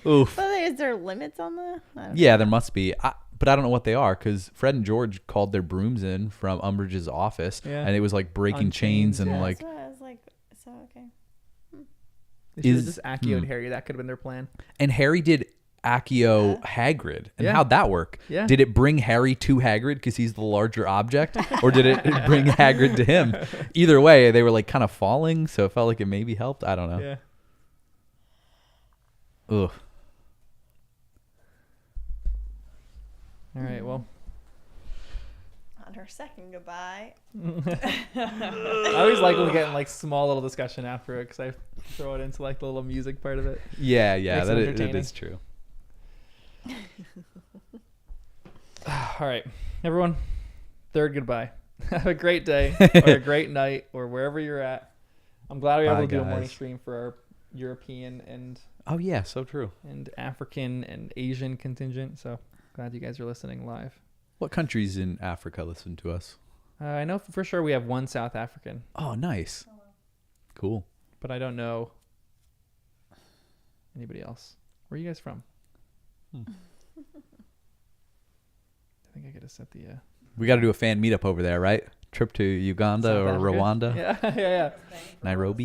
oof. But is there limits on the? I don't Yeah, there must be. But I don't know what they are because Fred and George called their brooms in from Umbridge's office. Yeah. And it was like breaking On chains chains, and know. like. That's what I was like, so okay. They should have Is- just Accio Harry. That could have been their plan. And Harry did Accio Hagrid. And Yeah. how'd that work? Yeah. Did it bring Harry to Hagrid because he's the larger object? Or did it bring Hagrid to him? Either way, they were like kind of falling. So it felt like it maybe helped. I don't know. Yeah. Ugh. All right. Well, On her second goodbye. I always like when we get in like small little discussion after it because I throw it into like the little music part of it. Yeah, Makes it it entertaining. is true. All right, everyone. Third goodbye. Have a great day or a great night or wherever you're at. I'm glad we were able Bye, to do a morning guys. stream for our European and Oh, yeah, so true. African and Asian contingent. So glad you guys are listening live. What countries in Africa listen to us? I know for sure we have one South African, Oh, nice. Cool. but I don't know anybody else. Where are you guys from? I think I gotta set the We got to do a fan meetup over there, right? Trip to Uganda South or Africa? Rwanda, Yeah. Nairobi.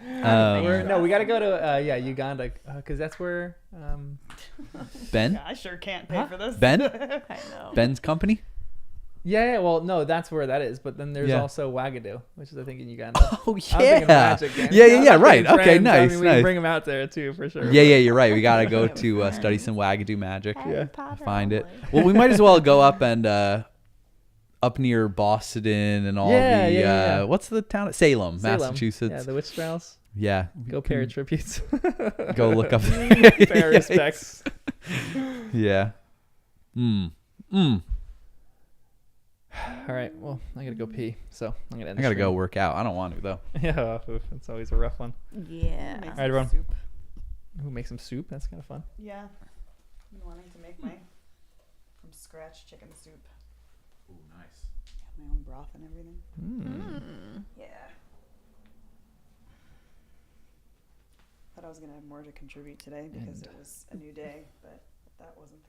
No, we gotta go to Uganda because that's where Ben? Yeah, I sure can't pay Huh? for this. Ben? I know. Ben's company? Yeah, well, no, that's where that is. But then there's Yeah. also Wagadu, which is I think in Uganda. Oh, I'm thinking Magic, man. Yeah, I'm right. thinking Okay, friends. nice, I mean, we nice. can bring them out there too for sure. Yeah, you're right. We got to go to study some Wagadu magic. Harry Potter Find it. only. Well, we might as well go up and up near Boston and all Yeah. what's the town? Salem, Salem. Massachusetts. Yeah, the witch trials. Yeah. Go pay our tributes. Go look up. Pay our respects. Yeah. All right. Well, I gotta go pee, so I'm gonna end. I the got to go stream. work out. I don't want to, though. Yeah, it's always a rough one. Yeah. Make All right, some everyone. soup. Who makes some soup? That's kind of fun. Yeah. I'm wanting to make my from scratch chicken soup. Ooh, nice. Have my own broth and everything. Mm. Yeah. Thought I was gonna have more to contribute today because And- it was a new day, but that wasn't the case.